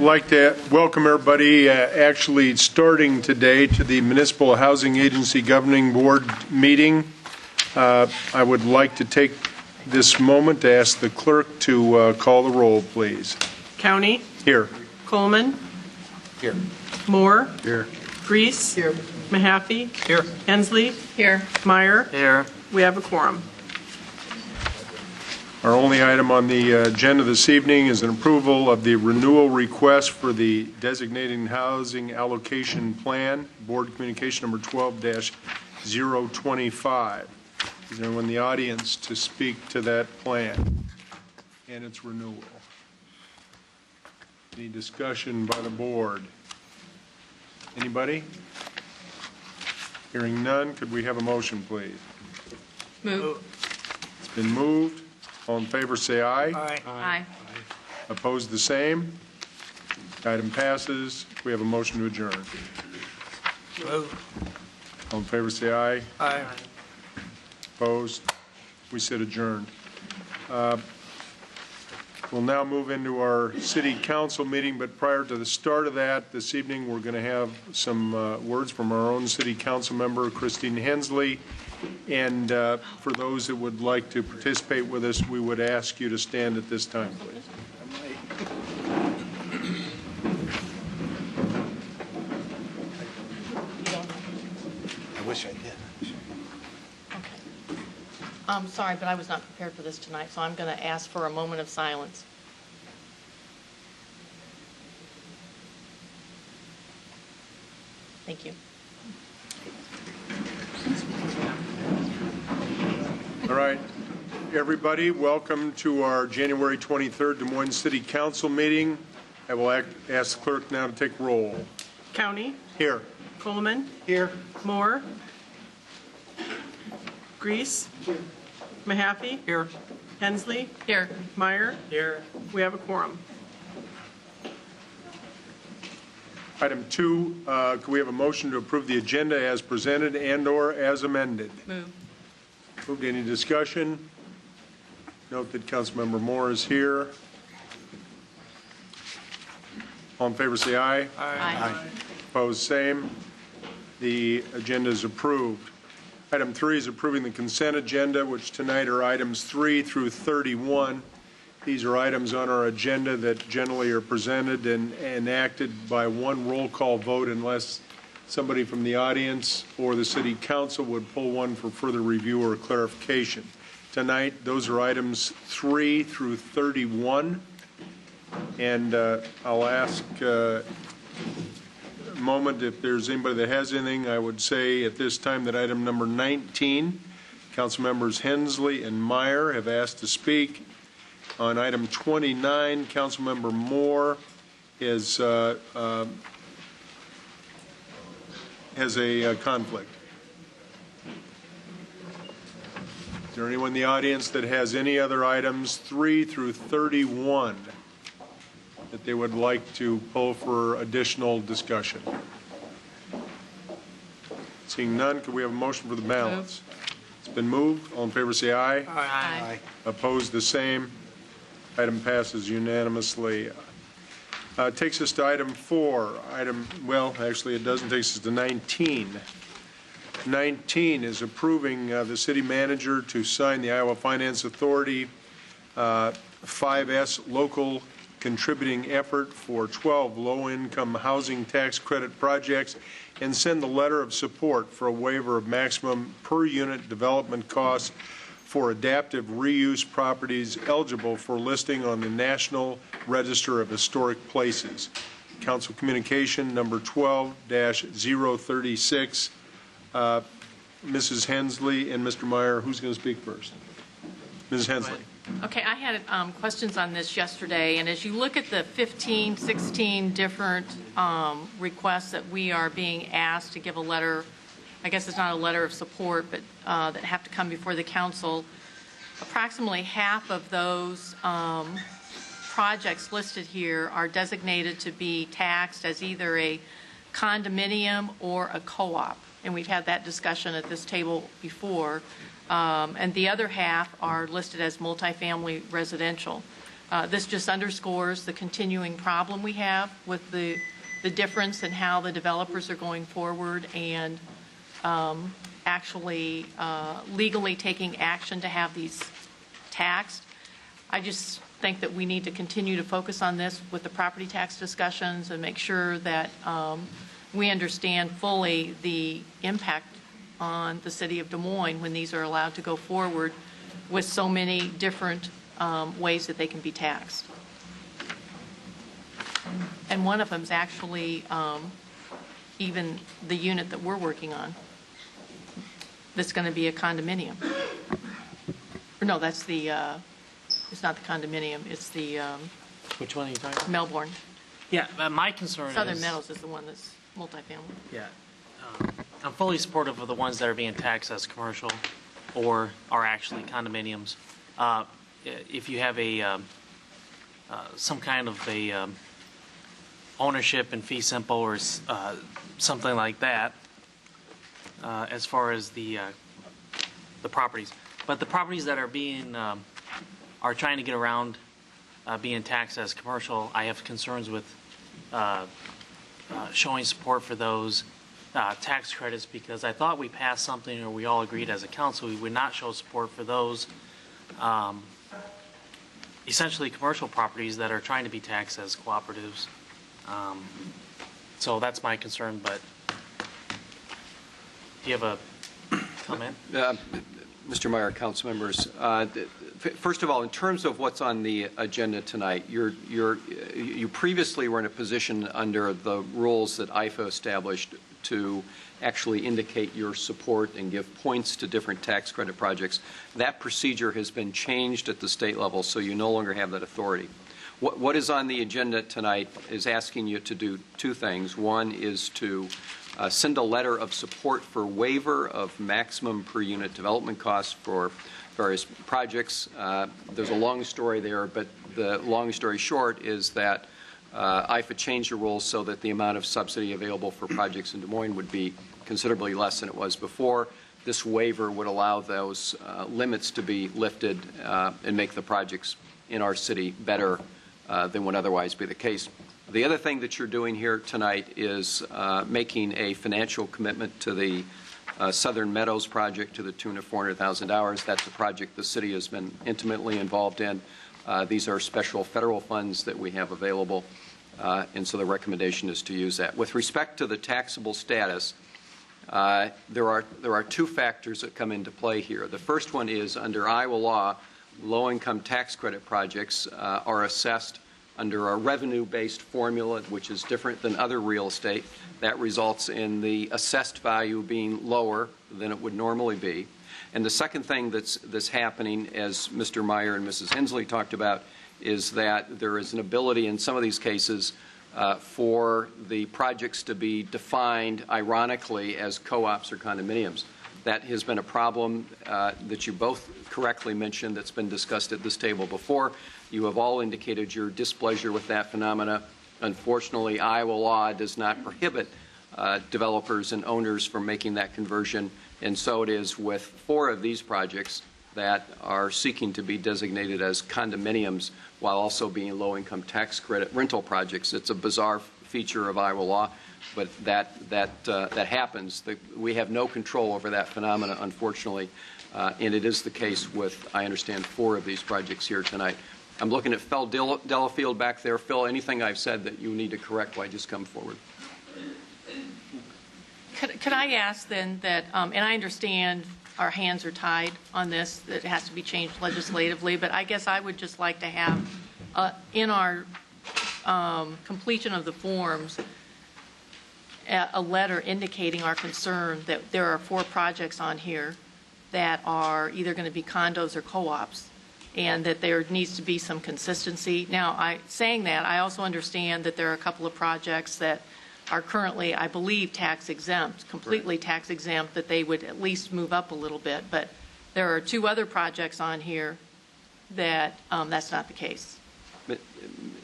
like to welcome everybody, actually starting today, to the Municipal Housing Agency Governing Board meeting. I would like to take this moment to ask the clerk to call the roll, please. County. Here. Coleman. Here. Moore. Here. Grease. Here. Mahaffey. Here. Hensley. Here. Meyer. Here. We have a quorum. Our only item on the agenda this evening is an approval of the renewal request for the Designated Housing Allocation Plan, Board Communication number 12-025. Is there anyone in the audience to speak to that plan and its renewal? Any discussion by the board? Anybody? Hearing none, could we have a motion, please? Move. It's been moved. All in favor, say aye. Aye. Aye. Opposed, the same. Item passes. We have a motion to adjourn. Move. All in favor, say aye. Aye. Opposed? We sit adjourned. We'll now move into our city council meeting, but prior to the start of that, this evening we're going to have some words from our own city council member, Christine Hensley. And for those that would like to participate with us, we would ask you to stand at this time, please. I wish I did. Okay. I'm sorry, but I was not prepared for this tonight, so I'm going to ask for a moment of silence. Thank you. All right, everybody, welcome to our January 23rd Des Moines City Council meeting. I will ask the clerk now to take roll. County. Here. Coleman. Here. Moore. Grease. Here. Mahaffey. Here. Hensley. Here. Meyer. Here. We have a quorum. Item 2, could we have a motion to approve the agenda as presented and/or as amended? Move. Moved. Any discussion? Note that Councilmember Moore is here. All in favor, say aye. Aye. Opposed, same. The agenda is approved. Item 3 is approving the consent agenda, which tonight are items 3 through 31. These are items on our agenda that generally are presented and enacted by one roll call vote unless somebody from the audience or the city council would pull one for further review or clarification. Tonight, those are items 3 through 31. And I'll ask a moment if there's anybody that has anything. I would say at this time that item number 19, Council members Hensley and Meyer have asked to speak. On item 29, Councilmember Moore has a conflict. Is there anyone in the audience that has any other items 3 through 31 that they would like to pull for additional discussion? Seeing none, could we have a motion for the balance? It's been moved. All in favor say aye. Aye. Opposed, the same. Item passes unanimously. Takes us to item 4. Well, actually, it doesn't. Takes us to 19. 19 is approving the city manager to sign the Iowa Finance Authority 5S local contributing effort for 12 low-income housing tax credit projects and send the letter of support for a waiver of maximum per-unit development costs for adaptive reuse properties eligible for listing on the National Register of Historic Places. Council Communication number 12-036. Mrs. Hensley and Mr. Meyer, who's going to speak first? Mrs. Hensley. Okay, I had questions on this yesterday, and as you look at the 15, 16 different requests that we are being asked to give a letter, I guess it's not a letter of support, but that have to come before the council, approximately half of those projects listed here are designated to be taxed as either a condominium or a co-op, and we've had that discussion at this table before. And the other half are listed as multifamily residential. This just underscores the continuing problem we have with the difference in how the developers are going forward and actually legally taking action to have these taxed. I just think that we need to continue to focus on this with the property tax discussions and make sure that we understand fully the impact on the city of Des Moines when these are allowed to go forward with so many different ways that they can be taxed. And one of them is actually even the unit that we're working on. That's going to be a condominium. Or no, that's the, it's not the condominium, it's the Which one are you talking about? Melbourne. Yeah, my concern Southern is... Meadows is the one that's multifamily. Yeah. I'm fully supportive of the ones that are being taxed as commercial or are actually condominiums. If you have a some kind of a ownership and fee simple or something like that, as far as the properties, but the properties that are being are trying to get around being taxed as commercial, I have concerns with showing support for those tax credits, because I thought we passed something, or we all agreed as a council we would not show support for those essentially commercial properties that are trying to be taxed as cooperatives. So that's my concern, but do you have a comment? Mr. Meyer, council members, first of all, in terms of what's on the agenda tonight, you previously were in a position under the rules that IFA established to actually indicate your support and give points to different tax credit projects. That procedure has been changed at the state level, so you no longer have that authority. What is on the agenda tonight is asking you to do two things. One is to send a letter of support for waiver of maximum per unit development costs for various projects. There's a long story there, but the long story short is that IFA changed the rules so that the amount of subsidy available for projects in Des Moines would be considerably less than it was before. This waiver would allow those limits to be lifted and make the projects in our city better than would otherwise be the case. The other thing that you're doing here tonight is making a financial commitment to the Southern Meadows project to the tune of $400,000. That's a project the city has been intimately involved in. These are special federal funds that we have available, and so the recommendation is to use that. With respect to the taxable status, there are two factors that come into play here. The first one is under Iowa law, low-income tax credit projects are assessed under a revenue-based formula, which is different than other real estate. That results in the assessed value being lower than it would normally be. And the second thing that's happening, as Mr. Meyer and Mrs. Hensley talked about, is that there is an ability in some of these cases for the projects to be defined, ironically, as co-ops or condominiums. That has been a problem that you both correctly mentioned that's been discussed at this table before. You have all indicated your displeasure with that phenomena. Unfortunately, Iowa law does not prohibit developers and owners from making that conversion, and so it is with 4 of these projects that are seeking to be designated as condominiums while also being low-income tax credit rental projects. It's a bizarre feature of Iowa law, but that happens. We have no control over that phenomena, unfortunately, and it is the case with, I understand, 4 of these projects here tonight. I'm looking at Phil Delafield back there. Phil, anything I've said that you need to correct, why just come forward? Could I ask then that, and I understand our hands are tied on this, that it has to be changed legislatively, but I guess I would just like to have in our completion of the forms a letter indicating our concern that there are 4 projects on here that are either going to be condos or co-ops, and that there needs to be some consistency. Now, saying that, I also understand that there are a couple of projects that are currently, I believe, tax exempt, completely tax exempt, that they would at least move up a little bit. But there are 2 other projects on here that that's not the case.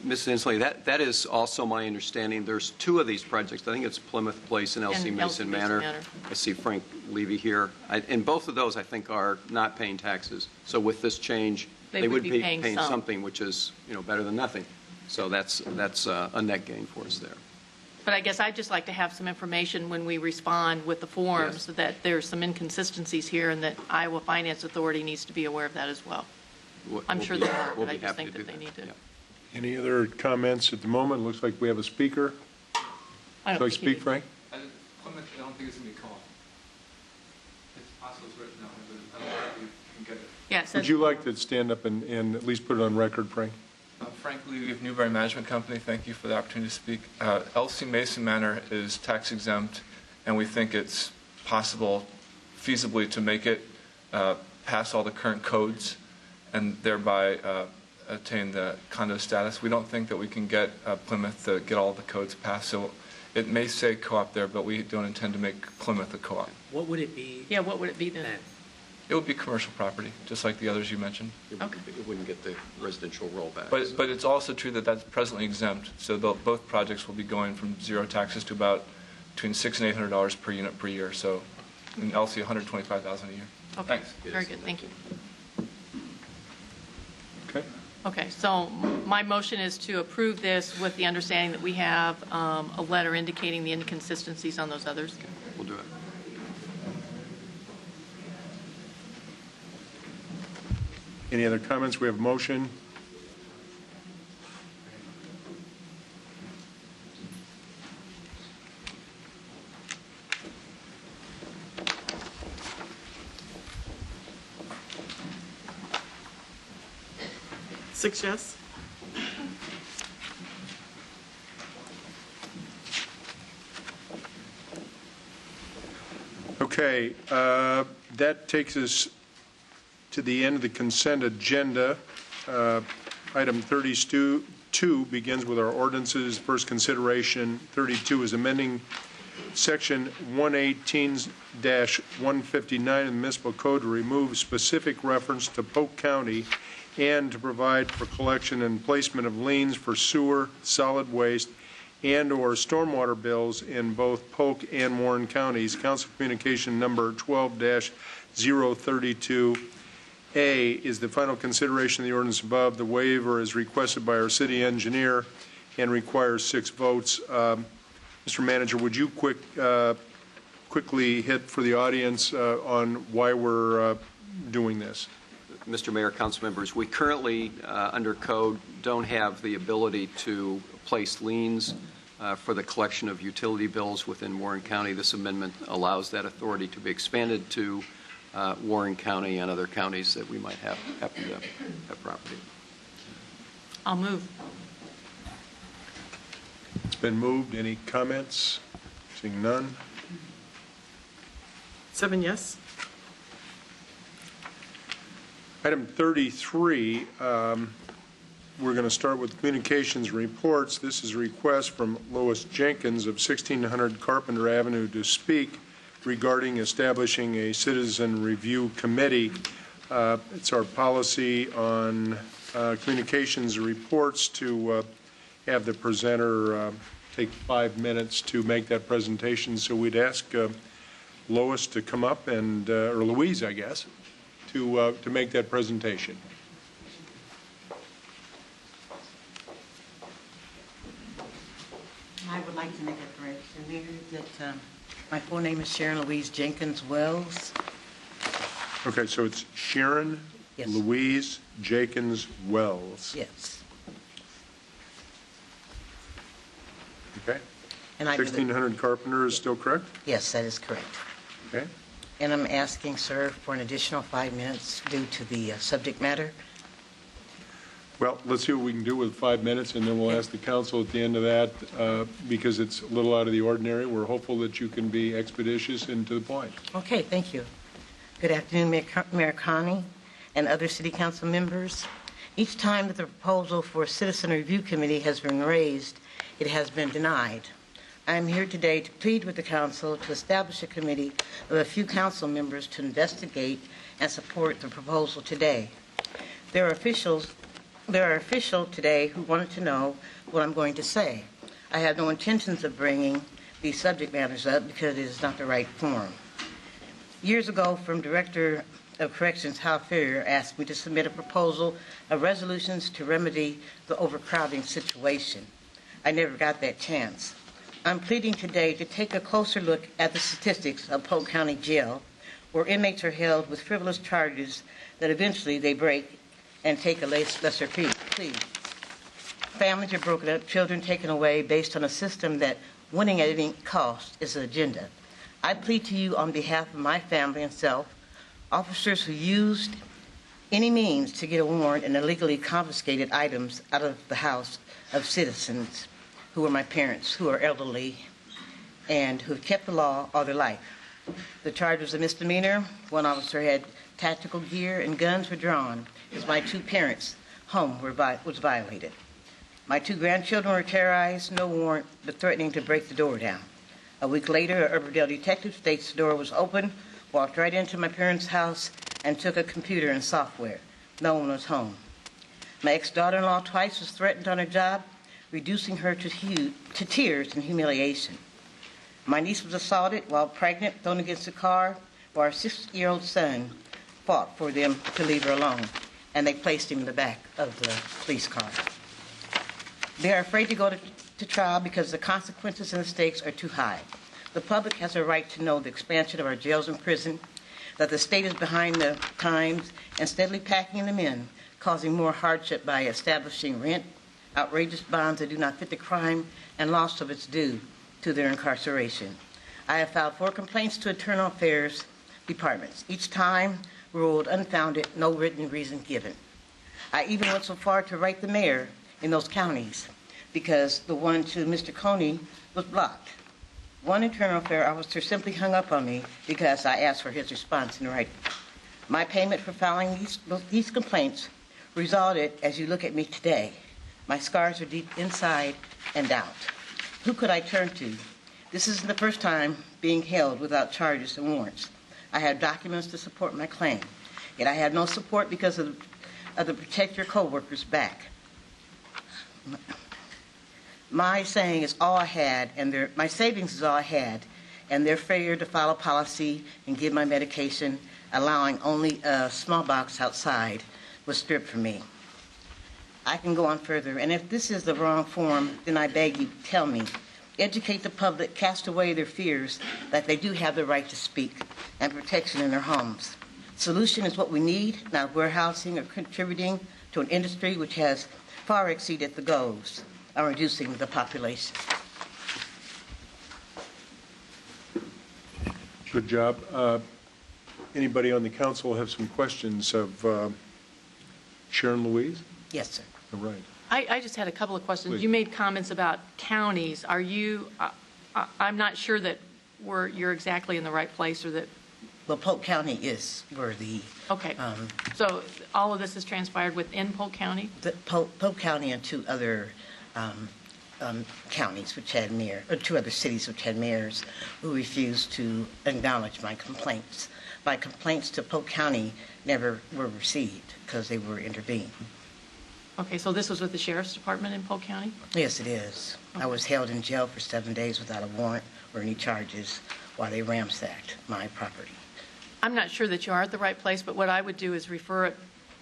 Ms. Inslee, that is also my understanding. There's two of these projects. I think it's Plymouth Place and Elsie Mason Manor. I see Frank Levy here. And both of those, I think, are not paying taxes. So with this change, they would be paying something, which is, better than nothing. So that's a net gain for us there. But I guess I'd just like to have some information when we respond with the forms, Yes. so that there's some inconsistencies here, and that Iowa Finance Authority needs to be aware of that as well. I'm sure they are, but I just think that they need to. Yeah. Any other comments at the moment? Looks like we have a speaker. I don't Would you like to think speak, he- Frank? Plymouth, I don't think it's going to be called. It's possible it's written that way, but I don't think we can get it. Yeah, it says- Would you like to stand up and at least put it on record, Frank? Frank Levy of Newberry Management Company, thank you for the opportunity to speak. Elsie Mason Manor is tax exempt, and we think it's possible feasibly to make it pass all the current codes and thereby attain the condo status. We don't think that we can get Plymouth to get all the codes passed, so it may say co-op there, but we don't intend to make Plymouth a co-op. What would it be? Yeah, what would it be then? It would be commercial property, just like the others you mentioned. Okay. It wouldn't get the residential rollback. But it's also true that that's presently exempt, so both projects will be going from zero taxes to about between $600 and $800 per unit per year, so in Elsie, $125,000 a year. Okay, Thanks. very good, thank you. Okay. Okay, so my motion is to approve this with the understanding that we have a letter indicating the inconsistencies on those others. We'll do it. Any other comments? We have a motion. Six yes. Okay, that takes us to the end of the consent agenda. Item 32 begins with our ordinances. First consideration, 32 is amending Section 118-159 of the Municipal Code to remove specific reference to Polk County and to provide for collection and placement of liens for sewer, solid waste, and/or stormwater bills in both Polk and Warren counties. Council Communication Number 12-032A is the final consideration of the ordinance above. The waiver is requested by our city engineer and requires 6 votes. Mr. Manager, would you quickly hit for the audience on why we're doing this? Mr. Mayor, council members, we currently, under code, don't have the ability to place liens for the collection of utility bills within Warren County. This amendment allows that authority to be expanded to Warren County and other counties that we might happen to have property. I'll move. It's been moved. Any comments? Seeing none. 7 yes. Item 33, we're going to start with communications reports. This is a request from Lois Jenkins of 1600 Carpenter Avenue to speak regarding establishing a citizen review committee. It's our policy on communications reports to have the presenter take 5 minutes to make that presentation. So we'd ask Lois to come up and, or Louise, I guess, to make that presentation. I would like to make a correction here that my full name is Sharon Louise Jenkins Wells. Okay, so it's Sharon Yes. Louise Jenkins Wells. Yes. Okay. And I do the- 1600 Carpenter is still correct? Yes, that is correct. Okay. And I'm asking, sir, for an additional 5 minutes due to the subject matter. Well, let's see what we can do with 5 minutes, and then we'll ask the council at the end of that, because it's a little out of the ordinary. We're hopeful that you can be expeditious and to the point. Okay, thank you. Good afternoon, Mayor Connie and other city council members. Each time that the proposal for a citizen review committee has been raised, it has been denied. I am here today to plead with the council to establish a committee of a few council members to investigate and support the proposal today. There are officials There are officials today who wanted to know what I'm going to say. I have no intentions of bringing these subject matters up because it is not the right forum. Years ago, from Director of Corrections Hal Ferrier asked me to submit a proposal of resolutions to remedy the overcrowding situation. I never got that chance. I'm pleading today to take a closer look at the statistics of Polk County Jail, where inmates are held with frivolous charges that eventually they break and take a lesser plea. Families are broken up, children taken away based on a system that winning at any cost is an agenda. I plead to you on behalf of my family and self, officers who used any means to get a warrant and illegally confiscated items out of the house of citizens who are my parents, who are elderly, and who have kept the law all their life. The charge was a misdemeanor. One officer had tactical gear and guns were drawn as my two parents' home was violated. My two grandchildren were terrorized, no warrant, but threatening to break the door down. A week later, an Urberdale detective states the door was open, walked right into my parents' house, and took a computer and software. No one was home. My ex-daughter-in-law twice was threatened on her job, reducing her to tears and humiliation. My niece was assaulted while pregnant, thrown against a car, while our 6-year-old son fought for them to leave her alone, and they placed him in the back of the police car. They are afraid to go to trial because the consequences and the stakes are too high. The public has a right to know the expansion of our jails and prisons, that the state is behind the times and steadily packing them in, causing more hardship by establishing rent, outrageous bonds that do not fit the crime, and loss of its due to their incarceration. I have filed 4 complaints to Internal Affairs departments, each time ruled unfounded, no written reason given. I even went so far to write the mayor in those counties because the one to Mr. Coney was blocked. One Internal Affairs officer simply hung up on me because I asked for his response in writing. My payment for filing these complaints resulted, as you look at me today, my scars are deep inside and out. Who could I turn to? This isn't the first time being held without charges and warrants. I have documents to support my claim, yet I have no support because of the Protect Your Co-workers back. My saying is all I had, and my savings is all I had, and their failure to follow policy and give my medication, allowing only a small box outside, was stripped from me. I can go on further, and if this is the wrong form, then I beg you, tell me. Educate the public, cast away their fears that they do have the right to speak and protection in their homes. Solution is what we need, not warehousing or contributing to an industry which has far exceeded the goals of reducing the population. Good job. Anybody on the council have some questions of Sharon Louise? Yes, sir. All right. I just had a couple of questions. Please. You made comments about counties. Are you, I'm not sure that you're exactly in the right place or that. Well, Polk County is where the... Okay. So all of this has transpired within Polk County? Polk County and 2 other counties which had mayor, or 2 other cities which had mayors who refused to acknowledge my complaints. My complaints to Polk County never were received because they were intervened. Okay, so this was with the Sheriff's Department in Polk County? Yes, it is. I was held in jail for 7 days without a warrant or any charges while they ransacked my property. I'm not sure that you are at the right place, but what I would do is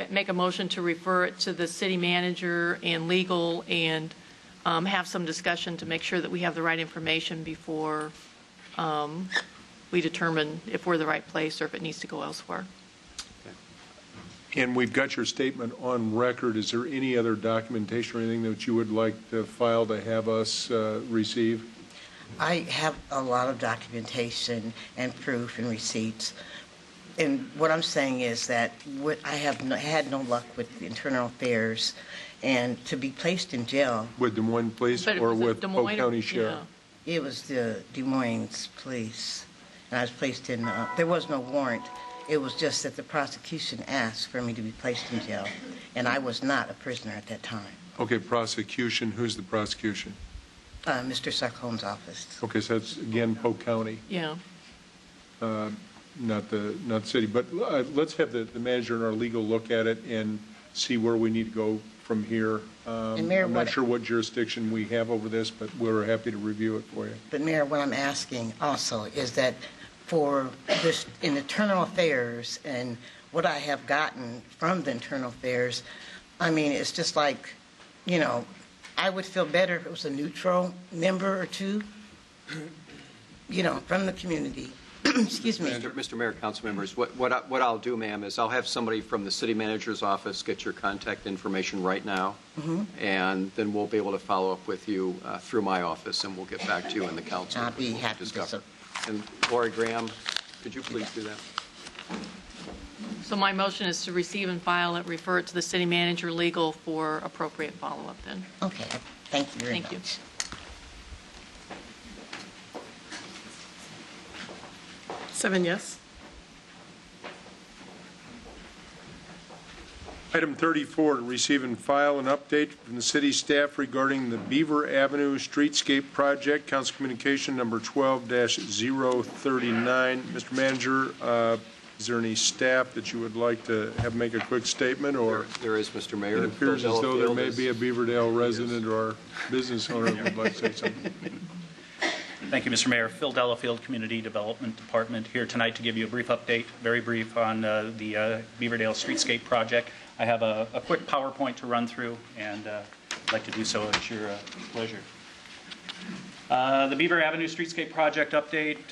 make a motion to refer it to the city manager and legal and have some discussion to make sure that we have the right information before we determine if we're the right place or if it needs to go elsewhere. And we've got your statement on record. Is there any other documentation or anything that you would like to file to have us receive? I have a lot of documentation and proof and receipts. And what I'm saying is that I have had no luck with the Internal Affairs, and to be placed in jail. With Des Moines Police But or was it with Des Polk Moines County Sheriff? It was the Des Moines Police, and I was placed in, there was no warrant. It was just that the prosecution asked for me to be placed in jail, and I was not a prisoner at that time. Okay, prosecution. Who's the prosecution? Mr. Sarcone's office. Okay, so that's, again, Polk County, Yeah. not the city. But let's have the manager and our legal look at it and see where we need to go from here. And Mayor, I'm not sure what jurisdiction we have over this, but we're happy to review it for you. But Mayor, what I'm asking also is that for this, in internal affairs and what I have gotten from the internal affairs, I mean, it's just like, you know, I would feel better if it was a neutral member or two, you know, from the community. Excuse me. Mr. Mayor, council members, what I'll do, ma'am, is I'll have somebody from the city manager's office get your contact information right now, and then we'll be able to follow up with you through my office, and we'll get back to you in the council. I'll be happy to. discuss. And Lori Graham, could you please do that? So my motion is to receive and file it, refer it to the city manager legal for appropriate follow-up then. Okay, thank you very much. Thank you. 7 yes. Item 34, to receive and file an update from the city staff regarding the Beaver Avenue Streetscape Project, Council Communication number 12-039. Mr. Manager, is there any staff that you would like to have make a quick statement, or? There is, Mr. Mayor. It appears as though there may is- be a Beaverdale resident or business owner who would like to say something. Thank you, Mr. Mayor. Phil Delafield, Community Development Department, here tonight to give you a brief update, very brief, on the Beaverdale Streetscape Project. I have a quick PowerPoint to run through, and I'd like to do so at your pleasure. The Beaver Avenue Streetscape Project update,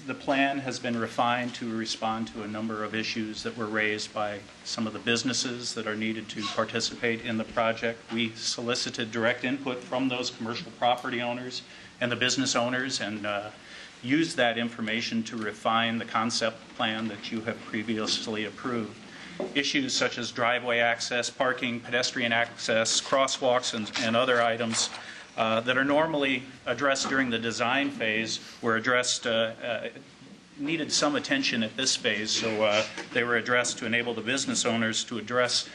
the plan has been refined to respond to a number of issues that were raised by some of the businesses that are needed to participate in the project. We solicited direct input from those commercial property owners and the business owners, and used that information to refine the concept plan that you have previously approved. Issues such as driveway access, parking, pedestrian access, crosswalks, and other items that are normally addressed during the design phase were addressed, needed some attention at this phase, so they were addressed to enable the business owners to address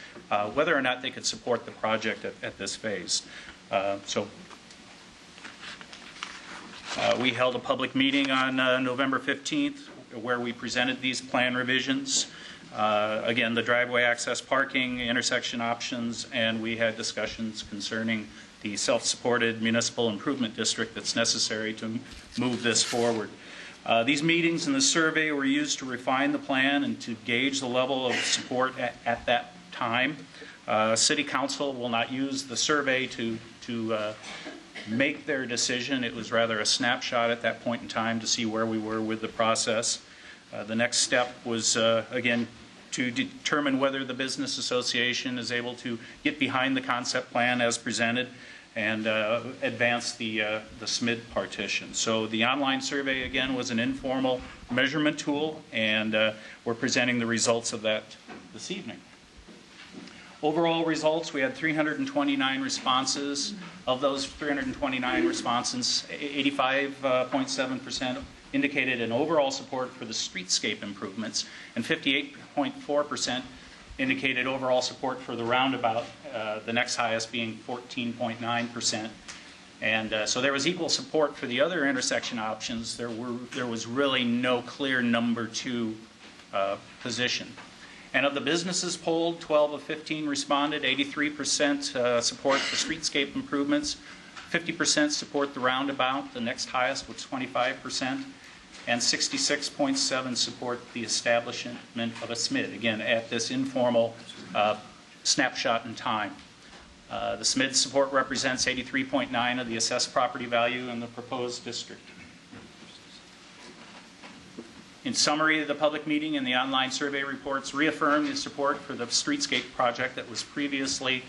whether or not they could support the project at this phase. We held a public meeting on November 15th where we presented these plan revisions. Again, the driveway access, parking, intersection options, and we had discussions concerning the self-supported municipal improvement district that's necessary to move this forward. These meetings and the survey were used to refine the plan and to gauge the level of support at that time. City Council will not use the survey to make their decision. It was rather a snapshot at that point in time to see where we were with the process. The next step was, again, to determine whether the business association is able to get behind the concept plan as presented and advance the SMID partition. So the online survey, again, was an informal measurement tool, and we're presenting the results of that this evening. Overall results, we had 329 responses. Of those 329 responses, 85.7% indicated an overall support for the streetscape improvements, and 58.4% indicated overall support for the roundabout, the next highest being 14.9%. And so there was equal support for the other intersection options. There was really no clear number 2 position. And of the businesses polled, 12 of 15 responded, 83% support the streetscape improvements, 50% support the roundabout, the next highest was 25%, and 66.7% support the establishment of a SMID, again, at this informal snapshot in time. The SMID support represents 83.9% of the assessed property value in the proposed district. In summary, the public meeting and the online survey reports reaffirm the support for the streetscape project that was previously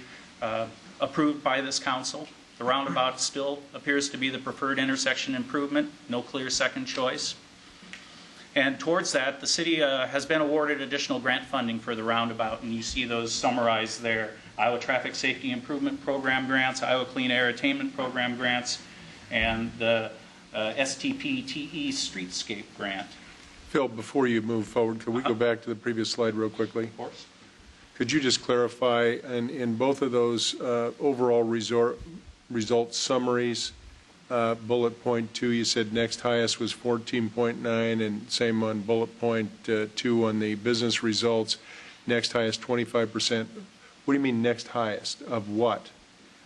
approved by this council. The roundabout still appears to be the preferred intersection improvement, no clear second choice. And towards that, the city has been awarded additional grant funding for the roundabout, and you see those summarized there. Iowa Traffic Safety Improvement Program grants, Iowa Clean Air Attainment Program grants, and the STP-TE Streetscape grant. Phil, before you move forward, could we go back to the previous slide real quickly? Of course. Could you just clarify, in both of those overall result summaries, bullet point 2, you said next highest was 14.9, and same on bullet point 2 on the business results, next highest 25%. What do you mean next highest? Of what?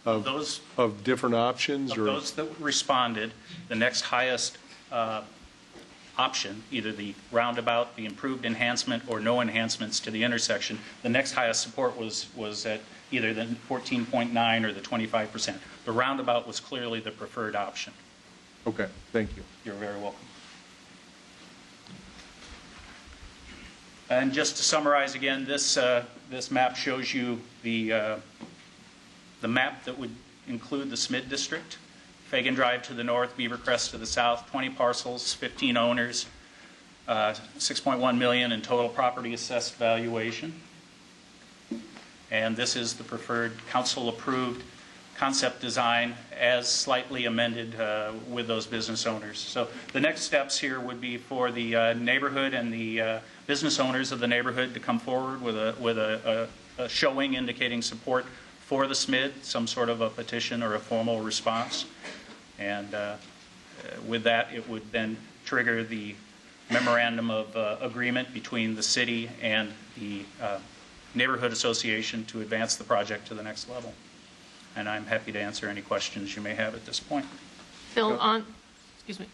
Of Those of different options? Of or those that responded, the next highest option, either the roundabout, the improved enhancement, or no enhancements to the intersection, the next highest support was at either the 14.9 or the 25%. The roundabout was clearly the preferred option. Okay, thank you. You're very welcome. And just to summarize again, this map shows you the map that would include the SMID district. Fagan Drive to the north, Beaver Crest to the south, 20 parcels, 15 owners, $6.1 million in total property assessed valuation. And this is the preferred council-approved concept design as slightly amended with those business owners. So the next steps here would be for the neighborhood and the business owners of the neighborhood to come forward with a showing indicating support for the SMID, some sort of a petition or a formal response. And with that, it would then trigger the memorandum of agreement between the city and the neighborhood association to advance the project to the next level. And I'm happy to answer any questions you may have at this point. Phil, excuse me.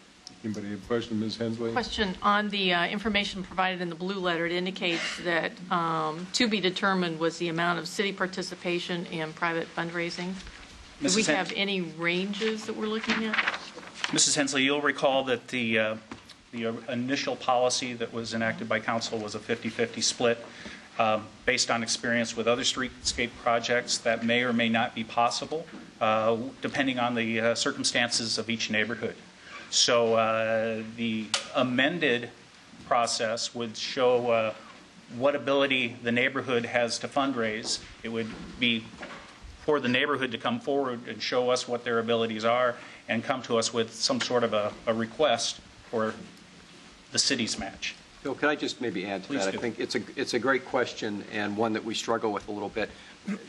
Anybody have a question, Ms. Hensley? Question on the information provided in the blue letter. It indicates that to be determined was the amount of city participation in private fundraising. Do we have any ranges that we're looking at? Mrs. Hensley, you'll recall that the initial policy that was enacted by council was a 50-50 split. Based on experience with other streetscape projects, that may or may not be possible, depending on the circumstances of each neighborhood. So the amended process would show what ability the neighborhood has to fundraise. It would be for the neighborhood to come forward and show us what their abilities are and come to us with some sort of a request for the city's match. Phil, can I just maybe add to Please that? do. I think it's a great question and one that we struggle with a little bit.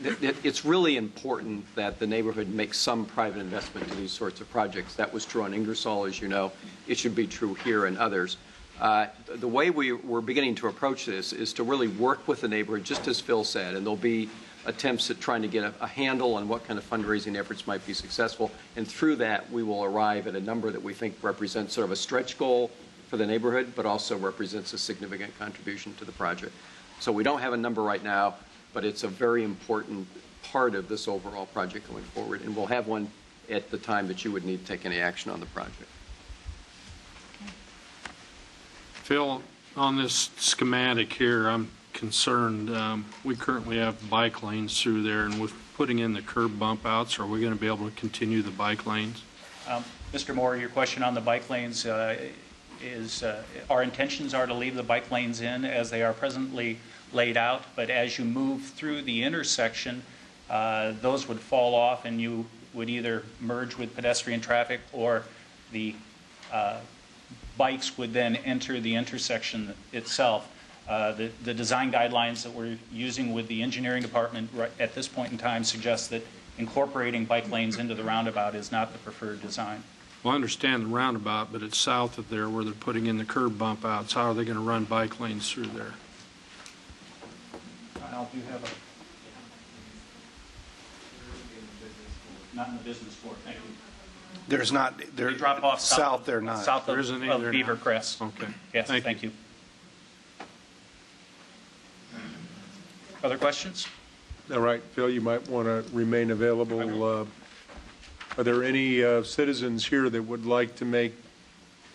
It's really important that the neighborhood makes some private investment to these sorts of projects. That was true on Ingersoll, as you know. It should be true here and others. The way we're beginning to approach this is to really work with the neighborhood, just as Phil said, and there'll be attempts at trying to get a handle on what kind of fundraising efforts might be successful. And through that, we will arrive at a number that we think represents sort of a stretch goal for the neighborhood, but also represents a significant contribution to the project. So we don't have a number right now, but it's a very important part of this overall project going forward. And we'll have one at the time that you would need to take any action on the project. Phil, on this schematic here, I'm concerned. We currently have bike lanes through there, and with putting in the curb bump outs, are we going to be able to continue the bike lanes? Mr. Moore, your question on the bike lanes is our intentions are to leave the bike lanes in as they are presently laid out, but as you move through the intersection, those would fall off and you would either merge with pedestrian traffic or the bikes would then enter the intersection itself. The design guidelines that we're using with the engineering department at this point in time suggest that incorporating bike lanes into the roundabout is not the preferred design. Well, I understand the roundabout, but it's south of there where they're putting in the curb bump outs. How are they going to run bike lanes through there? Al, do you have not in the business court, thank you. There's not, They drop off south, they're not. South There isn't either of Beaver now. Crest. Okay. Yes, thank you. Other questions? All right, Phil, you might want to remain available. Are there any citizens here that would like to make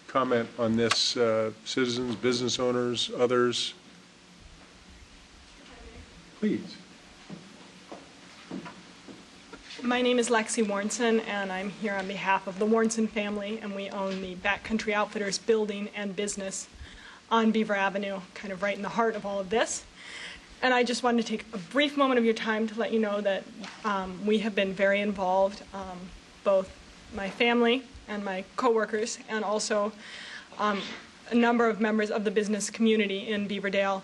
comment on this? Citizens, business owners, others? Please. My name is Lexi Warnson, and I'm here on behalf of the Warnson family, and we own the Backcountry Outfitters building and business on Beaver Avenue, kind of right in the heart of all of this. And I just wanted to take a brief moment of your time to let you know that we have been very involved, both my family and my coworkers, and also a number of members of the business community in Beaverdale,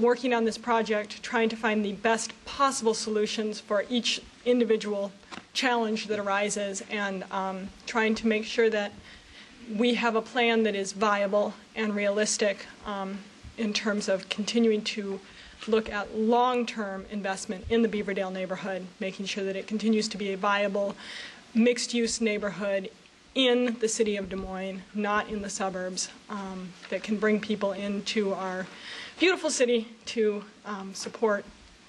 working on this project, trying to find the best possible solutions for each individual challenge that arises, and trying to make sure that we have a plan that is viable and realistic in terms of continuing to look at long-term investment in the Beaverdale neighborhood, making sure that it continues to be a viable mixed-use neighborhood in the city of Des Moines, not in the suburbs, that can bring people into our beautiful city to support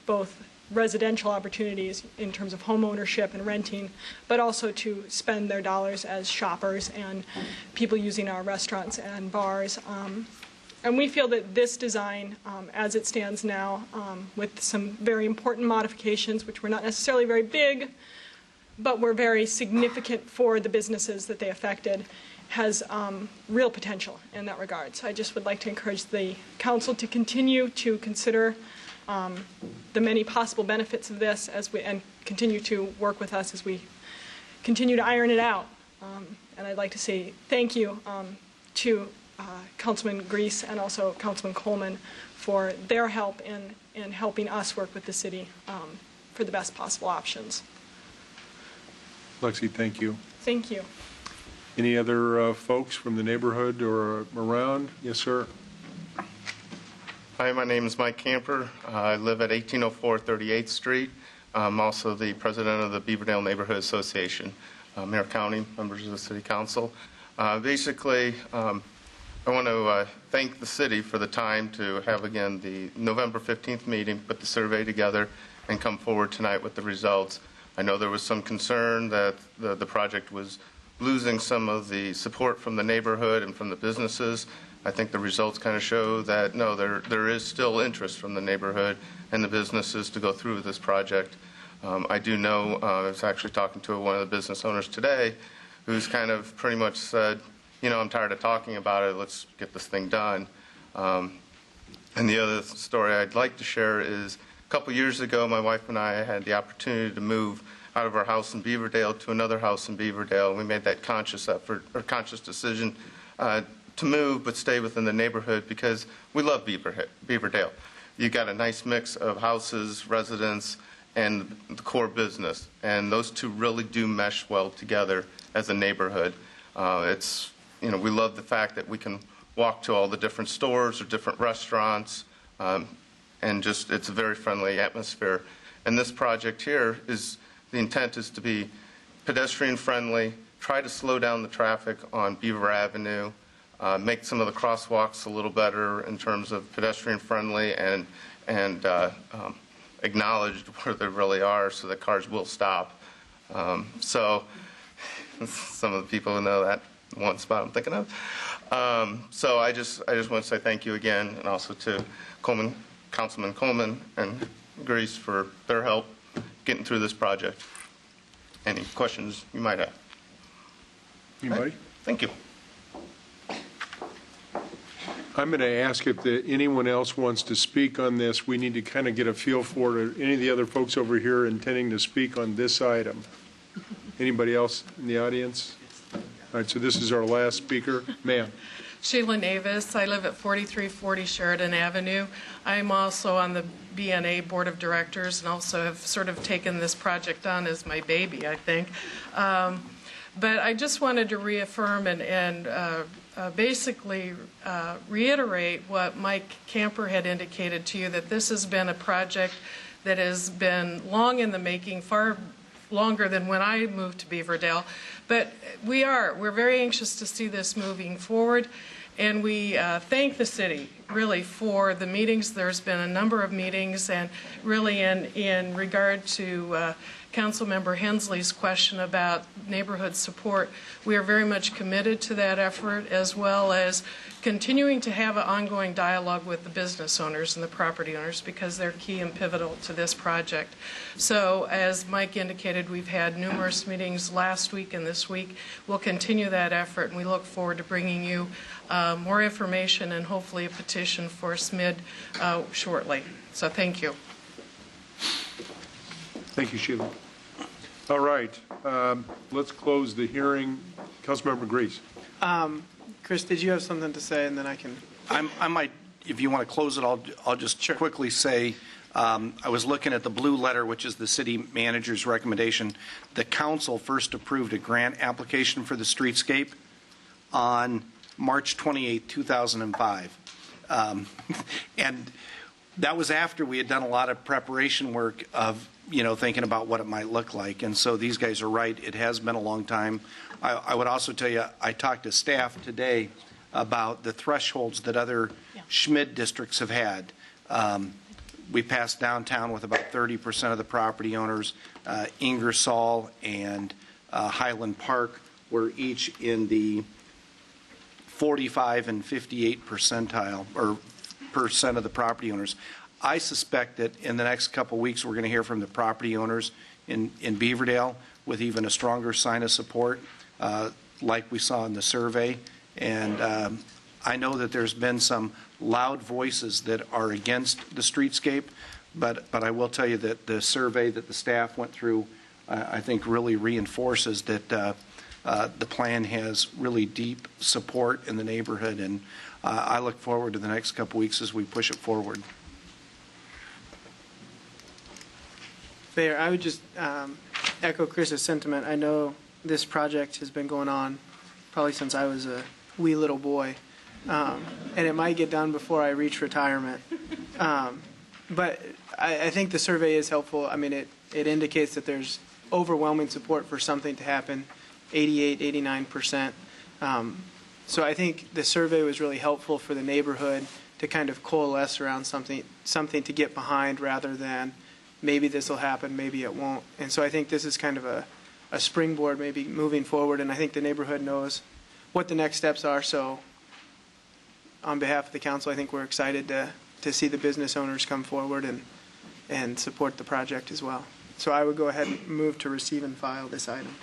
both residential opportunities in terms of home ownership and renting, but also to spend their dollars as shoppers and people using our restaurants and bars. And we feel that this design, as it stands now, with some very important modifications, which were not necessarily very big, but were very significant for the businesses that they affected, has real potential in that regard. So I just would like to encourage the council to continue to consider the many possible benefits of this and continue to work with us as we continue to iron it out. And I'd like to say thank you to Councilman Grease and also Councilman Coleman for their help in helping us work with the city for the best possible options. Lexi, thank you. Thank you. Any other folks from the neighborhood or around? Yes, sir. Hi, my name is Mike Camper. I live at 1804 38th Street. I'm also the president of the Beaverdale Neighborhood Association, Mayor County, members of the City Council. Basically, I want to thank the city for the time to have, again, the November 15th meeting, put the survey together, and come forward tonight with the results. I know there was some concern that the project was losing some of the support from the neighborhood and from the businesses. I think the results kind of show that, no, there is still interest from the neighborhood and the businesses to go through with this project. I do know, I was actually talking to one of the business owners today who's kind of pretty much said, you know, I'm tired of talking about it, let's get this thing done. And the other story I'd like to share is a couple years ago, my wife and I had the opportunity to move out of our house in Beaverdale to another house in Beaverdale. We made that conscious effort or conscious decision to move but stay within the neighborhood because we love Beaverdale. You got a nice mix of houses, residents, and the core business, and those two really do mesh well together as a neighborhood. It's, you know, we love the fact that we can walk to all the different stores or different restaurants, and just it's a very friendly atmosphere. And this project here is, the intent is to be pedestrian friendly, try to slow down the traffic on Beaver Avenue, make some of the crosswalks a little better in terms of pedestrian friendly and acknowledged where they really are so that cars will stop. So some of the people who know that one spot I'm thinking of. So I just want to say thank you again, and also to Councilman Coleman and Grease for their help getting through this project. Any questions you might have? Anybody? Right. Thank you. I'm going to ask if anyone else wants to speak on this. We need to kind of get a feel for it. Any of the other folks over here intending to speak on this item? Anybody else in the audience? All right, so this is our last speaker. Ma'am. Sheila Navis. I live at 4340 Sheridan Avenue. I'm also on the BNA Board of Directors and also have sort of taken this project on as my baby, I think. But I just wanted to reaffirm and basically reiterate what Mike Camper had indicated to you, that this has been a project that has been long in the making, far longer than when I moved to Beaverdale. But we're very anxious to see this moving forward, and we thank the city really for the meetings. There's been a number of meetings, and really in regard to Councilmember Hensley's question about neighborhood support, we are very much committed to that effort, as well as continuing to have an ongoing dialogue with the business owners and the property owners, because they're key and pivotal to this project. So as Mike indicated, we've had numerous meetings last week and this week. We'll continue that effort, and we look forward to bringing you more information and hopefully a petition for SMID shortly. So thank you. Thank you, Sheila. All right, let's close the hearing. Councilmember Grease. Chris, did you have something to say, and then I can? I might, if you want to close it, I'll just quickly say, I was looking at the blue letter, which is the city manager's recommendation. The council first approved a grant application for the streetscape on March 28, 2005. And that was after we had done a lot of preparation work of, thinking about what it might look like. And so these guys are right. It has been a long time. I would also tell you, I talked to staff today about the thresholds that other Schmid districts have had. We passed downtown with about 30% of the property owners. Ingersoll and Highland Park were each in the 45 and 58 percentile, or percent of the property owners. I suspect that in the next couple of weeks, we're going to hear from the property owners in Beaverdale with even a stronger sign of support, like we saw in the survey. And I know that there's been some loud voices that are against the streetscape, but I will tell you that the survey that the staff went through, I think really reinforces that the plan has really deep support in the neighborhood, and I look forward to the next couple of weeks as we push it forward. Fair. I would just echo Chris's sentiment. I know this project has been going on probably since I was a wee little boy, and it might get done before I reach retirement. But I think the survey is helpful. I mean, it indicates that there's overwhelming support for something to happen, 88, 89%. So I think the survey was really helpful for the neighborhood to kind of coalesce around something to get behind rather than maybe this will happen, maybe it won't. And so I think this is kind of a springboard maybe moving forward, and I think the neighborhood knows what the next steps are. So on behalf of the council, I think we're excited to see the business owners come forward and support the project as well. So I would go ahead and move to receive and file this item.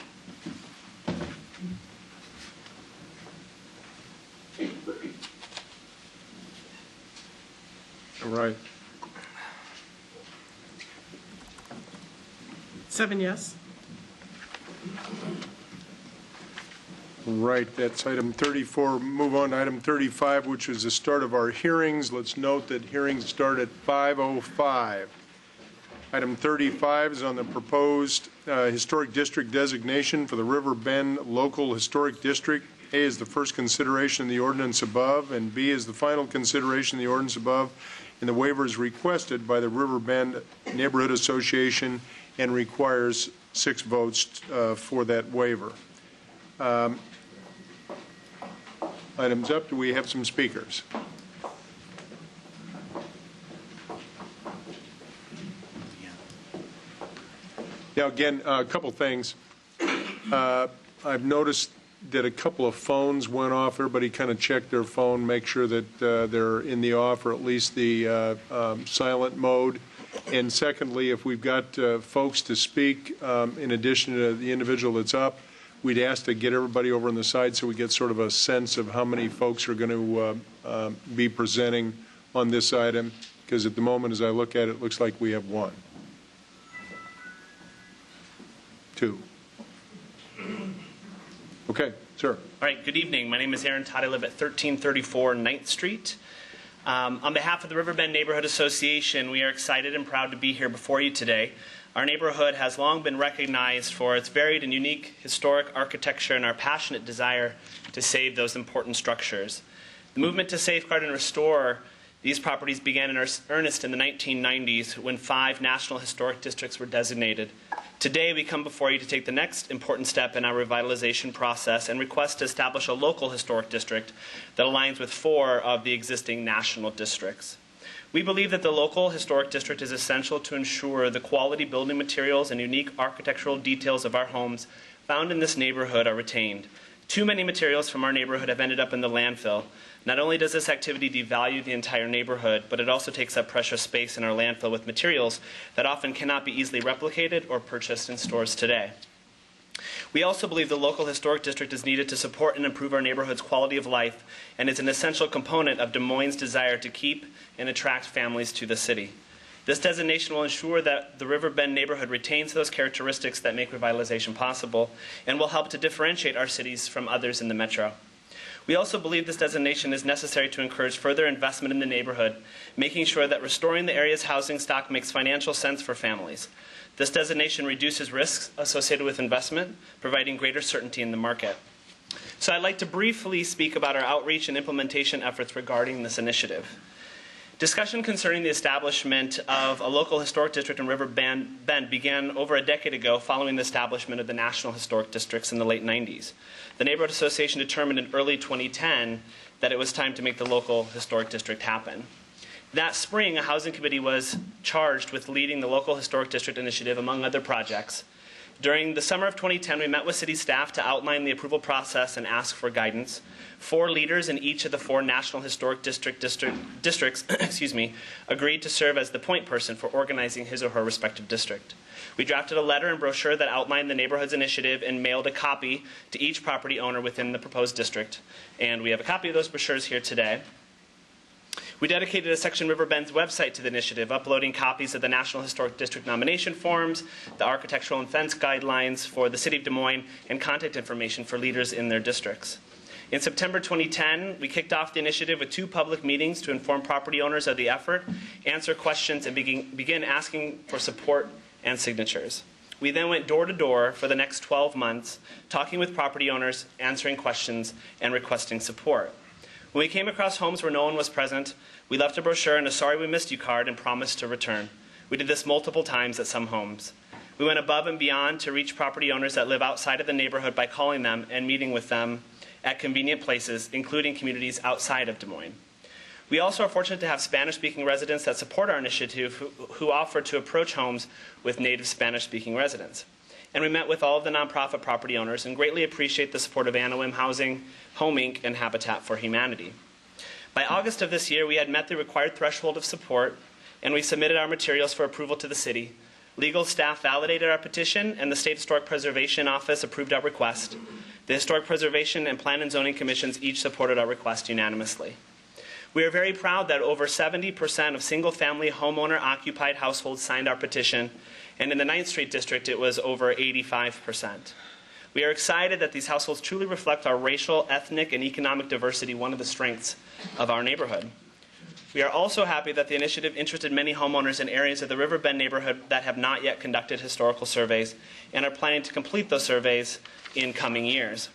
All right. 7 yes. Right, that's item 34. Move on to item 35, which is the start of our hearings. Let's note that hearings start at 5:05. Item 35 is on the proposed historic district designation for the River Bend Local Historic District. A is the first consideration of the ordinance above, and B is the final consideration of the ordinance above, and the waiver is requested by the River Bend Neighborhood Association and requires 6 votes for that waiver. Items up. Do we have some speakers? Now, again, a couple things. I've noticed that a couple of phones went off. Everybody kind of check their phone, make sure that they're in the off or at least the silent mode. And secondly, if we've got folks to speak, in addition to the individual that's up, we'd ask to get everybody over on the side so we get sort of a sense of how many folks are going to be presenting on this item, because at the moment, as I look at it, it looks like we have 1. 2. Okay, sir. All right, good evening. My name is Aaron Todd. I live at 1334 9th Street. On behalf of the Riverbend Neighborhood Association, we are excited and proud to be here before you today. Our neighborhood has long been recognized for its varied and unique historic architecture and our passionate desire to save those important structures. The movement to safeguard and restore these properties began in earnest in the 1990s when 5 national historic districts were designated. Today, we come before you to take the next important step in our revitalization process and request to establish a local historic district that aligns with 4 of the existing national districts. We believe that the local historic district is essential to ensure the quality building materials and unique architectural details of our homes found in this neighborhood are retained. Too many materials from our neighborhood have ended up in the landfill. Not only does this activity devalue the entire neighborhood, but it also takes up precious space in our landfill with materials that often cannot be easily replicated or purchased in stores today. We also believe the local historic district is needed to support and improve our neighborhood's quality of life and is an essential component of Des Moines' desire to keep and attract families to the city. This designation will ensure that the Riverbend neighborhood retains those characteristics that make revitalization possible and will help to differentiate our cities from others in the metro. We also believe this designation is necessary to encourage further investment in the neighborhood, making sure that restoring the area's housing stock makes financial sense for families. This designation reduces risks associated with investment, providing greater certainty in the market. So I'd like to briefly speak about our outreach and implementation efforts regarding this initiative. Discussion concerning the establishment of a local historic district in River Bend began over a decade ago following the establishment of the National Historic Districts in the late 90s. The Neighborhood Association determined in early 2010 that it was time to make the local historic district happen. That spring, a housing committee was charged with leading the local historic district initiative, among other projects. During the summer of 2010, we met with city staff to outline the approval process and ask for guidance. 4 leaders in each of the 4 National Historic districts agreed to serve as the point person for organizing his or her respective district. We drafted a letter and brochure that outlined the neighborhood's initiative and mailed a copy to each property owner within the proposed district. And we have a copy of those brochures here today. We dedicated a section of River Bend's website to the initiative, uploading copies of the National Historic District nomination forms, the architectural and fence guidelines for the City of Des Moines, and contact information for leaders in their districts. In September 2010, we kicked off the initiative with 2 public meetings to inform property owners of the effort, answer questions, and begin asking for support and signatures. We then went door to door for the next 12 months, talking with property owners, answering questions, and requesting support. When we came across homes where no one was present, we left a brochure and a sorry we missed you card and promised to return. We did this multiple times at some homes. We went above and beyond to reach property owners that live outside of the neighborhood by calling them and meeting with them at convenient places, including communities outside of Des Moines. We also are fortunate to have Spanish-speaking residents that support our initiative who offer to approach homes with native Spanish-speaking residents. And we met with all of the nonprofit property owners and greatly appreciate the support of Anawim Housing, Home Inc., and Habitat for Humanity. By August of this year, we had met the required threshold of support, and we submitted our materials for approval to the city. Legal staff validated our petition, and the State Historic Preservation Office approved our request. The Historic Preservation and Plan and Zoning Commissions each supported our request unanimously. We are very proud that over 70% of single-family homeowner-occupied households signed our petition, and in the 9th Street District, it was over 85%. We are excited that these households truly reflect our racial, ethnic, and economic diversity, one of the strengths of our neighborhood. We are also happy that the initiative interested many homeowners in areas of the River Bend neighborhood that have not yet conducted historical surveys and are planning to complete those surveys in coming years.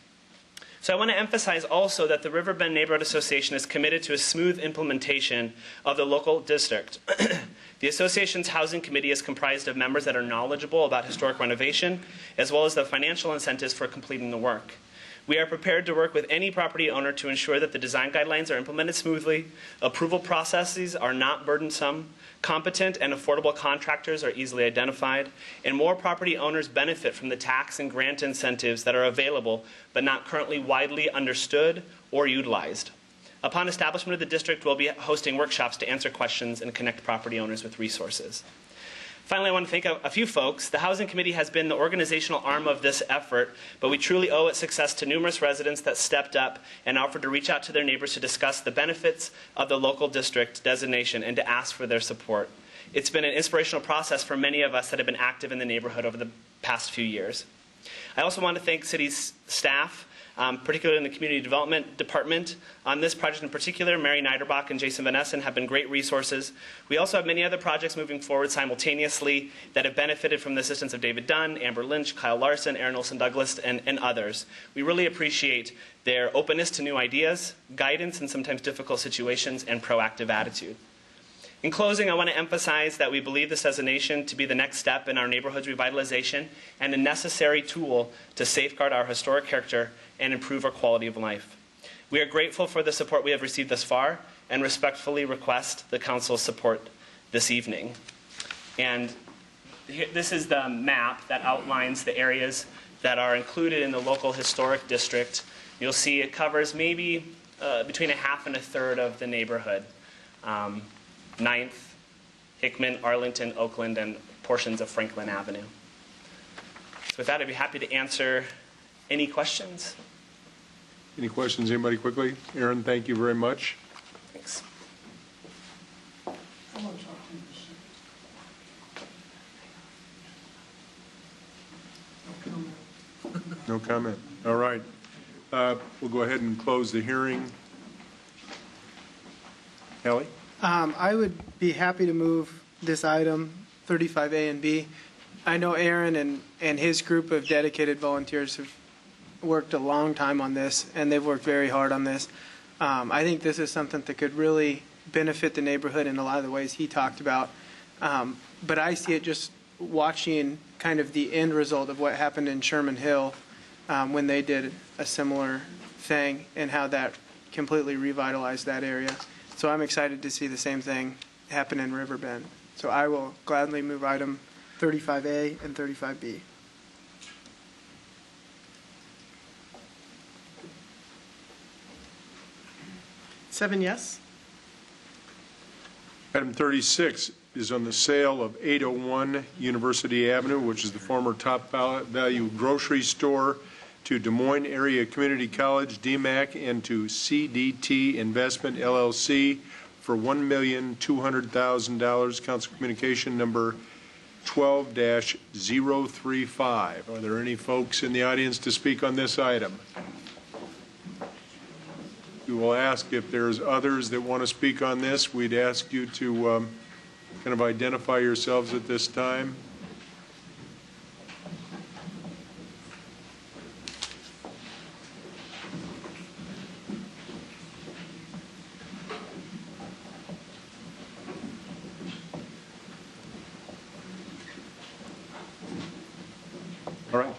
So I want to emphasize also that the River Bend Neighborhood Association is committed to a smooth implementation of the local district. The association's housing committee is comprised of members that are knowledgeable about historic renovation, as well as the financial incentives for completing the work. We are prepared to work with any property owner to ensure that the design guidelines are implemented smoothly, approval processes are not burdensome, competent and affordable contractors are easily identified, and more property owners benefit from the tax and grant incentives that are available but not currently widely understood or utilized. Upon establishment of the district, we'll be hosting workshops to answer questions and connect property owners with resources. Finally, I want to thank a few folks. The Housing Committee has been the organizational arm of this effort, but we truly owe its success to numerous residents that stepped up and offered to reach out to their neighbors to discuss the benefits of the local district designation and to ask for their support. It's been an inspirational process for many of us that have been active in the neighborhood over the past few years. I also want to thank city's staff, particularly in the Community Development Department. On this project in particular, Mary Niederbach and Jason Van Essen have been great resources. We also have many other projects moving forward simultaneously that have benefited from the assistance of David Dunn, Amber Lynch, Kyle Larson, Aaron Olson Douglas, and others. We really appreciate their openness to new ideas, guidance in sometimes difficult situations, and proactive attitude. In closing, I want to emphasize that we believe this designation to be the next step in our neighborhood's revitalization and a necessary tool to safeguard our historic character and improve our quality of life. We are grateful for the support we have received thus far and respectfully request the council's support this evening. And this is the map that outlines the areas that are included in the local historic district. You'll see it covers maybe between a half and a third of the neighborhood. 9th, Hickman, Arlington, Oakland, and portions of Franklin Avenue. So with that, I'd be happy to answer any questions. Any questions, anybody, quickly? Aaron, thank you very much. Thanks. No comment. All right. We'll go ahead and close the hearing. Kelly? I would be happy to move this item, 35A and B. I know Aaron and his group of dedicated volunteers have worked a long time on this, and they've worked very hard on this. I think this is something that could really benefit the neighborhood in a lot of the ways he talked about. But I see it just watching kind of the end result of what happened in Sherman Hill when they did a similar thing and how that completely revitalized that area. So I'm excited to see the same thing happen in Riverbend. So I will gladly move item 35A and 35B. Seven yes. Item 36 is on the sale of 801 University Avenue, which is the former Top Value grocery store, to Des Moines Area Community College, DMAC, and to CDT Investment, LLC for $1,200,000. Council Communication number 12-035. Are there any folks in the audience to speak on this item? We will ask if there's others that want to speak on this. We'd ask you to kind of identify yourselves at this time. All right.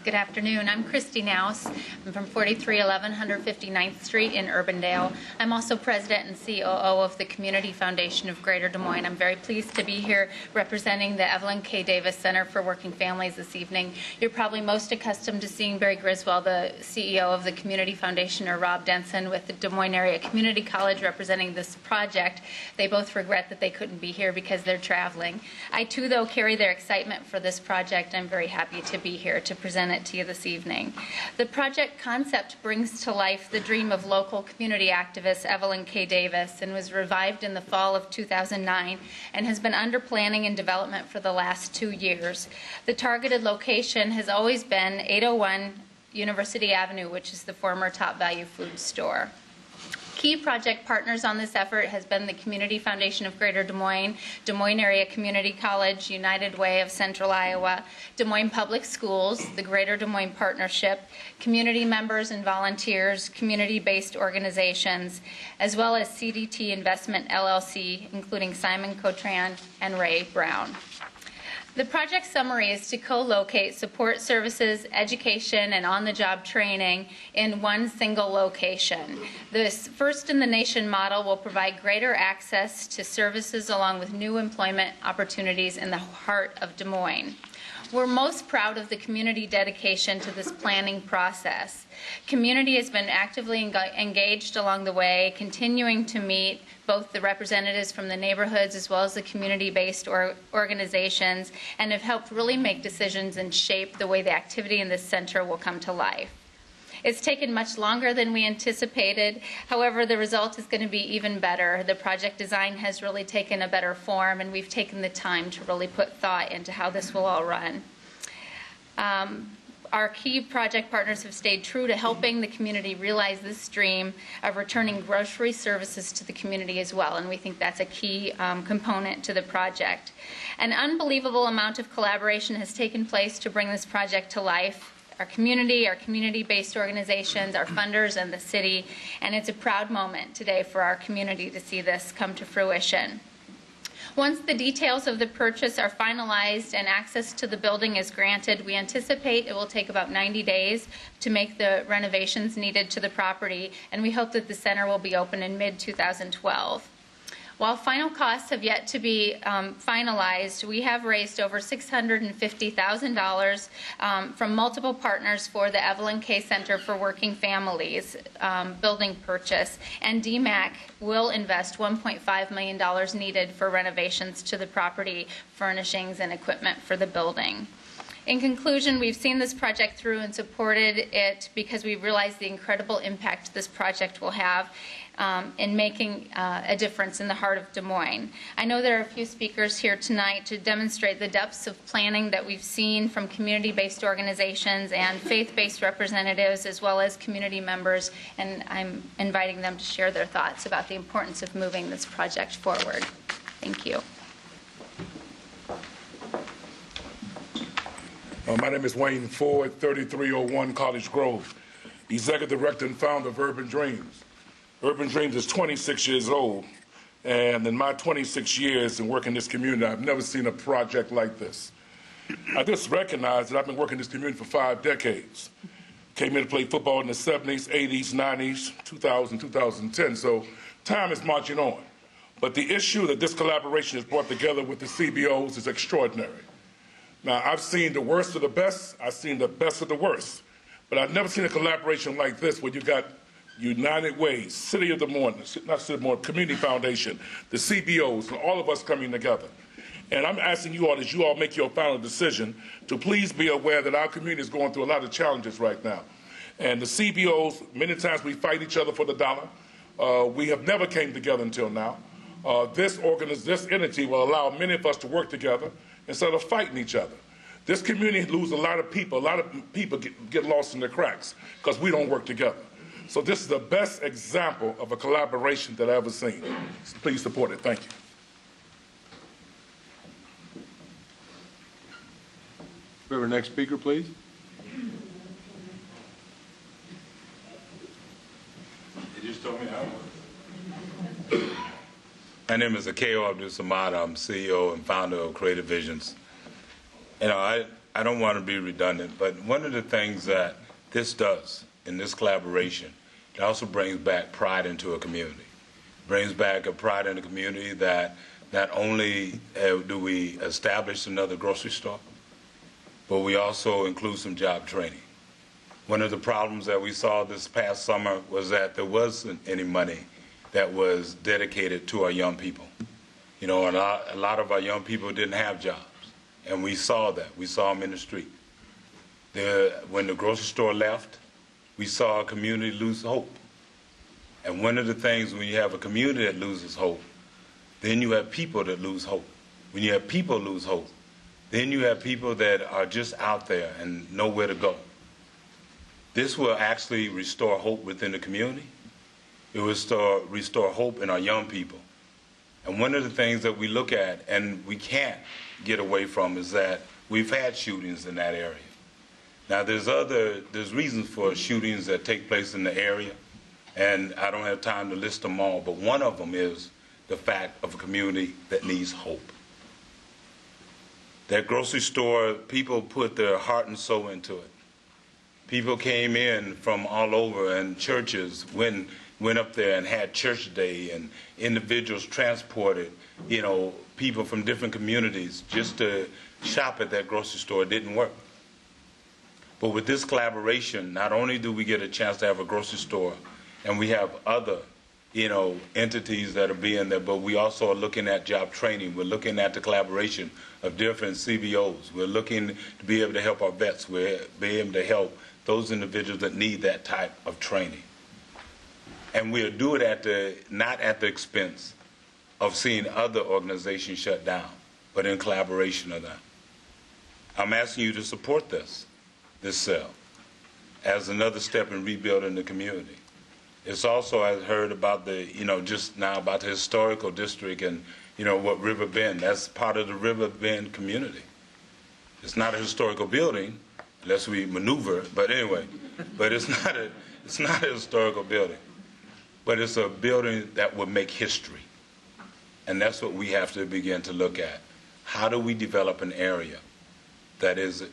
Good afternoon. I'm Christy Naus. I'm from 4311 159th Street in Urbandale. I'm also president and COO of the Community Foundation of Greater Des Moines. I'm very pleased to be here representing the Evelyn K. Davis Center for Working Families this evening. You're probably most accustomed to seeing Barry Griswold, the CEO of the Community Foundation, or Rob Denson with the Des Moines Area Community College representing this project. They both regret that they couldn't be here because they're traveling. I too, though, carry their excitement for this project. I'm very happy to be here to present it to you this evening. The project concept brings to life the dream of local community activist Evelyn K. Davis and was revived in the fall of 2009 and has been under planning and development for the last 2 years. The targeted location has always been 801 University Avenue, which is the former Top Value food store. Key project partners on this effort has been the Community Foundation of Greater Des Moines, Des Moines Area Community College, United Way of Central Iowa, Des Moines Public Schools, the Greater Des Moines Partnership, community members and volunteers, community-based organizations, as well as CDT Investment, LLC, including Simon Cotran and Ray Brown. The project summary is to co-locate support services, education, and on-the-job training in one single location. This first-in-the-nation model will provide greater access to services along with new employment opportunities in the heart of Des Moines. We're most proud of the community dedication to this planning process. Community has been actively engaged along the way, continuing to meet both the representatives from the neighborhoods as well as the community-based organizations, and have helped really make decisions and shape the way the activity in this center will come to life. It's taken much longer than we anticipated. However, the result is going to be even better. The project design has really taken a better form, and we've taken the time to really put thought into how this will all run. Our key project partners have stayed true to helping the community realize this dream of returning grocery services to the community as well, and we think that's a key component to the project. An unbelievable amount of collaboration has taken place to bring this project to life. Our community-based organizations, our funders, and the city, and it's a proud moment today for our community to see this come to fruition. Once the details of the purchase are finalized and access to the building is granted, we anticipate it will take about 90 days to make the renovations needed to the property, and we hope that the center will be open in mid-2012. While final costs have yet to be finalized, we have raised over $650,000 from multiple partners for the Evelyn K. Center for Working Families building purchase, and DMAC will invest $1.5 million needed for renovations to the property, furnishings, and equipment for the building. In conclusion, we've seen this project through and supported it because we realize the incredible impact this project will have in making a difference in the heart of Des Moines. I know there are a few speakers here tonight to demonstrate the depths of planning that we've seen from community-based organizations and faith-based representatives as well as community members, and I'm inviting them to share their thoughts about the importance of moving this project forward. Thank you. My name is Wayne Ford, 3301 College Grove, Executive Director and founder of Urban Dreams. Urban Dreams is 26 years old, And in my 26 years in working in this community, I've never seen a project like this. I just recognize that I've been working in this community for 5 decades. Came in to play football in the 70s, 80s, 90s, 2000, 2010. So time is marching on. But the issue that this collaboration has brought together with the CBOs is extraordinary. Now, I've seen the worst of the best. I've seen the best of the worst. But I've never seen a collaboration like this where you got United Ways, City of Des Moines, not City of Des Moines, Community Foundation, the CBOs, and all of us coming together. And I'm asking you all, as you all make your final decision, to please be aware that our community is going through a lot of challenges right now. And the CBOs, many times we fight each other for the dollar. We have never came together until now. This entity will allow many of us to work together instead of fighting each other. This community loses a lot of people. A lot of people get lost in the cracks because we don't work together. So this is the best example of a collaboration that I've ever seen. Please support it. Thank you. We have our next speaker, please. You just told me how. My name is Akeo Abdul Samad. I'm CEO and founder of Creative Visions. You know, I don't want to be redundant, but one of the things that this does in this collaboration, it also brings back pride into a community. Brings back a pride in the community that not only do we establish another grocery store, but we also include some job training. One of the problems that we saw this past summer was that there wasn't any money that was dedicated to our young people. You know, a lot of our young people didn't have jobs, and we saw that. We saw them in the street. When the grocery store left, we saw a community lose hope. And one of the things when you have a community that loses hope, then you have people that lose hope. When you have people lose hope, then you have people that are just out there and nowhere to go. This will actually restore hope within the community. It will restore hope in our young people. And one of the things that we look at and we can't get away from is that we've had shootings in that area. Now there's reasons for shootings that take place in the area, and I don't have time to list them all, but one of them is the fact of a community that needs hope. That grocery store, people put their heart and soul into it. People came in from all over, and churches went up there and had church day, and individuals transported, you know, people from different communities just to shop at that grocery store. It didn't work. But with this collaboration, not only do we get a chance to have a grocery store, and we have other, you know, entities that are being there, but we also are looking at job training. We're looking at the collaboration of different CBOs. We're looking to be able to help our vets. We're be able to help those individuals that need that type of training. And we'll do it not at the expense of seeing other organizations shut down, but in collaboration of that. I'm asking you to support this cell as another step in rebuilding the community. It's also, I heard about just now about the historical district and, you know, what River Bend, that's part of the River Bend community. It's not a historical building, unless we maneuver, but anyway, but it's not a historical building, but it's a building that will make history. And that's what we have to begin to look at. How do we develop an area that is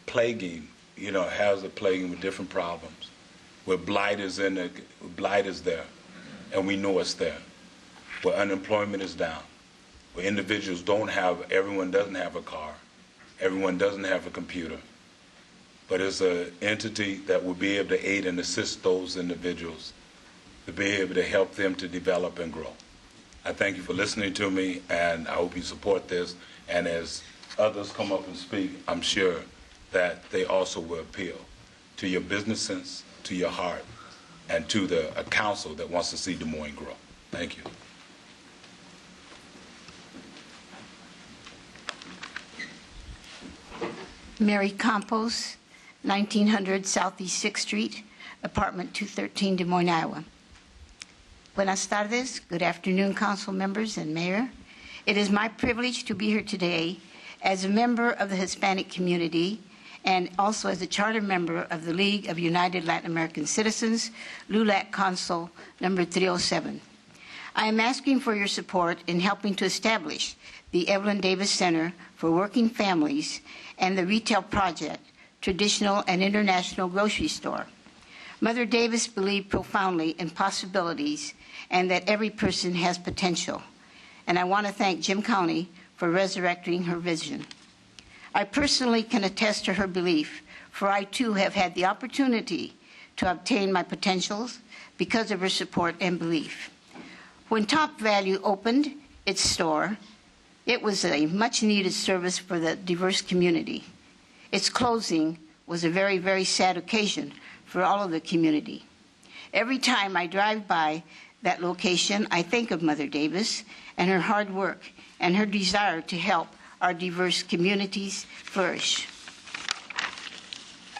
plaguing, you know, has a plaguing with different problems, where blight is there, and we know it's there, where unemployment is down, where individuals everyone doesn't have a car, everyone doesn't have a computer, but it's an entity that will be able to aid and assist those individuals to be able to help them to develop and grow. I thank you for listening to me, and I hope you support this. And as others come up and speak, I'm sure that they also will appeal to your business sense, to your heart, and to a council that wants to see Des Moines grow. Thank you. Mary Campos, 1900 Southeast 6th Street, apartment 213, Des Moines, Iowa. Buenas tardes, good afternoon, council members and mayor. It is my privilege to be here today as a member of the Hispanic community and also as a charter member of the League of United Latin American Citizens, LULAC Council number 307. I am asking for your support in helping to establish the Evelyn Davis Center for Working Families and the retail project, Traditional and International Grocery Store. Mother Davis believed profoundly in possibilities and that every person has potential. And I want to thank Jim County for resurrecting her vision. I personally can attest to her belief, for I too have had the opportunity to obtain my potentials because of her support and belief. When Top Value opened its store, it was a much-needed service for the diverse community. Its closing was a very, very sad occasion for all of the community. Every time I drive by that location, I think of Mother Davis and her hard work and her desire to help our diverse communities flourish.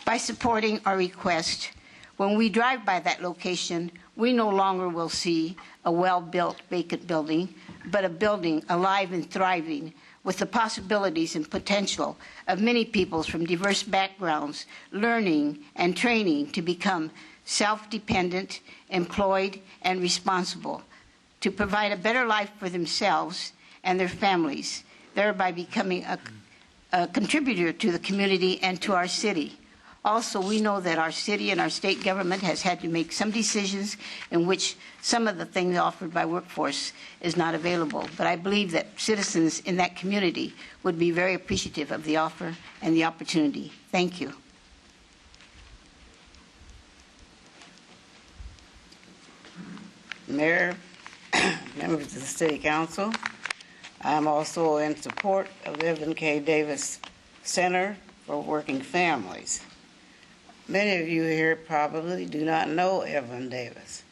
By supporting our request, when we drive by that location, we no longer will see a well-built vacant building, but a building alive and thriving with the possibilities and potential of many peoples from diverse backgrounds learning and training to become self-dependent, employed, and responsible, to provide a better life for themselves and their families, thereby becoming a contributor to the community and to our city. Also, we know that our city and our state government has had to make some decisions in which some of the things offered by workforce is not available. But I believe that citizens in that community would be very appreciative of the offer and the opportunity. Thank you. Mayor, members of the City Council, I'm also in support of the Evelyn K. Davis Center for Working Families. Many of you here probably do not know Evelyn Davis,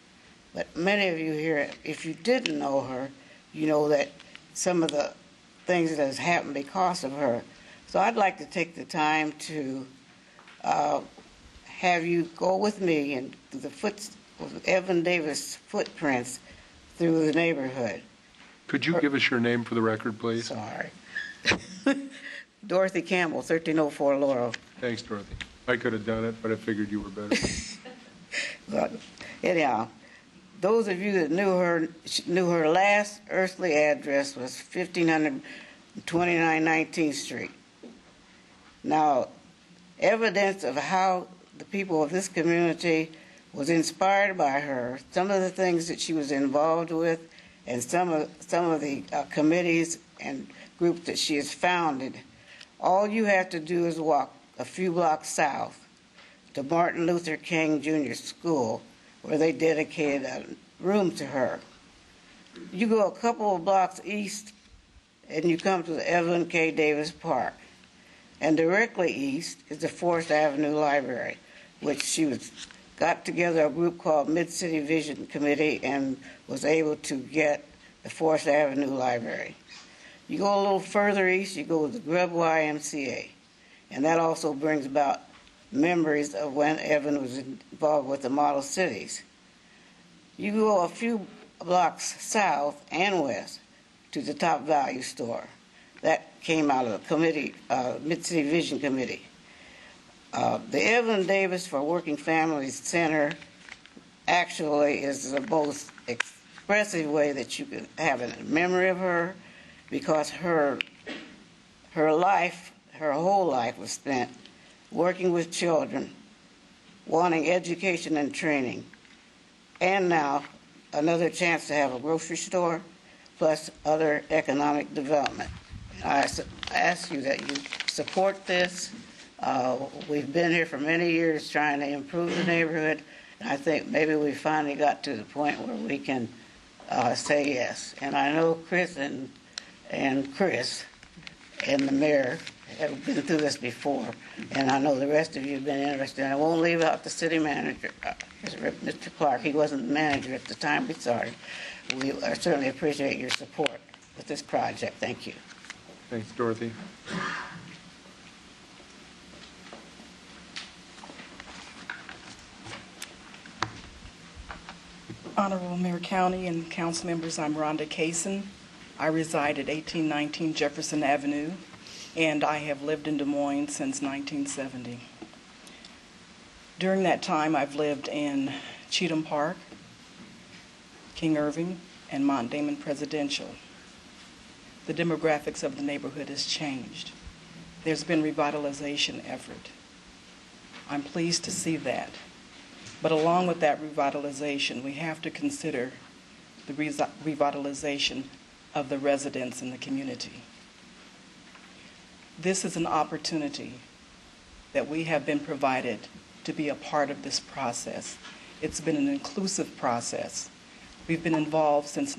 but many of you here, if you didn't know her, you know that some of the things that has happened because of her. So I'd like to take the time to have you go with me and the Evelyn Davis footprints through the neighborhood. Could you give us your name for the record, please? Sorry. Dorothy Campbell, 1304 Laurel. Thanks, Dorothy. I could have done it, but I figured you were better. But anyhow, those of you that knew her last earthly address was 1529 19th Street. Now, evidence of how the people of this community was inspired by her, some of the things that she was involved with, and some of the committees and groups that she has founded. All you have to do is walk a few blocks south to Martin Luther King Jr. School, where they dedicated a room to her. You go a couple of blocks east, and you come to the Evelyn K. Davis Park. And directly east is the Forest Avenue Library, which she got together a group called Mid-City Vision Committee and was able to get the Forest Avenue Library. You go a little further east, you go to the Grub YMCA. And that also brings about memories of when Evan was involved with the model cities. You go a few blocks south and west to the Top Value store. That came out of the committee, Mid-City Vision Committee. The Evelyn Davis for Working Families Center actually is the most expressive way that you can have a memory of her, because her life, her whole life was spent working with children, wanting education and training, and now another chance to have a grocery store, plus other economic development. I ask you that you support this. We've been here for many years trying to improve the neighborhood, and I think maybe we finally got to the point where we can say yes. And I know Chris and Chris and the mayor have been through this before, and I know the rest of you have been interested. I won't leave out the city manager, Mr. Clark. He wasn't the manager at the time we started. We certainly appreciate your support with this project. Thank you. Thanks, Dorothy. Honorable Mayor County and council members, I'm Rhonda Kaysen. I reside at 1819 Jefferson Avenue, and I have lived in Des Moines since 1970. During that time, I've lived in Cheatham Park, King Irving, and Mount Damon Presidential, the demographics of the neighborhood has changed. There's been revitalization effort. I'm pleased to see that. But along with that revitalization, we have to consider the revitalization of the residents in the community. This is an opportunity that we have been provided to be a part of this process. It's been an inclusive process. We've been involved since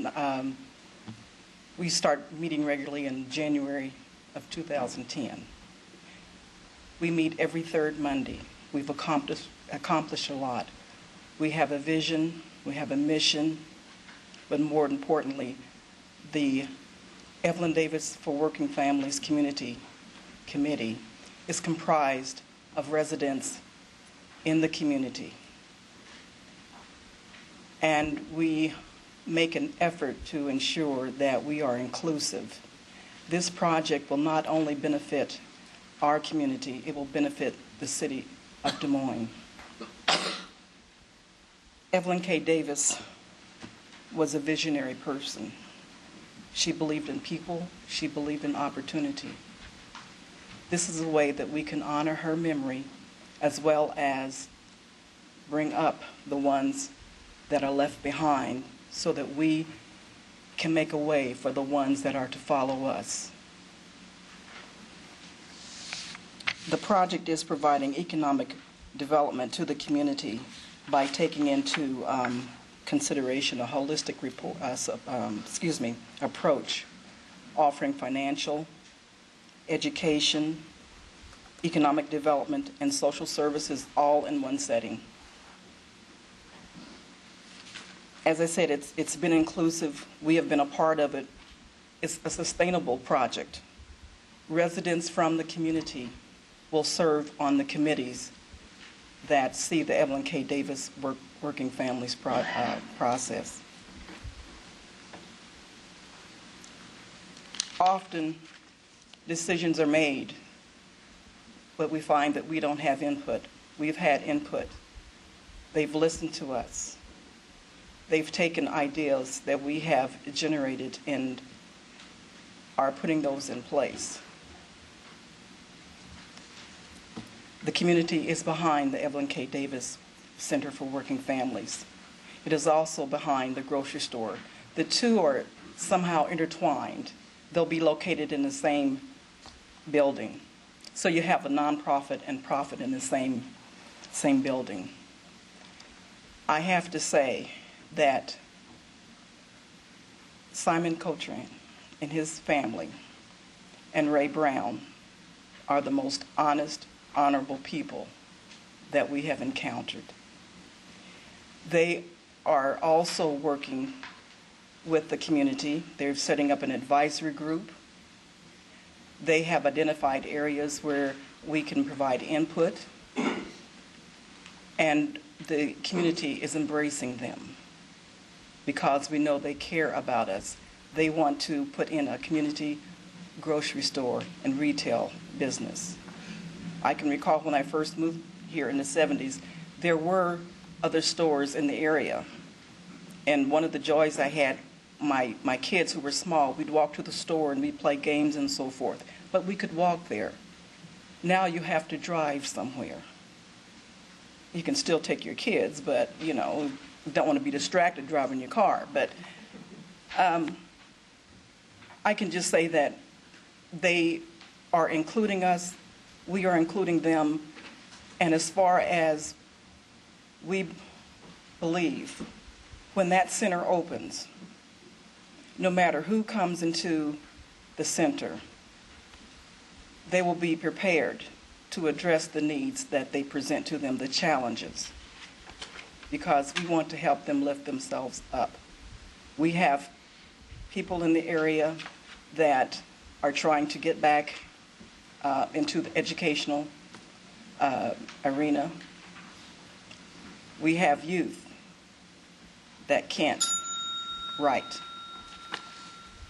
we start meeting regularly in January of 2010. We meet every third Monday. We've accomplished a lot. We have a vision, we have a mission, but more importantly, the Evelyn Davis for Working Families Community Committee is comprised of residents in the community. And we make an effort to ensure that we are inclusive. This project will not only benefit our community, it will benefit the city of Des Moines. Evelyn K. Davis was a visionary person. She believed in people, she believed in opportunity. This is a way that we can honor her memory as well as bring up the ones that are left behind so that we can make a way for the ones that are to follow us. The project is providing economic development to the community by taking into consideration a holistic approach, offering financial, education, economic development, and social services all in one setting. As I said, it's been inclusive. We have been a part of it. It's a sustainable project. Residents from the community will serve on the committees that see the Evelyn K. Davis Working Families process. Often, decisions are made, but we find that we don't have input. We've had input. They've listened to us. They've taken ideas that we have generated and are putting those in place. The community is behind the Evelyn K. Davis Center for Working Families. It is also behind the grocery store. The two are somehow intertwined. They'll be located in the same building. So you have a nonprofit and profit in the same building. I have to say that Simon Cotran and his family and Ray Brown are the most honest, honorable people that we have encountered. They are also working with the community. They're setting up an advisory group. They have identified areas where we can provide input, and the community is embracing them because we know they care about us. They want to put in a community grocery store and retail business. I can recall when I first moved here in the 70s, there were other stores in the area. And one of the joys I had, my kids who were small, we'd walk to the store and we'd play games and so forth. But we could walk there. Now you have to drive somewhere. You can still take your kids, but, you know, you don't want to be distracted driving your car. But I can just say that they are including us. We are including them. And as far as we believe, when that center opens, no matter who comes into the center, they will be prepared to address the needs that they present to them, the challenges, because we want to help them lift themselves up. We have people in the area that are trying to get back into the educational arena. We have youth that can't write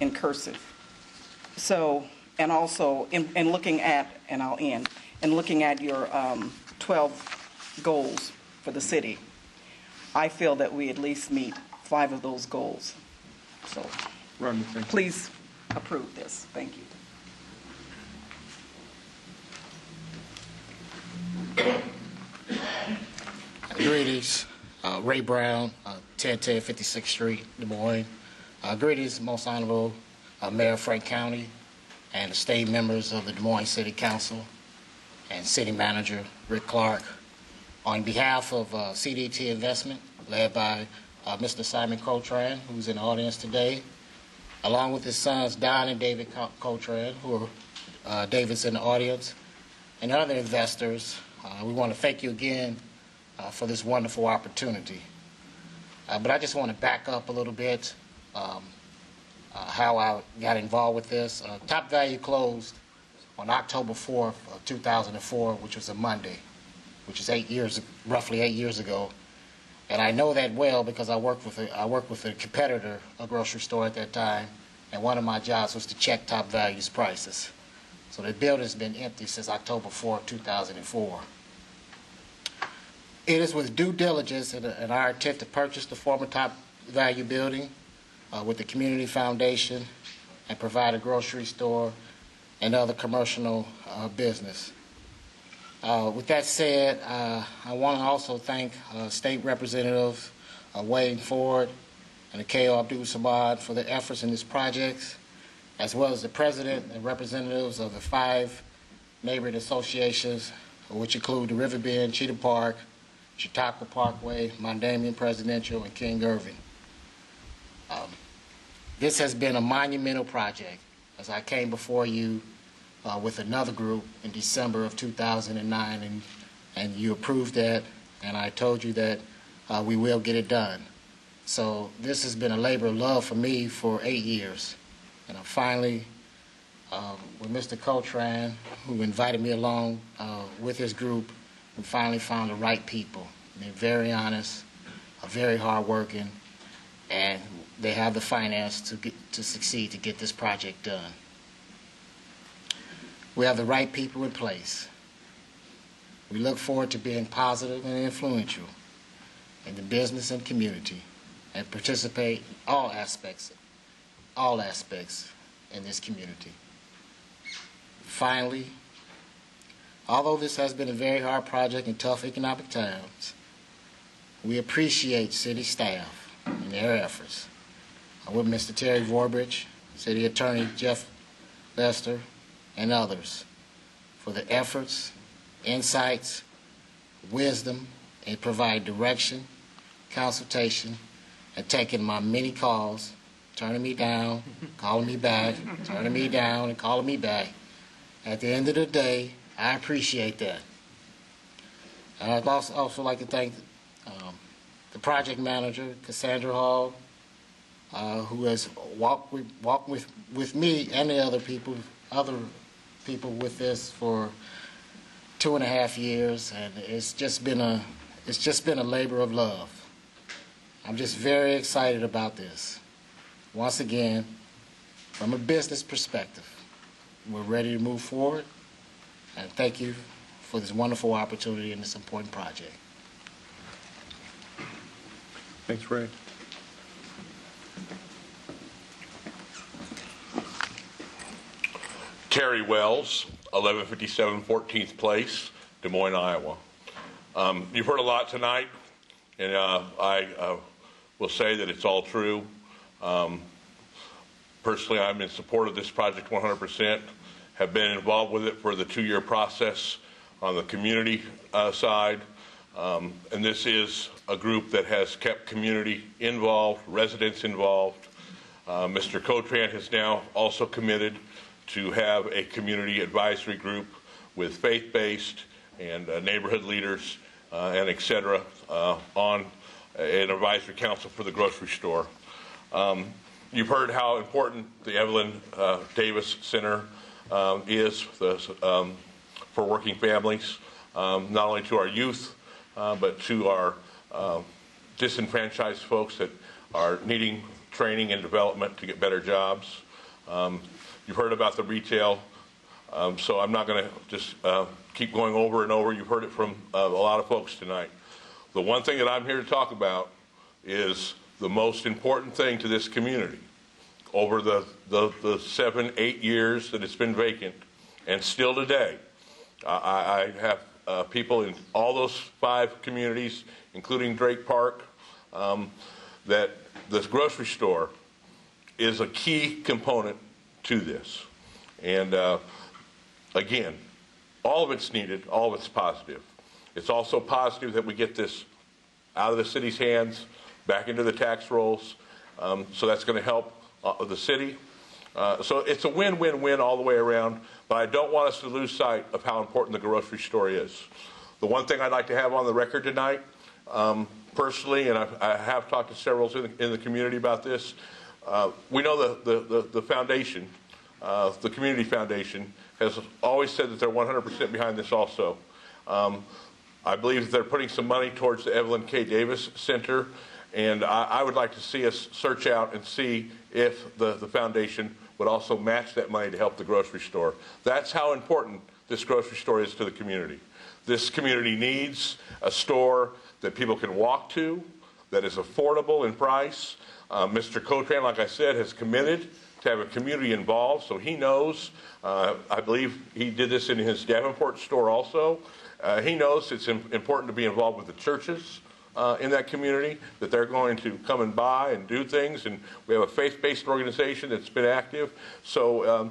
in cursive. So, and also in looking at, and I'll end, in looking at your 12 goals for the city, I feel that we at least meet 5 of those goals. So Rhonda, thank you. please approve this. Thank you. Greetings, Ray Brown, 1010 56th Street, Des Moines. Greetings, Most Honorable Mayor Frank County and the state members of the Des Moines City Council and City Manager Rick Clark. On behalf of CDT Investment, led by Mr. Simon Coltrane, who's in the audience today, along with his sons Don and David Coltrane, who are David's in the audience, and other investors, we want to thank you again for this wonderful opportunity. But I just want to back up a little bit how I got involved with this. Top Value closed on October 4th of 2004, which was a Monday, which is roughly 8 years ago. And I know that well because I worked with a competitor, a grocery store at that time, and one of my jobs was to check Top Value's prices. So the building's been empty since October 4th, 2004. It is with due diligence and our intent to purchase the former Top Value building with the community foundation and provide a grocery store and other commercial business. With that said, I want to also thank State Representative Wayne Ford and the K.O. Abdul-Samad for their efforts in this project, as well as the President and representatives of the 5 neighborhood associations, which include the Riverbend, Cheetah Park, Chautauqua Parkway, Mondamian Presidential, and King Irving. This has been a monumental project as I came before you with another group in December of 2009, and you approved that, and I told you that we will get it done. So this has been a labor of love for me for 8 years. And I finally, with Mr. Coltrane, who invited me along with his group, we finally found the right people. They're very honest, very hardworking, and they have the finance to succeed to get this project done. We have the right people in place. We look forward to being positive and influential in the business and community and participate in all aspects in this community. Finally, although this has been a very hard project in tough economic times, we appreciate city staff and their efforts. With Mr. Terry Vorbridge, City Attorney Jeff Lester, and others for the efforts, insights, wisdom, and provide direction, consultation, and taking my many calls, turning me down, calling me back, turning me down, and calling me back. At the end of the day, I appreciate that. And I'd also like to thank the project manager, Cassandra Hall, who has walked with me and the other people with this for 2.5 years, and it's just been a labor of love. I'm just very excited about this. Once again, from a business perspective, we're ready to move forward, and thank you for this wonderful opportunity in this important project. Thanks, Ray. Terry Wells, 1157 14th Place, Des Moines, Iowa. You've heard a lot tonight, and I will say that it's all true. Personally, I'm in support of this project 100%, have been involved with it for the 2-year process on the community side, and this is a group that has kept community involved, residents involved. Mr. Coltrane has now also committed to have a community advisory group with faith-based and neighborhood leaders and et cetera on an advisory council for the grocery store. You've heard how important the Evelyn Davis Center is for working families, not only to our youth, but to our disenfranchised folks that are needing training and development to get better jobs. You've heard about the retail, so I'm not going to just keep going over and over. You've heard it from a lot of folks tonight. The one thing that I'm here to talk about is the most important thing to this community, over the 7, 8 years that it's been vacant, and still today. I have people in all those 5 communities, including Drake Park, that this grocery store is a key component to this. And again, all of it's needed, all of it's positive. It's also positive that we get this out of the city's hands, back into the tax rolls, so that's going to help the city. So it's a win-win-win all the way around, but I don't want us to lose sight of how important the grocery store is. The one thing I'd like to have on the record tonight, personally, and I have talked to several in the community about this, we know the foundation, the community foundation, has always said that they're 100% behind this also. I believe that they're putting some money towards the Evelyn K. Davis Center, and I would like to see us search out and see if the foundation would also match that money to help the grocery store. That's how important this grocery store is to the community. This community needs a store that people can walk to, that is affordable in price. Mr. Cotran, like I said, has committed to have a community involved, so he knows. I believe he did this in his Davenport store also. He knows it's important to be involved with the churches in that community, that they're going to come and buy and do things, and we have a faith-based organization that's been active. So,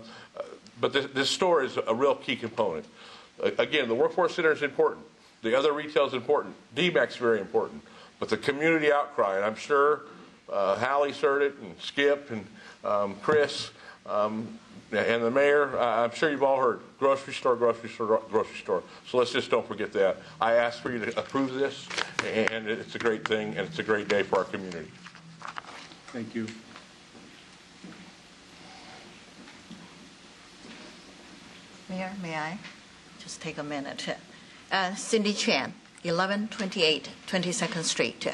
but this store is a real key component. Again, the workforce center is important. The other retail is important. DMAC's very important. But the community outcry, and I'm sure Hallie's heard it, and Skip, and Chris, and the mayor, I'm sure you've all heard, grocery store, grocery store, grocery store. So let's just don't forget that. I ask for you to approve this, and it's a great thing, and it's a great day for our community. Thank you. Mayor, may I just take a minute? Cindy Chan, 1128 22nd Street.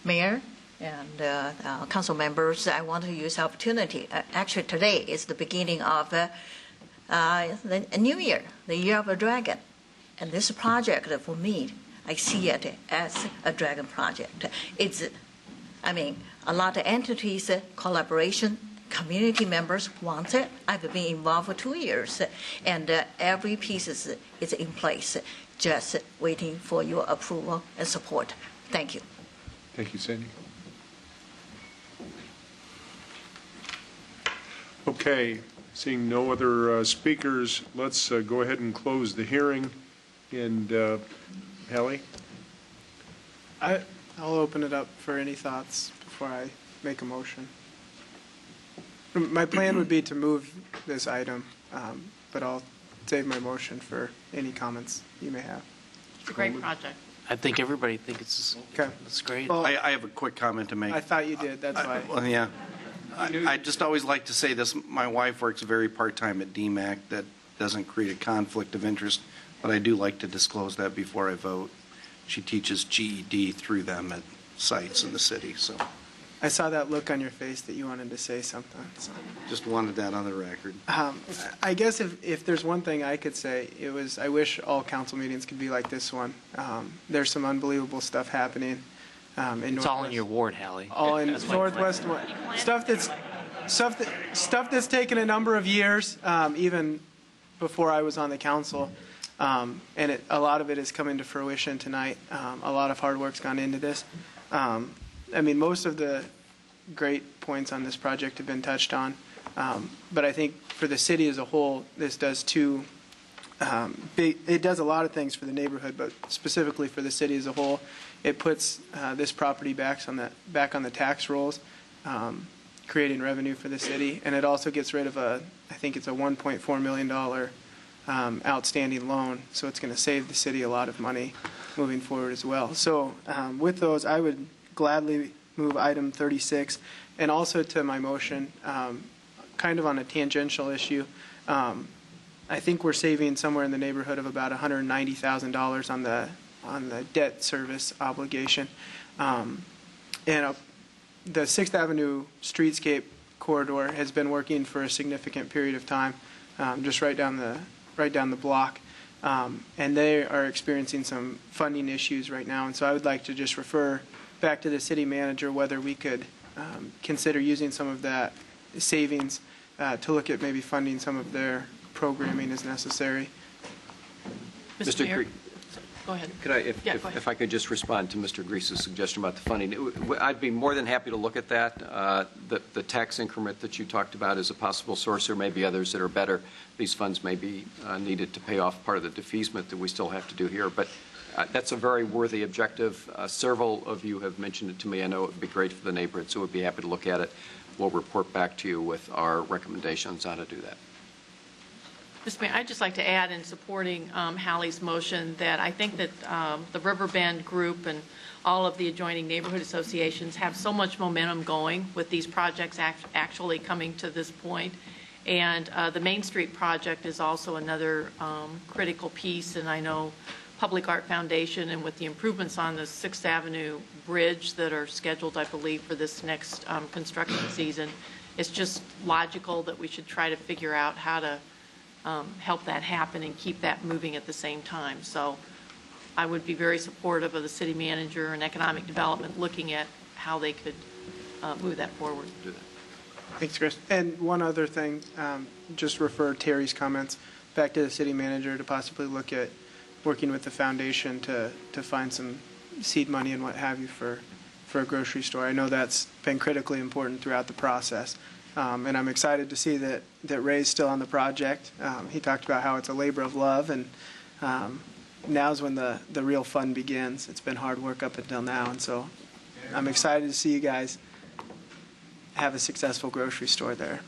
Mayor and council members, I want to use the opportunity. Actually, today is the beginning of a new year, the Year of a Dragon. And this project, for me, I see it as a dragon project. It's, a lot of entities, collaboration, community members want it. I've been involved for 2 years, and every piece is in place, just waiting for your approval and support. Thank you. Thank you, Cindy. Okay, seeing no other speakers, let's go ahead and close the hearing. And Hallie? I'll open it up for any thoughts before I make a motion. My plan would be to move this item, but I'll save my motion for any comments you may have. It's a great project. I think everybody thinks it's great. Well, I have a quick comment to make. I thought you did, that's why. Well, yeah. I just always like to say this. My wife works very part-time at DMAC. That doesn't create a conflict of interest, but I do like to disclose that before I vote. She teaches GED through them at sites in the city, so. I saw that look on your face that you wanted to say something. So. Just wanted that on the record. I guess if there's one thing I could say, I wish all council meetings could be like this one. There's some unbelievable stuff happening. It's all in your ward, Hallie. All in Northwest. Stuff that's taken a number of years, even before I was on the council. And a lot of it is coming to fruition tonight. A lot of hard work's gone into this. Most of the great points on this project have been touched on. But I think for the city as a whole, this does it does a lot of things for the neighborhood, but specifically for the city as a whole. It puts this property back on the tax rolls, creating revenue for the city. And it also gets rid of I think it's a $1.4 million outstanding loan. So it's going to save the city a lot of money moving forward as well. So with those, I would gladly move item 36. And also to my motion, kind of on a tangential issue, I think we're saving somewhere in the neighborhood of about $190,000 on the debt service obligation. And the 6th Avenue streetscape corridor has been working for a significant period of time, just right down the block. And they are experiencing some funding issues right now. And so I would like to just refer back to the city manager whether we could consider using some of that savings to look at maybe funding some of their programming as necessary. Mr. Mayor? Go ahead. Could I, Yeah, go ahead. if I could just respond to Mr. Grease's suggestion about the funding, I'd be more than happy to look at that. The tax increment that you talked about is a possible source. There may be others that are better. These funds may be needed to pay off part of the defeasement that we still have to do here. But that's a very worthy objective. Several of you have mentioned it to me. I know it would be great for the neighborhood, so we'd be happy to look at it. We'll report back to you with our recommendations on how to do that. Mr. Mayor, I'd just like to add in supporting Hallie's motion that I think that the Riverbend Group and all of the adjoining neighborhood associations have so much momentum going with these projects actually coming to this point. And the Main Street project is also another critical piece, and I know Public Art Foundation and with the improvements on the 6th Avenue Bridge that are scheduled, I believe, for this next construction season, it's just logical that we should try to figure out how to help that happen and keep that moving at the same time. So I would be very supportive of the city manager and economic development looking at how they could move that forward. Thanks, Chris. And one other thing, just refer Terry's comments back to the city manager to possibly look at working with the foundation to find some seed money and what have you for a grocery store. I know that's been critically important throughout the process. And I'm excited to see that Ray's still on the project. He talked about how it's a labor of love, and now's when the real fun begins. It's been hard work up until now, and so I'm excited to see you guys have a successful grocery store there.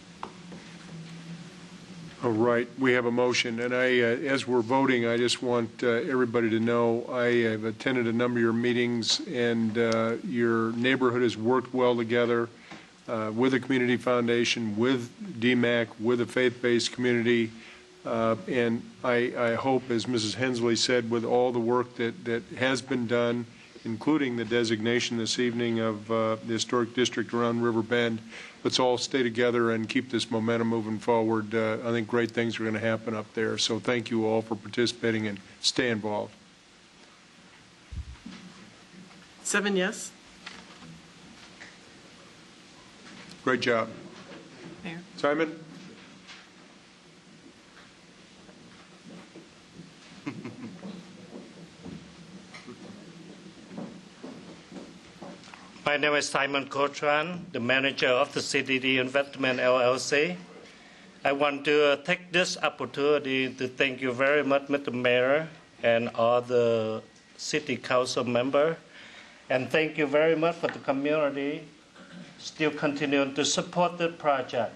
All right, we have a motion, and as we're voting, I just want everybody to know I have attended a number of your meetings, and your neighborhood has worked well together. With the Community Foundation, with DMAC, with the faith-based community, and I hope, as Mrs. Hensley said, with all the work that has been done, including the designation this evening of the historic district around River Bend, let's all stay together and keep this momentum moving forward. I think great things are going to happen up there, so thank you all for participating and stay involved. 7 yes. Great job. Mayor. Simon? My name is Simon Kotran, the manager of the CDD Investment LLC. I want to take this opportunity to thank you very much, Mr. Mayor, and all the city council members. And thank you very much for the community still continuing to support the project.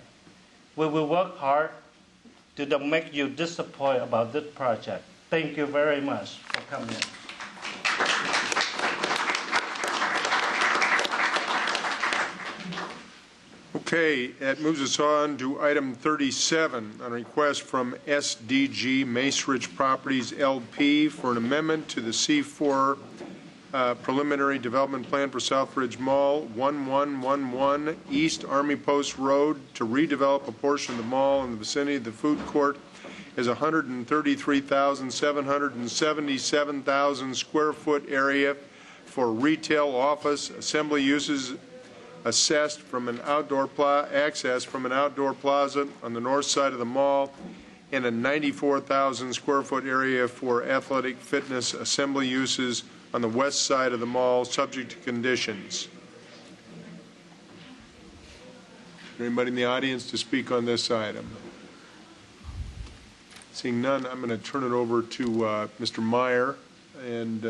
We will work hard to don't make you disappointed about this project. Thank you very much for coming. Okay, that moves us on to item 37, a request from SDG Macerich Properties LP for an amendment to the C4 preliminary development plan for Southridge Mall, 1111 East Army Post Road, to redevelop a portion of the mall in the vicinity of the food court as 133,777,000 square foot area for retail, office, assembly uses, access from an outdoor plaza on the north side of the mall, and a 94,000 square foot area for athletic fitness assembly uses on the west side of the mall, subject to conditions. Anybody in the audience to speak on this item? Seeing none, I'm going to turn it over to Mr. Meyer. And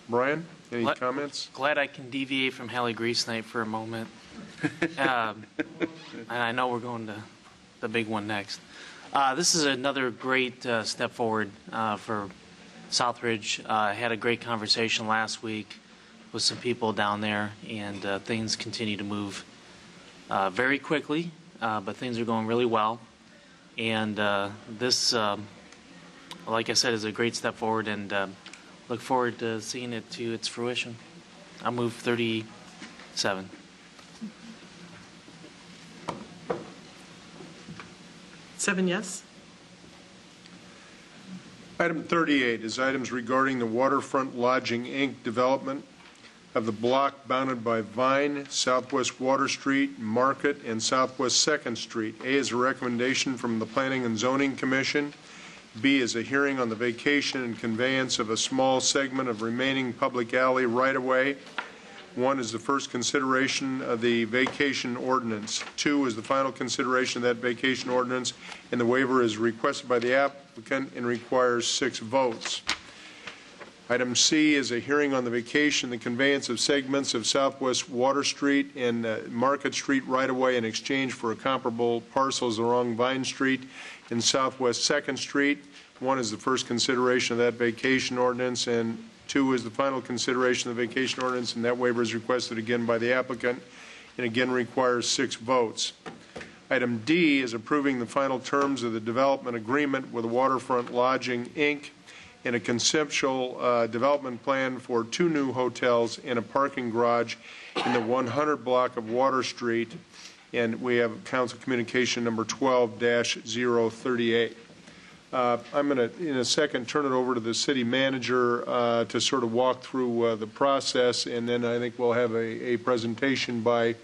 Brian, any comments? Glad I can deviate from Hallie Grease Night for a moment. And I know we're going to the big one next. This is another great step forward for Southridge. I had a great conversation last week with some people down there, and things continue to move very quickly, but things are going really well. And this, like I said, is a great step forward, and look forward to seeing it to its fruition. I'll move 37. Seven yes. Item 38 is items regarding the Waterfront Lodging, Inc. development. of the block bounded by Vine, Southwest Water Street, Market, and Southwest 2nd Street. A is a recommendation from the Planning and Zoning Commission. B is a hearing on the vacation and conveyance of a small segment of remaining public alley right-of-way. 1 is the first consideration of the vacation ordinance. 2 is the final consideration of that vacation ordinance, and the waiver is requested by the applicant and requires 6 votes. Item C is a hearing on the vacation, the conveyance of segments of Southwest Water Street and Market Street right-of-way in exchange for comparable parcels along Vine Street and Southwest 2nd Street. 1 is the first consideration of that vacation ordinance, and 2 is the final consideration of the vacation ordinance, and that waiver is requested again by the applicant and again requires 6 votes. Item D is approving the final terms of the development agreement with Waterfront Lodging, Inc., and a conceptual development plan for 2 new hotels and a parking garage in the 100 block of Water Street, and we have Council Communication number 12-038. I'm going to, in a second, turn it over to the city manager to sort of walk through the process, and then I think we'll have a presentation by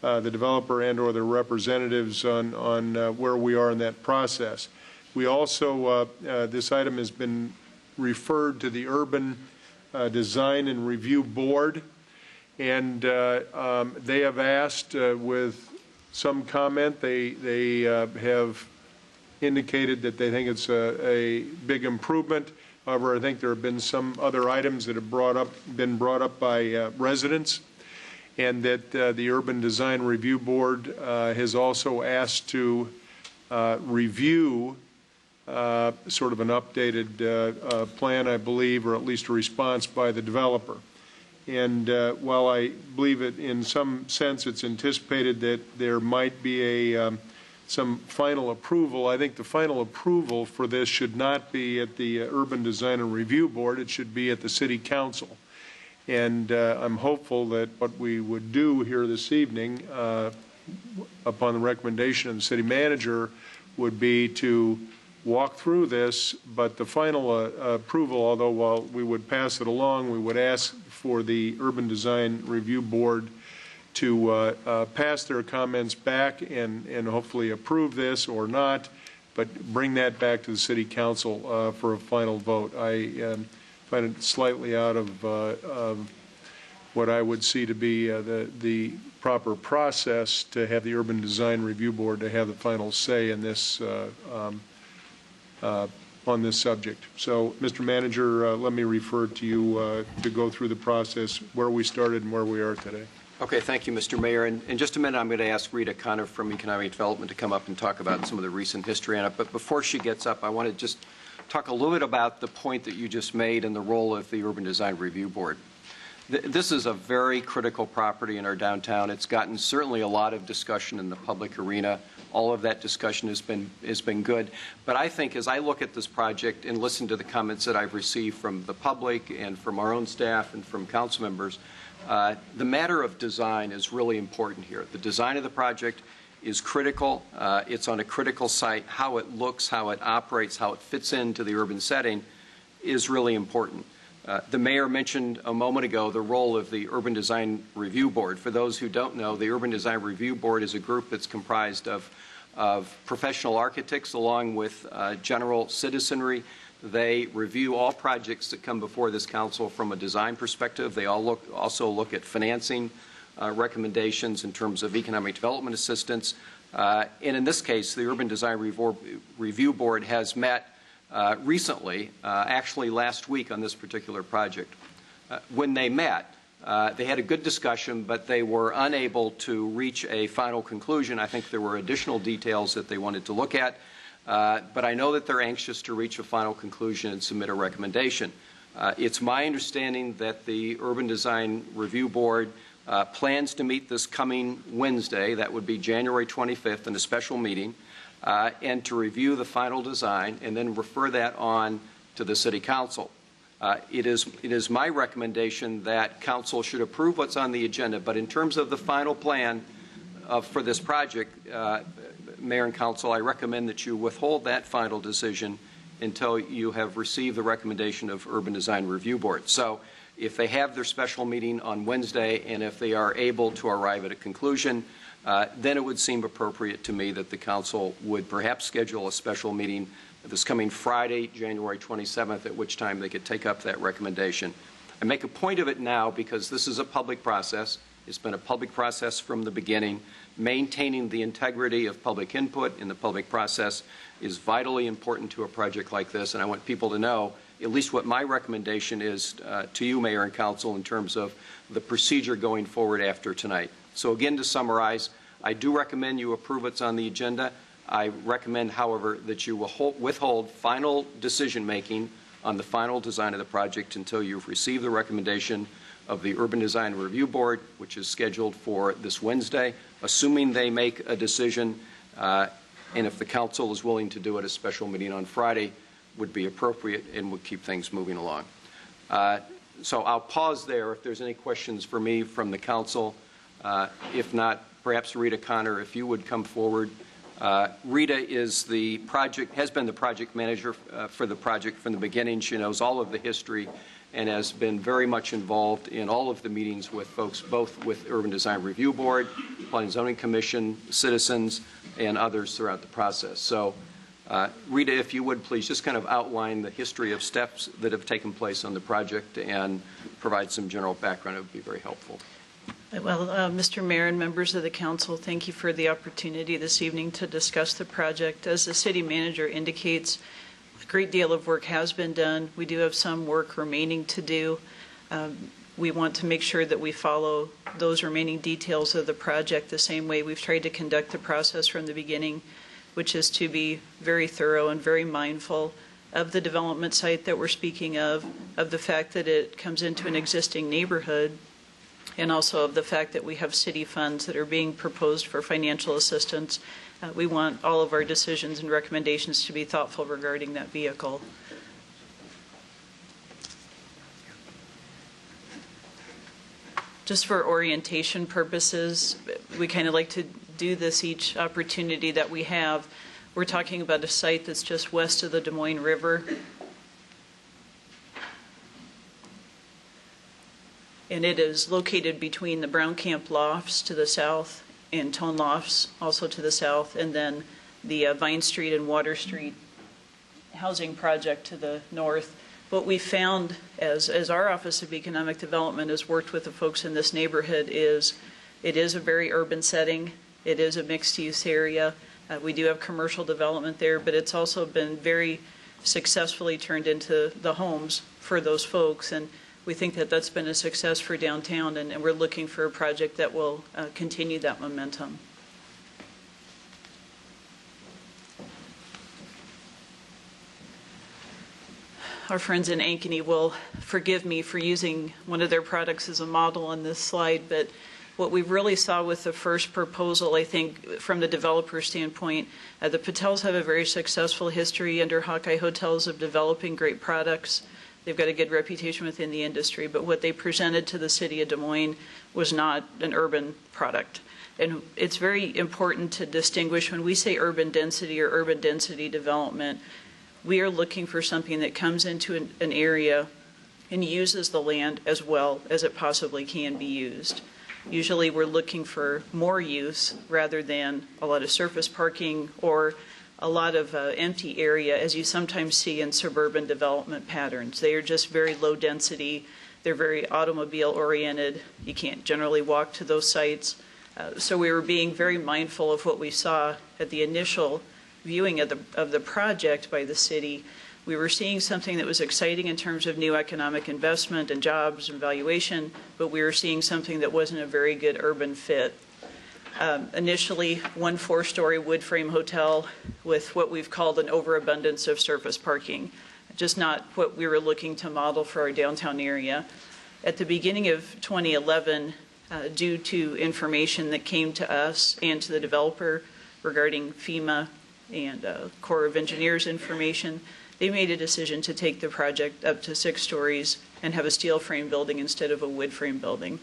the developer and or their representatives on where we are in that process. We also, this item has been referred to the Urban Design and Review Board, and they have asked with some comment. They have indicated that they think it's a big improvement. However, I think there have been some other items that have been brought up by residents, and that the Urban Design Review Board has also asked to review sort of an updated plan, I believe, or at least a response by the developer. And while I believe it, in some sense, it's anticipated that there might be some final approval, I think the final approval for this should not be at the Urban Design and Review Board. It should be at the City Council. And I'm hopeful that what we would do here this evening, upon the recommendation of the city manager, would be to walk through this, but the final approval, although while we would pass it along, we would ask for the Urban Design Review Board to pass their comments back and hopefully approve this or not, but bring that back to the City Council for a final vote. I find it slightly out of what I would see to be the proper process to have the Urban Design Review Board to have the final say in this on this subject. So, Mr. Manager, let me refer to you to go through the process, where we started and where we are today. Okay, thank you, Mr. Mayor. In just a minute, I'm going to ask Rita Connor from Economic Development to come up and talk about some of the recent history on it. But before she gets up, I want to just talk a little bit about the point that you just made and the role of the Urban Design Review Board. This is a very critical property in our downtown. It's gotten certainly a lot of discussion in the public arena. All of that discussion has been good. But I think as I look at this project and listen to the comments that I've received from the public and from our own staff and from council members, the matter of design is really important here. The design of the project is critical. It's on a critical site. How it looks, how it operates, how it fits into the urban setting is really important. The mayor mentioned a moment ago the role of the Urban Design Review Board. For those who don't know, the Urban Design Review Board is a group that's comprised of professional architects along with general citizenry. They review all projects that come before this council from a design perspective. They also look at financing recommendations in terms of economic development assistance. And in this case, the Urban Design Review Board has met recently, actually last week on this particular project. When they met, they had a good discussion, but they were unable to reach a final conclusion. I think there were additional details that they wanted to look at, but I know that they're anxious to reach a final conclusion and submit a recommendation. It's my understanding that the Urban Design Review Board plans to meet this coming Wednesday, that would be January 25th, in a special meeting, and to review the final design and then refer that on to the City Council. It is my recommendation that Council should approve what's on the agenda, but in terms of the final plan for this project, Mayor and Council, I recommend that you withhold that final decision until you have received the recommendation of Urban Design Review Board. So If they have their special meeting on Wednesday, and if they are able to arrive at a conclusion, then it would seem appropriate to me that the council would perhaps schedule a special meeting this coming Friday, January 27th, at which time they could take up that recommendation. I make a point of it now because this is a public process. It's been a public process from the beginning. Maintaining the integrity of public input in the public process is vitally important to a project like this, and I want people to know at least what my recommendation is to you, Mayor and Council, in terms of the procedure going forward after tonight. So again, to summarize, I do recommend you approve what's on the agenda. I recommend, however, that you will withhold final decision-making on the final design of the project until you've received the recommendation of the Urban Design Review Board, which is scheduled for this Wednesday, assuming they make a decision, and if the council is willing to do it, a special meeting on Friday would be appropriate and would keep things moving along. So I'll pause there if there's any questions for me from the council. If not, perhaps Rita Connor, if you would come forward. Rita is has been the project manager for the project from the beginning. She knows all of the history and has been very much involved in all of the meetings with folks, both with Urban Design Review Board, Planning and Zoning Commission, citizens, and others throughout the process. So, Rita, if you would please just kind of outline the history of steps that have taken place on the project and provide some general background, it would be very helpful. Well, Mr. Mayor and members of the council, thank you for the opportunity this evening to discuss the project. As the city manager indicates, a great deal of work has been done. We do have some work remaining to do. We want to make sure that we follow those remaining details of the project the same way we've tried to conduct the process from the beginning, which is to be very thorough and very mindful of the development site that we're speaking of the fact that it comes into an existing neighborhood, and also of the fact that we have city funds that are being proposed for financial assistance. We want all of our decisions and recommendations to be thoughtful regarding that vehicle. Just for orientation purposes, we kind of like to do this each opportunity that we have. We're talking about a site that's just west of the Des Moines River. And it is located between the Brown Camp Lofts to the south and Tone Lofts also to the south, and then the Vine Street and Water Street housing project to the north. What we found as our Office of Economic Development has worked with the folks in this neighborhood is it is a very urban setting. It is a mixed-use area. We do have commercial development there, but it's also been very successfully turned into the homes for those folks. And we think that that's been a success for downtown, and we're looking for a project that will continue that momentum. Our friends in Ankeny will forgive me for using one of their products as a model on this slide, but what we really saw with the first proposal, I think, from the developer standpoint, the Patels have a very successful history under Hawkeye Hotels of developing great products. They've got a good reputation within the industry, but what they presented to the city of Des Moines was not an urban product. And it's very important to distinguish when we say urban density or urban density development, we are looking for something that comes into an area and uses the land as well as it possibly can be used. Usually we're looking for more use rather than a lot of surface parking or a lot of empty area, as you sometimes see in suburban development patterns. They are just very low density. They're very automobile oriented. You can't generally walk to those sites. So we were being very mindful of what we saw at the initial viewing of the project by the city. We were seeing something that was exciting in terms of new economic investment and jobs and valuation, but we were seeing something that wasn't a very good urban fit. Initially, one 4-story wood frame hotel with what we've called an overabundance of surface parking, just not what we were looking to model for our downtown area. At the beginning of 2011, due to information that came to us and to the developer regarding FEMA and Corps of Engineers information, they made a decision to take the project up to 6 stories and have a steel frame building instead of a wood frame building.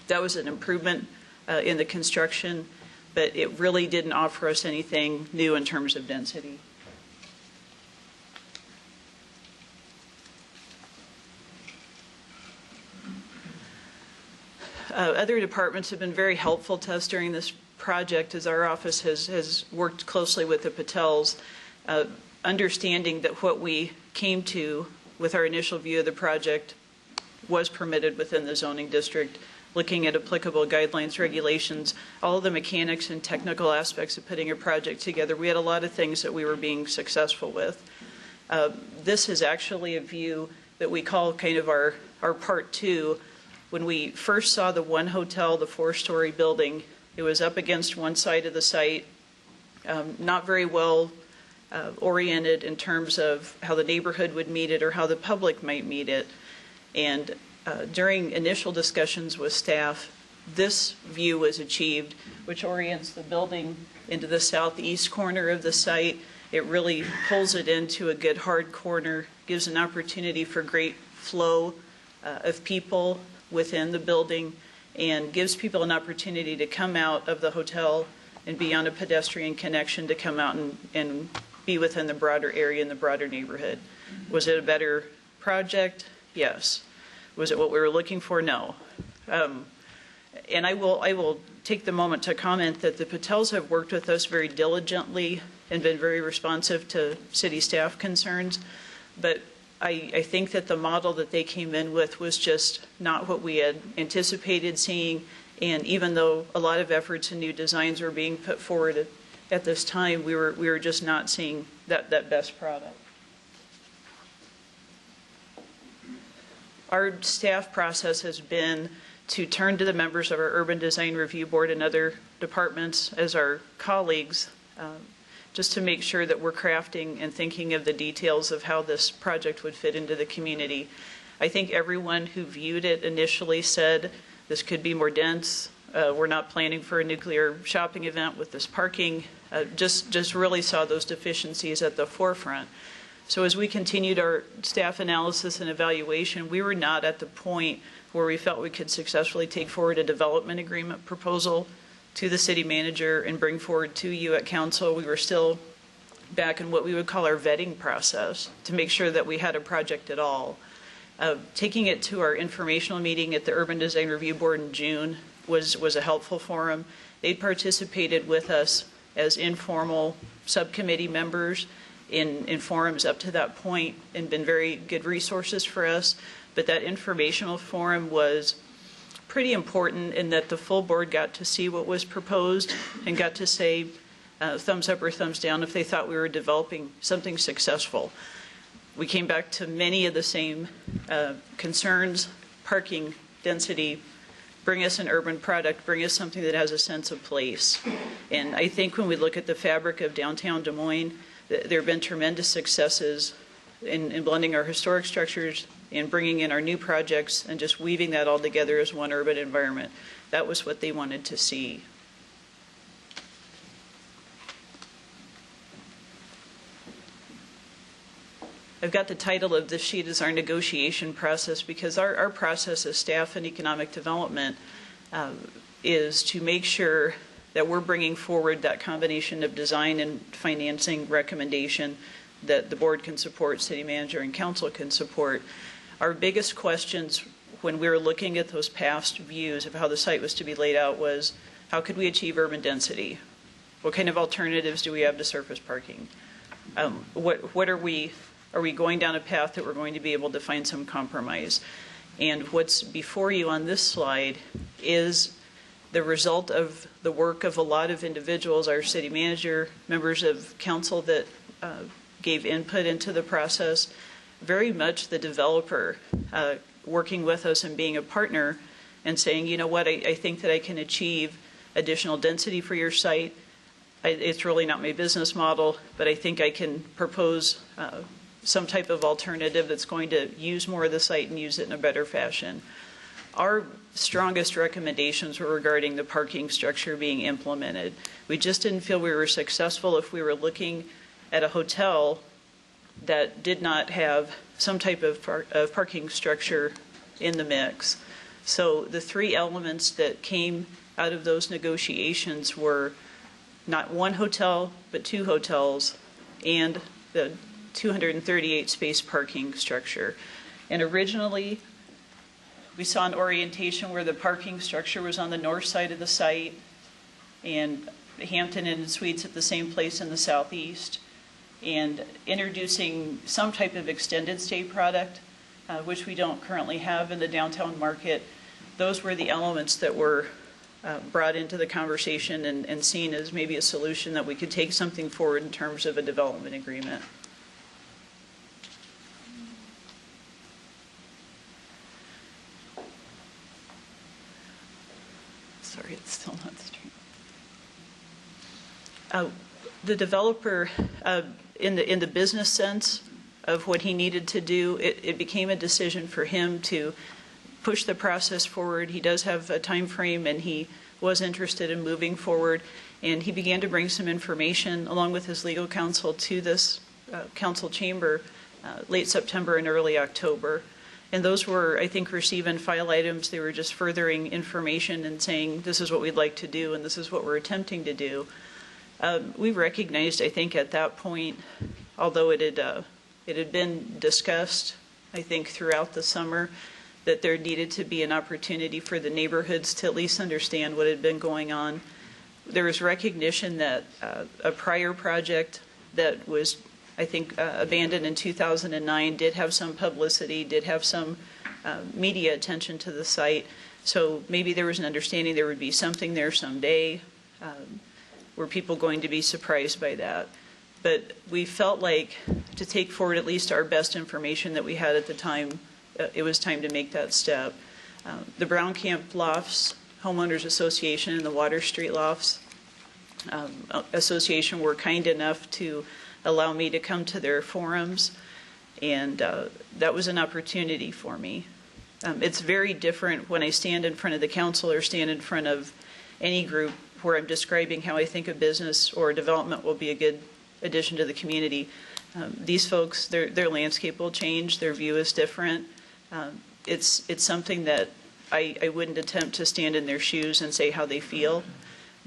That was an improvement in the construction, but it really didn't offer us anything new in terms of density. Other departments have been very helpful to us during this project, as our office has worked closely with the Patels, understanding that what we came to with our initial view of the project was permitted within the zoning district, looking at applicable guidelines, regulations, all of the mechanics and technical aspects of putting a project together. We had a lot of things that we were being successful with. This is actually a view that we call kind of our part two. When we first saw the one hotel, the 4-story building, it was up against one side of the site, not very well oriented in terms of how the neighborhood would meet it or how the public might meet it. And during initial discussions with staff, this view was achieved, which orients the building into the southeast corner of the site. It really pulls it into a good hard corner, gives an opportunity for great flow of people within the building, and gives people an opportunity to come out of the hotel and be on a pedestrian connection to come out and be within the broader area and the broader neighborhood. Was it a better project? Yes. Was it what we were looking for? No. And I will take the moment to comment that the Patels have worked with us very diligently and been very responsive to city staff concerns, but I think that the model that they came in with was just not what we had anticipated seeing, and even though a lot of efforts and new designs were being put forward at this time, we were just not seeing that best product. Our staff process has been to turn to the members of our Urban Design Review Board and other departments as our colleagues, just to make sure that we're crafting and thinking of the details of how this project would fit into the community. I think everyone who viewed it initially said this could be more dense. We're not planning for a nuclear shopping event with this parking. Just really saw those deficiencies at the forefront. So as we continued our staff analysis and evaluation, we were not at the point where we felt we could successfully take forward a development agreement proposal to the city manager and bring forward to you at council. We were still back in what we would call our vetting process to make sure that we had a project at all. Taking it to our informational meeting at the Urban Design Review Board in June was a helpful forum. They'd participated with us as informal subcommittee members in forums up to that point and been very good resources for us. But that informational forum was pretty important in that the full board got to see what was proposed and got to say thumbs up or thumbs down if they thought we were developing something successful. We came back to many of the same concerns: parking, density, bring us an urban product, bring us something that has a sense of place. And I think when we look at the fabric of downtown Des Moines, there have been tremendous successes in blending our historic structures and bringing in our new projects and just weaving that all together as one urban environment. That was what they wanted to see. I've got the title of this sheet as our negotiation process because our process as staff and economic development is to make sure that we're bringing forward that combination of design and financing recommendation that the board can support, city manager and council can support. Our biggest questions when we were looking at those past views of how the site was to be laid out was, how could we achieve urban density? What kind of alternatives do we have to surface parking? What are we going down a path that we're going to be able to find some compromise? And what's before you on this slide is the result of the work of a lot of individuals, our city manager, members of council that gave input into the process, very much the developer working with us and being a partner and saying, you know what, I think that I can achieve additional density for your site. It's really not my business model, but I think I can propose some type of alternative that's going to use more of the site and use it in a better fashion. Our strongest recommendations were regarding the parking structure being implemented. We just didn't feel we were successful if we were looking at a hotel that did not have some type of parking structure in the mix. So the three elements that came out of those negotiations were not one hotel, but two hotels, and the 238 space parking structure. And originally, We saw an orientation where the parking structure was on the north side of the site, and Hampton Inn and Suites at the same place in the southeast, and introducing some type of extended stay product, which we don't currently have in the downtown market. Those were the elements that were brought into the conversation and seen as maybe a solution that we could take something forward in terms of a development agreement. Sorry, it's still not streaming. The developer, in the business sense of what he needed to do, it became a decision for him to push the process forward. He does have a time frame, and he was interested in moving forward. And he began to bring some information along with his legal counsel to this council chamber late September and early October. And those were, I think, receive and file items. They were just furthering information and saying, this is what we'd like to do, and this is what we're attempting to do. We recognized, I think, at that point, although it had been discussed, I think, throughout the summer, that there needed to be an opportunity for the neighborhoods to at least understand what had been going on. There was recognition that a prior project that was, I think, abandoned in 2009 did have some publicity, did have some media attention to the site. So maybe there was an understanding there would be something there someday. Were people going to be surprised by that? But we felt like to take forward at least our best information that we had at the time, it was time to make that step. The Brown Camp Lofts Homeowners Association and the Water Street Lofts Association were kind enough to allow me to come to their forums, and that was an opportunity for me. It's very different when I stand in front of the council or stand in front of any group where I'm describing how I think a business or a development will be a good addition to the community. These folks, their landscape will change, their view is different. It's something that I wouldn't attempt to stand in their shoes and say how they feel,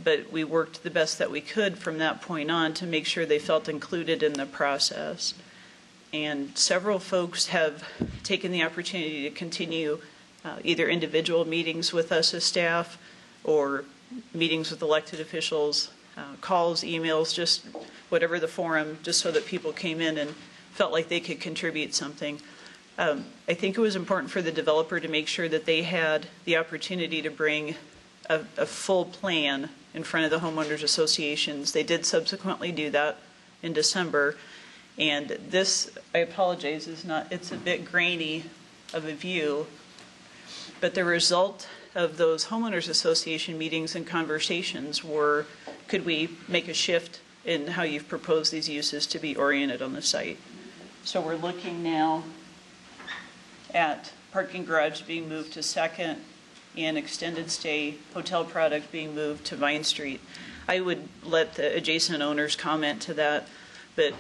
but we worked the best that we could from that point on to make sure they felt included in the process. And several folks have taken the opportunity to continue either individual meetings with us as staff or meetings with elected officials, calls, emails, just whatever the forum, just so that people came in and felt like they could contribute something. I think it was important for the developer to make sure that they had the opportunity to bring a full plan in front of the homeowners associations. They did subsequently do that in December. And this, I apologize, it's a bit grainy of a view, but the result of those homeowners association meetings and conversations were, could we make a shift in how you've proposed these uses to be oriented on the site? So we're looking now at parking garage being moved to Second and extended stay hotel product being moved to Vine Street. I would let the adjacent owners comment to that, but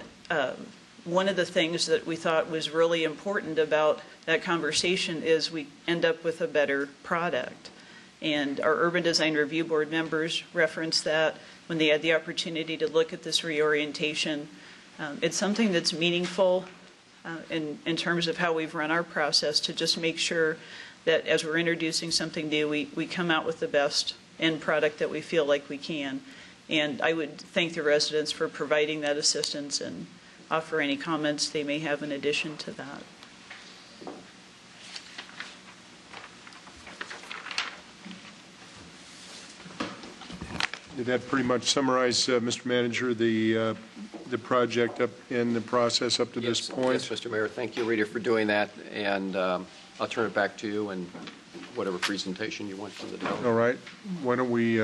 one of the things that we thought was really important about that conversation is we end up with a better product. And our Urban Design Review Board members referenced that when they had the opportunity to look at this reorientation. It's something that's meaningful in terms of how we've run our process to just make sure that as we're introducing something new, we come out with the best end product that we feel like we can. And I would thank the residents for providing that assistance and offer any comments they may have in addition to that. Did that pretty much summarize, Mr. Manager, the project up in the process up to this point? Yes, Mr. Mayor. Thank you, Rita, for doing that. And I'll turn it back to you and whatever presentation you want from the developer. All right. Why don't we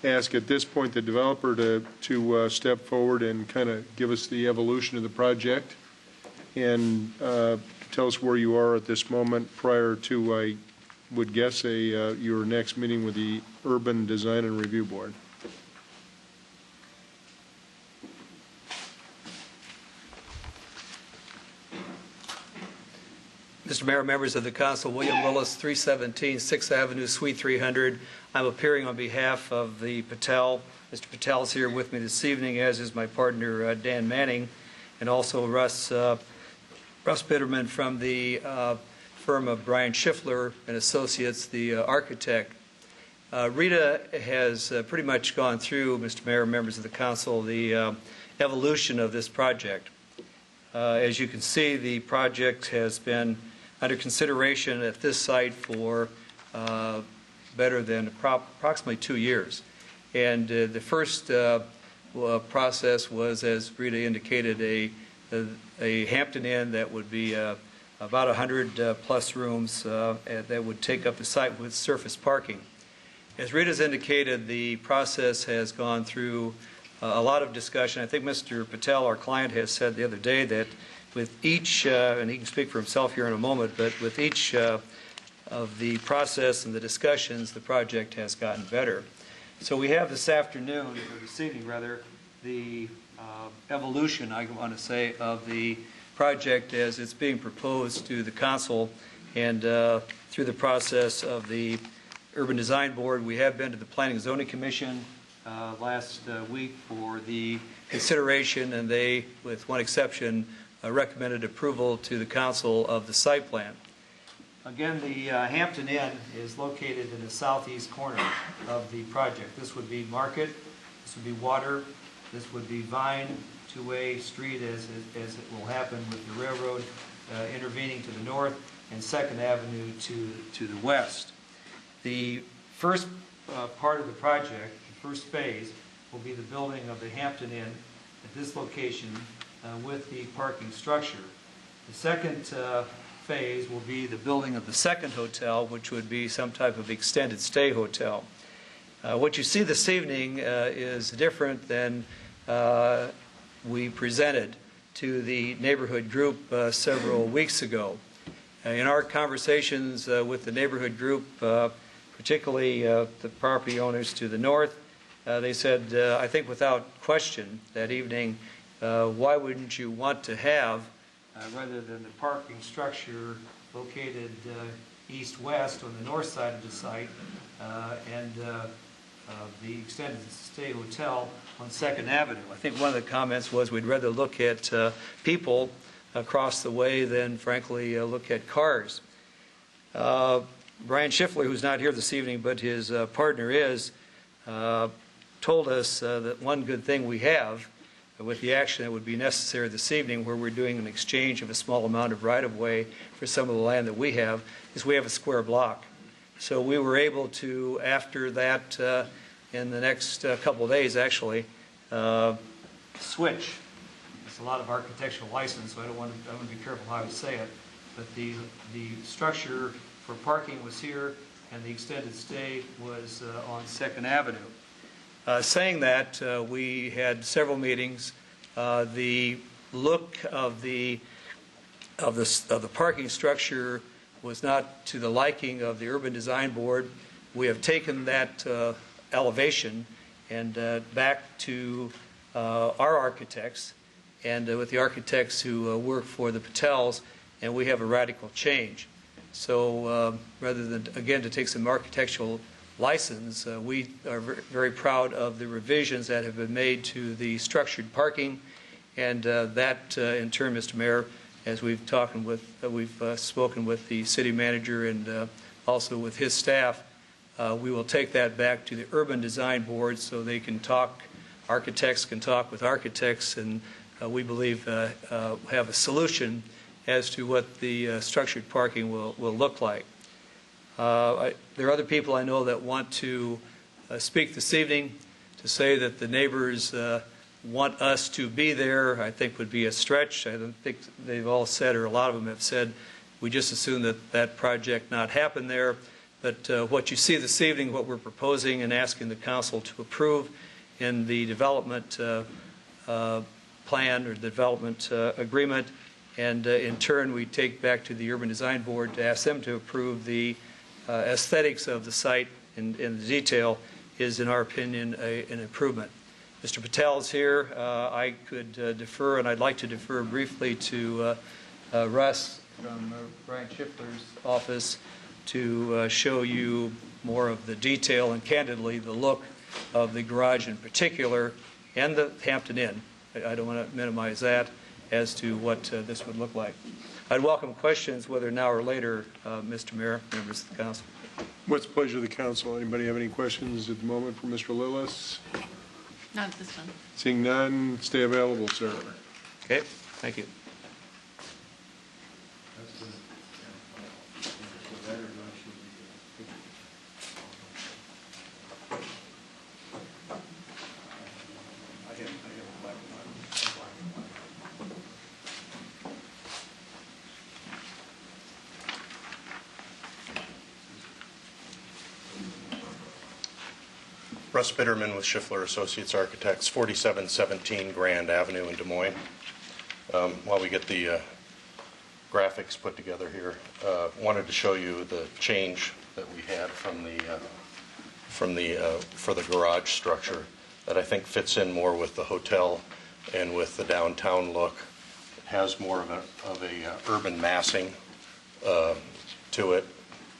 ask at this point the developer to step forward and kind of give us the evolution of the project and tell us where you are at this moment prior to, I would guess, your next meeting with the Urban Design and Review Board. Mr. Mayor, members of the council, William Willis, 317 6th Avenue, Suite 300. I'm appearing on behalf of the Patel. Mr. Patel is here with me this evening, as is my partner, Dan Manning, and also Russ Bitterman from the firm of Brian Schiffler and Associates, the architect. Rita has pretty much gone through, Mr. Mayor, members of the council, the evolution of this project. As you can see, the project has been under consideration at this site for better than approximately 2 years. And the first process was, as Rita indicated, a Hampton Inn that would be about 100 plus rooms that would take up the site with surface parking. As Rita's indicated, the process has gone through a lot of discussion. I think Mr. Patel, our client, has said the other day that with each, and he can speak for himself here in a moment, but with each of the process and the discussions, the project has gotten better. So we have this afternoon, or this evening rather, the evolution, I want to say, of the project as it's being proposed to the council, and through the process of the Urban Design Board. We have been to the Planning and Zoning Commission last week for the consideration, and they, with one exception, recommended approval to the council of the site plan. Again, the Hampton Inn is located in the southeast corner of the project. This would be Market, this would be Water, this would be Vine, two-way street as it will happen with the railroad intervening to the north, and 2nd Avenue to the west. The first part of the project, the first phase, will be the building of the Hampton Inn at this location with the parking structure. The second phase will be the building of the second hotel, which would be some type of extended stay hotel. What you see this evening is different than we presented to the neighborhood group several weeks ago. In our conversations with the neighborhood group, particularly the property owners to the north, they said, I think without question that evening, why wouldn't you want to have, rather than the parking structure located east-west on the north side of the site, and the extended stay hotel on 2nd Avenue. I think one of the comments was we'd rather look at people across the way than, frankly, look at cars. Brian Schiffler, who's not here this evening, but his partner is, told us that one good thing we have with the action that would be necessary this evening, where we're doing an exchange of a small amount of right-of-way for some of the land that we have, is we have a square block. So we were able to, after that, in the next couple of days, actually, switch. It's a lot of architectural license, so I want to be careful how I say it. But the structure for parking was here, and the extended stay was on 2nd Avenue. Saying that, we had several meetings. The look of the parking structure was not to the liking of the Urban Design Board. We have taken that elevation and back to our architects, and with the architects who work for the Patels, and we have a radical change. So rather than, again, to take some architectural license, we are very proud of the revisions that have been made to the structured parking, and that in turn, Mr. Mayor, as we've spoken with the city manager and also with his staff, we will take that back to the Urban Design Board so they can talk, architects can talk with architects, and we believe have a solution as to what the structured parking will look like. There are other people I know that want to speak this evening. To say that the neighbors want us to be there, I think would be a stretch. I don't think they've all said, or a lot of them have said, we just assume that that project not happen there. But what you see this evening, what we're proposing and asking the council to approve in the development plan or development agreement, and in turn we take back to the Urban Design Board to ask them to approve the aesthetics of the site in the detail, is, in our opinion, an improvement. Mr. Patel is here. I could defer, and I'd like to defer briefly to Russ from Brian Schiffler's office to show you more of the detail and, candidly, the look of the garage in particular and the Hampton Inn. I don't want to minimize that as to what this would look like. I'd welcome questions, whether now or later, Mr. Mayor, members of the council. What's the pleasure of the council? Anybody have any questions at the moment for Mr. Lillis? Not at this time. Seeing none, stay available, sir. Okay, thank you. Russ Bitterman with Schiffler Associates Architects, 4717 Grand Avenue in Des Moines. While we get the graphics put together here, wanted to show you the change that we had for the garage structure that I think fits in more with the hotel and with the downtown look. It has more of a urban massing to it.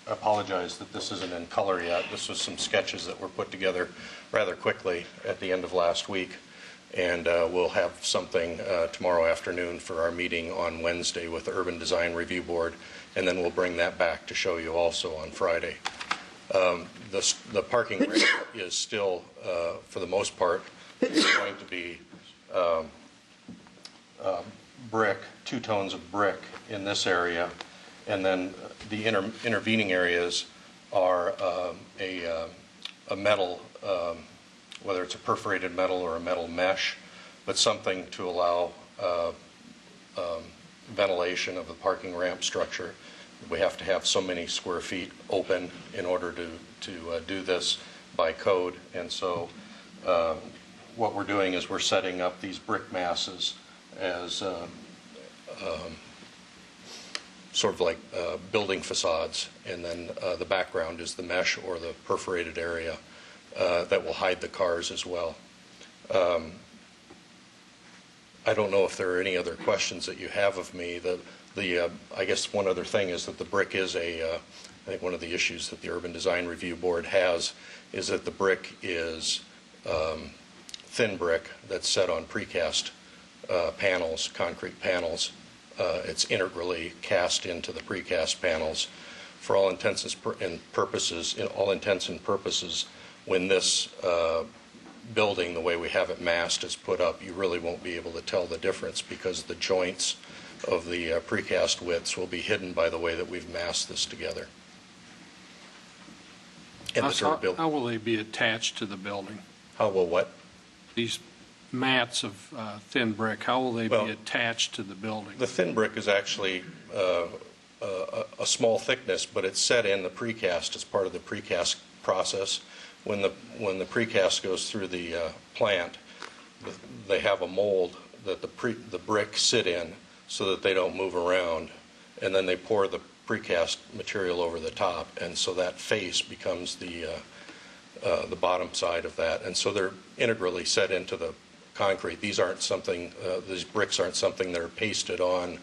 I apologize that this isn't in color yet. This was some sketches that were put together rather quickly at the end of last week, and we'll have something tomorrow afternoon for our meeting on Wednesday with the Urban Design Review Board, and then we'll bring that back to show you also on Friday. The parking ramp is still, for the most part, going to be brick, 2 tones of brick in this area, and then the intervening areas are a metal, whether it's a perforated metal or a metal mesh, but something to allow ventilation of the parking ramp structure. We have to have so many square feet open in order to do this by code, and so what we're doing is we're setting up these brick masses as sort of like building facades, and then the background is the mesh or the perforated area that will hide the cars as well. I don't know if there are any other questions that you have of me. I guess one other thing is that the brick is I think one of the issues that the Urban Design Review Board has is that the brick is thin brick that's set on precast panels, concrete panels. It's integrally cast into the precast panels. For all intents and purposes, when this building, the way we have it massed, is put up, you really won't be able to tell the difference because the joints of the precast widths will be hidden by the way that we've massed this together. And how will they be attached to the building? How will what? These mats of thin brick, how will they be attached to the building? The thin brick is actually a small thickness, but it's set in the precast as part of the precast process. When the precast goes through the plant, they have a mold that the bricks sit in so that they don't move around, and then they pour the precast material over the top, and so that face becomes the bottom side of that, and so they're integrally set into the concrete. These bricks aren't something that are pasted on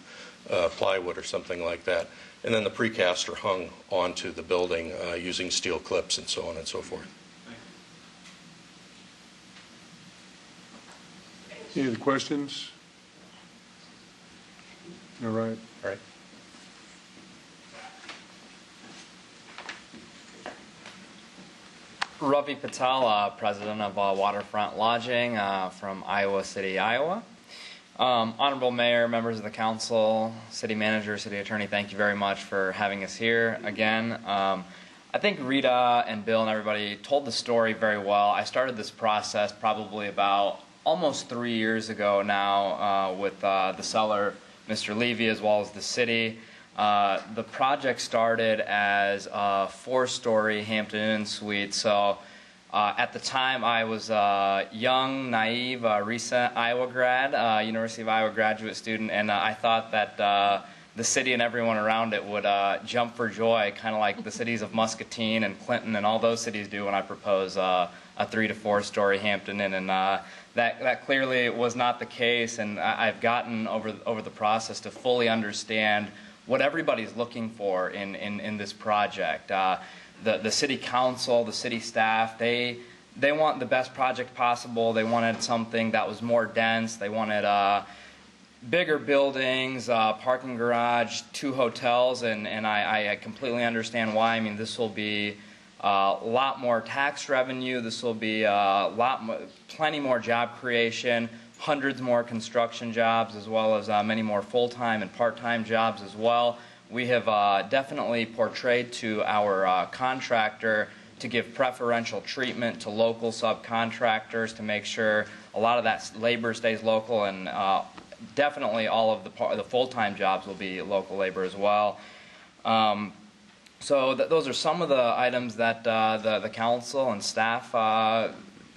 plywood or something like that. And then the precast are hung onto the building using steel clips and so on and so forth. Any other questions? All right. All right. Ravi Patel, president of Waterfront Lodging from Iowa City, Iowa. Honorable Mayor, members of the council, city manager, city attorney, thank you very much for having us here again. I think Rita and Bill and everybody told the story very well. I started this process probably about almost 3 years ago now with the seller, Mr. Levy, as well as the city. The project started as a 4-story Hampton Inn suite. So at the time, I was a young, naive, recent Iowa grad, University of Iowa graduate student, and I thought that the city and everyone around it would jump for joy, kind of like the cities of Muscatine and Clinton and all those cities do when I propose a 3 to 4-story Hampton Inn. And that clearly was not the case, and I've gotten over the process to fully understand what everybody's looking for in this project. The city council, the city staff, they want the best project possible. They wanted something that was more dense. They wanted bigger buildings, parking garage, 2 hotels, and I completely understand why. I mean, this will be a lot more tax revenue. This will be plenty more job creation, hundreds more construction jobs, as well as many more full-time and part-time jobs as well. We have definitely portrayed to our contractor to give preferential treatment to local subcontractors to make sure a lot of that labor stays local, and definitely all of the full-time jobs will be local labor as well. So those are some of the items that the council and staff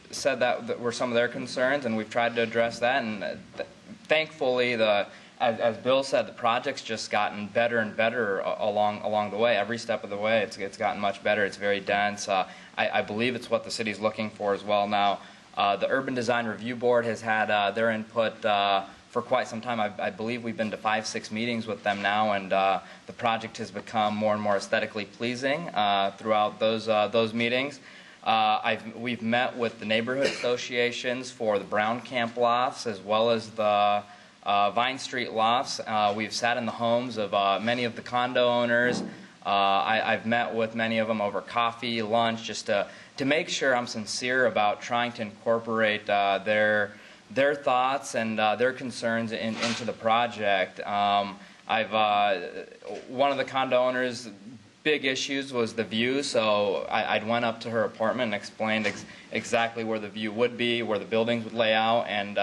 said that were some of their concerns, and we've tried to address that. And thankfully, as Bill said, the project's just gotten better and better along the way. Every step of the way, it's gotten much better. It's very dense. I believe it's what the city's looking for as well now. The Urban Design Review Board has had their input for quite some time. I believe we've been to 5-6 meetings with them now, and the project has become more and more aesthetically pleasing throughout those meetings. We've met with the neighborhood associations for the Brown Camp lofts as well as the Vine Street lofts. We've sat in the homes of many of the condo owners. I've met with many of them over coffee, lunch, just to make sure I'm sincere about trying to incorporate their thoughts and their concerns into the project. One of the condo owners' big issues was the view, so I went up to her apartment and explained exactly where the view would be, where the buildings would lay out, and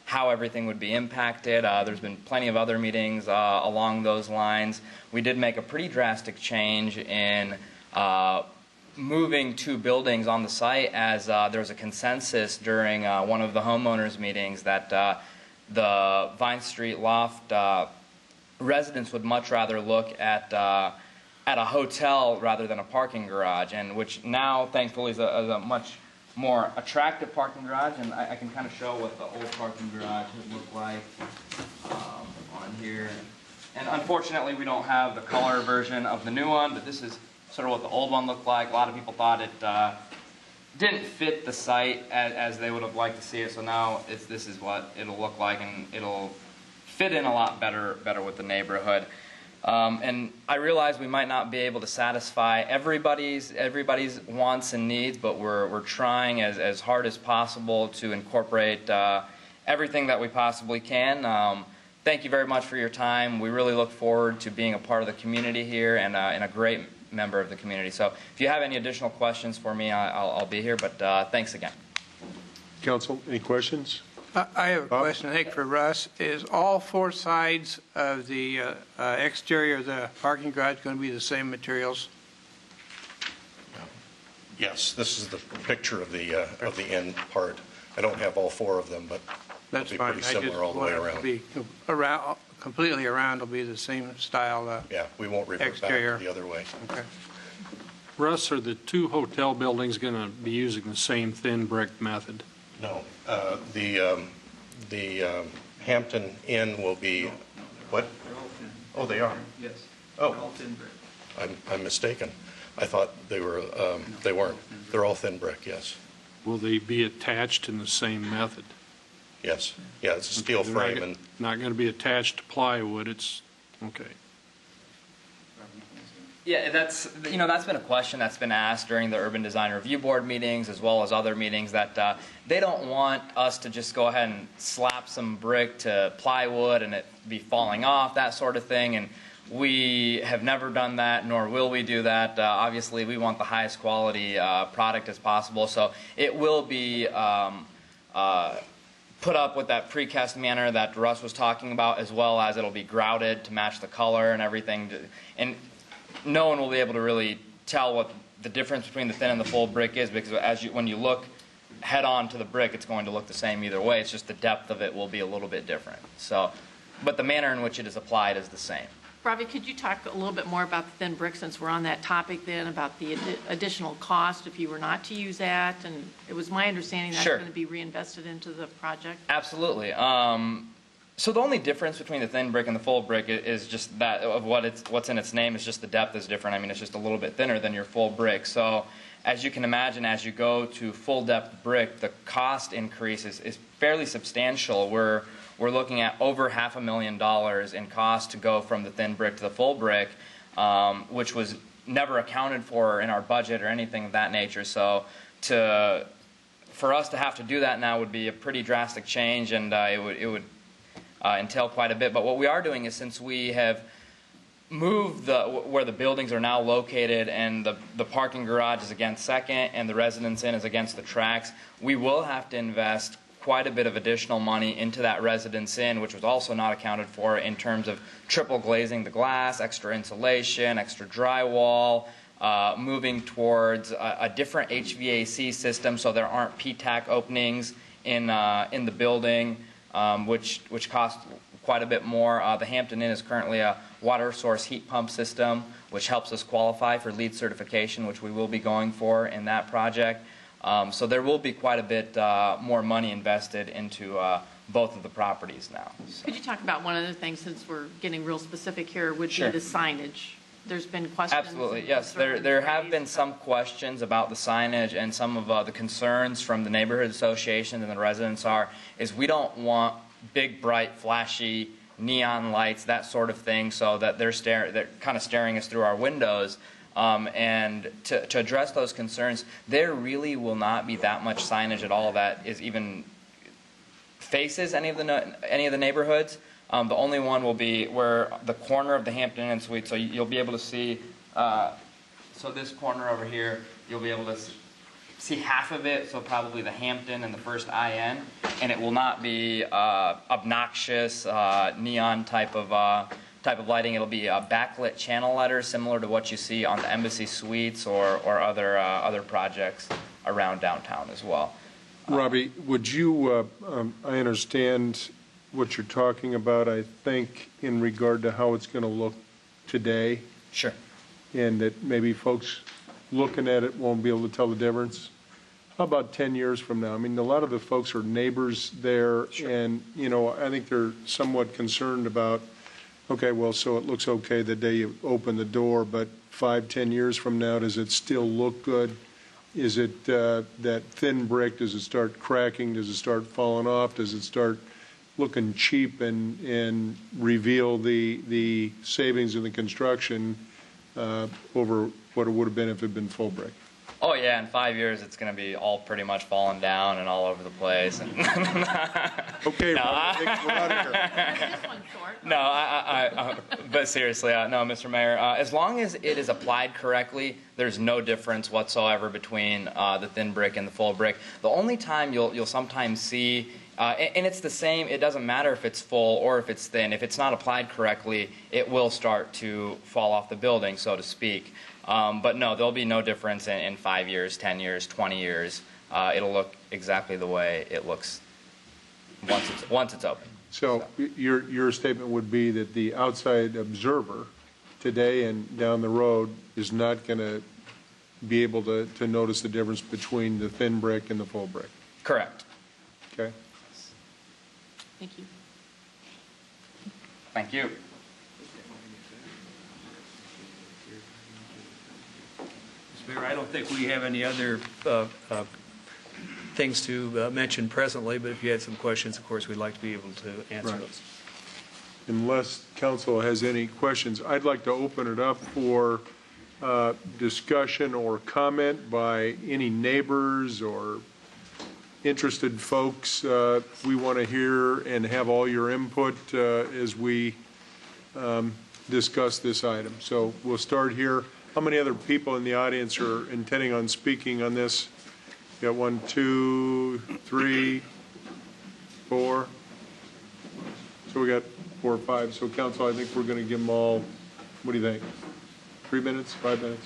how everything would be impacted. There's been plenty of other meetings along those lines. We did make a pretty drastic change in moving 2 buildings on the site, as there was a consensus during one of the homeowners meetings that the Vine Street loft residents would much rather look at a hotel rather than a parking garage, and which now thankfully is a much more attractive parking garage, and I can kind of show what the old parking garage would look like on here. And unfortunately we don't have the color version of the new one, but this is sort of what the old one looked like. A lot of people thought it didn't fit the site as they would have liked to see it, so now this is what it'll look like, and it'll fit in a lot better with the neighborhood. And I realize we might not be able to satisfy everybody's wants and needs, but we're trying as hard as possible to incorporate everything that we possibly can. Thank you very much for your time. We really look forward to being a part of the community here and a great member of the community. So if you have any additional questions for me, I'll be here, but thanks again. Council, any questions? I have a question, I think, for Russ. Is all 4 sides of the exterior of the parking garage going to be the same materials? Yes, this is the picture of the end part. I don't have all 4 of them, but That's it'll be pretty similar all the way around. Completely around will be the same style yeah, we won't revert exterior. back the other way. Okay. Russ, are the 2 hotel buildings going to be using the same thin brick method? No. The Hampton Inn will be, what? Oh, they are? Yes. Oh, I'm mistaken. I thought they were, they weren't. They're all thin brick, yes. Will they be attached in the same method? Yes. Yeah, it's a steel frame. And not going to be attached to plywood, it's, okay. Yeah, that's been a question that's been asked during the Urban Design Review Board meetings as well as other meetings, that they don't want us to just go ahead and slap some brick to plywood and it be falling off, that sort of thing. And we have never done that, nor will we do that. Obviously, we want the highest quality product as possible, so it will be put up with that precast manner that Russ was talking about, as well as it'll be grouted to match the color and everything. And no one will be able to really tell what the difference between the thin and the full brick is, because when you look head on to the brick, it's going to look the same either way. It's just the depth of it will be a little bit different. So, but the manner in which it is applied is the same. Ravi, could you talk a little bit more about the thin brick, since we're on that topic then, about the additional cost if you were not to use that? And it was my understanding that's Sure. going to be reinvested into the project. Absolutely. So the only difference between the thin brick and the full brick is just that of what's in its name. Is just the depth is different. I mean, it's just a little bit thinner than your full brick. So as you can imagine, as you go to full depth brick, the cost increase is fairly substantial. We're we're looking at over $500,000 in cost to go from the thin brick to the full brick, which was never accounted for in our budget or anything of that nature. So for us to have to do that now would be a pretty drastic change, and it would entail quite a bit. But what we are doing is, since we have moved where the buildings are now located, and the parking garage is against Second and the Residence Inn is against the tracks, we will have to invest quite a bit of additional money into that Residence Inn, which was also not accounted for in terms of triple glazing the glass, extra insulation, extra drywall, moving towards a different HVAC system so there aren't PTAC openings in the building, which cost quite a bit more. The Hampton Inn is currently a water source heat pump system, which helps us qualify for LEED certification, which we will be going for in that project. So there will be quite a bit more money invested into both of the properties now. So. Could you talk about one of the things, since we're getting real specific here, would Sure. be the signage? There's been questions. Absolutely, yes. There have been some questions about the signage, and some of the concerns from the neighborhood association and the residents is we don't want big, bright, flashy neon lights, that sort of thing, so that they're kind of staring us through our windows. And to address those concerns, there really will not be that much signage at all that is even faces any of the neighborhoods. The only one will be where the corner of the Hampton Inn Suite. So you'll be able to see. So this corner over here, you'll be able to see half of it. So probably the Hampton and the first IN, and it will not be obnoxious neon type of lighting. It'll be a backlit channel letters similar to what you see on the Embassy Suites or other projects around downtown as well. Robbie, would you, I understand what you're talking about, I think, in regard to how it's going to look today. Sure. And that maybe folks looking at it won't be able to tell the difference. How about 10 years from now? I mean, a lot of the folks are neighbors there, sure. And, I think they're somewhat concerned about, okay, well, so it looks okay the day you open the door, but 5-10 years from now, does it still look good? Is it that thin brick? Does it start cracking? Does it start falling off? Does it start looking cheap and reveal the savings in the construction over what it would have been if it had been full brick? Oh yeah, in 5 years it's going to be all pretty much falling down and all over the place. And okay, no, Rob, we're out of here. No, but seriously, no, Mr. Mayor, as long as it is applied correctly, there's no difference whatsoever between the thin brick and the full brick. The only time you'll sometimes see, and it's the same, it doesn't matter if it's full or if it's thin. If it's not applied correctly, it will start to fall off the building, so to speak. But no, there'll be no difference in 5 years, 10 years, 20 years. It'll look exactly the way it looks once it's open. So your statement would be that the outside observer today and down the road is not going to be able to notice the difference between the thin brick and the full brick? Correct. Okay. Thank you. Thank you. Mr. Mayor, I don't think we have any other things to mention presently, but if you had some questions, of course, we'd like to be able to answer Right. those. Unless council has any questions, I'd like to open it up for discussion or comment by any neighbors or interested folks. We want to hear and have all your input as we discuss this item. So we'll start here. How many other people in the audience are intending on speaking on this? Got 1, 2, 3, 4. So we got 4 or 5. So council, I think we're going to give them all, what do you think? 3 minutes, 5 minutes?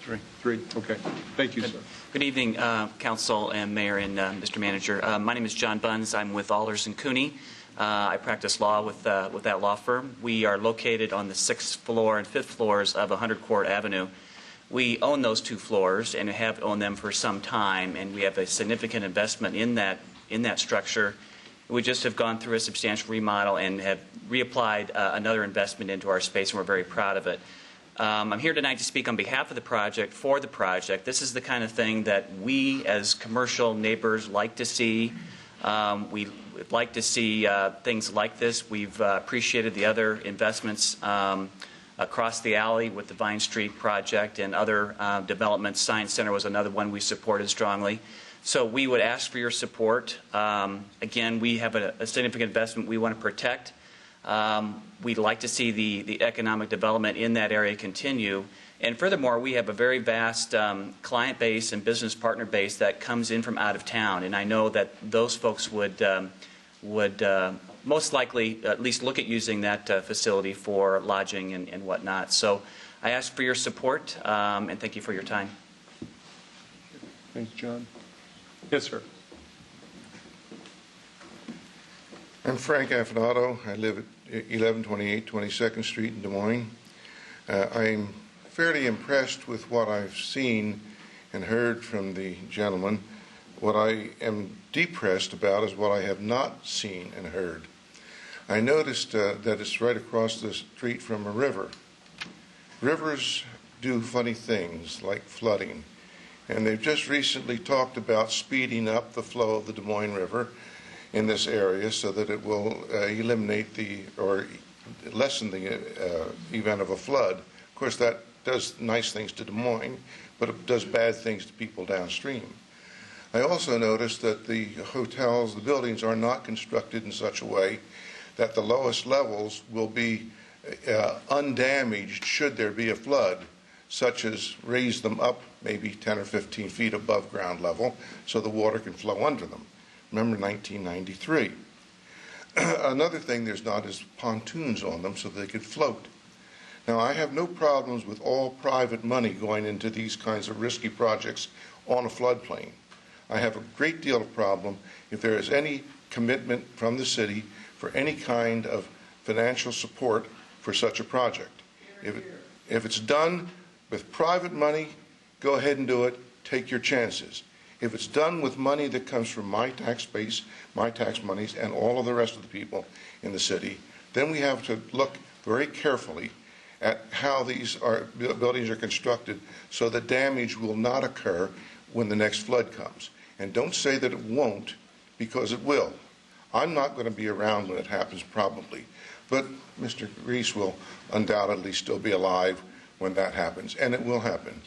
3. Okay. Thank you, sir. Good evening, council and mayor and Mr. Manager. My name is John Bunz. I'm with Alders & Cooney. I practice law with that law firm. We are located on the 6th floor and 5th floors of 100 Court Avenue. We own those 2 floors and have owned them for some time, and we have a significant investment in that structure. We just have gone through a substantial remodel and have reapplied another investment into our space, and we're very proud of it. I'm here tonight to speak on behalf of the project, for the project. This is the kind of thing that we as commercial neighbors like to see. We would like to see things like this. We've appreciated the other investments across the alley with the Vine Street project and other developments. Science Center was another one we supported strongly. So we would ask for your support. Again, we have a significant investment we want to protect. We'd like to see the economic development in that area continue. And furthermore, we have a very vast client base and business partner base that comes in from out of town. And I know that those folks would most likely at least look at using that facility for lodging and whatnot. So I ask for your support and thank you for your time. Thanks, John. Yes, sir. I'm Frank Affonato. I live at 1128 22nd Street in Des Moines. I'm fairly impressed with what I've seen and heard from the gentleman. What I am depressed about is what I have not seen and heard. I noticed that it's right across the street from a river. Rivers do funny things like flooding, and they've just recently talked about speeding up the flow of the Des Moines River in this area so that it will eliminate or lessen the event of a flood. Of course, that does nice things to Des Moines, but it does bad things to people downstream. I also noticed that the hotels, the buildings are not constructed in such a way that the lowest levels will be undamaged should there be a flood, such as raise them up maybe 10 or 15 feet above ground level so the water can flow under them. Remember 1993. Another thing there's not is pontoons on them so they could float. Now, I have no problems with all private money going into these kinds of risky projects on a floodplain. I have a great deal of problem if there is any commitment from the city for any kind of financial support for such a project. If it's done with private money, go ahead and do it. Take your chances. If it's done with money that comes from my tax base, my tax monies, and all of the rest of the people in the city, then we have to look very carefully at how these buildings are constructed so that damage will not occur when the next flood comes. And don't say that it won't, because it will. I'm not going to be around when it happens, probably, but Mr. Reese will undoubtedly still be alive when that happens, and it will happen.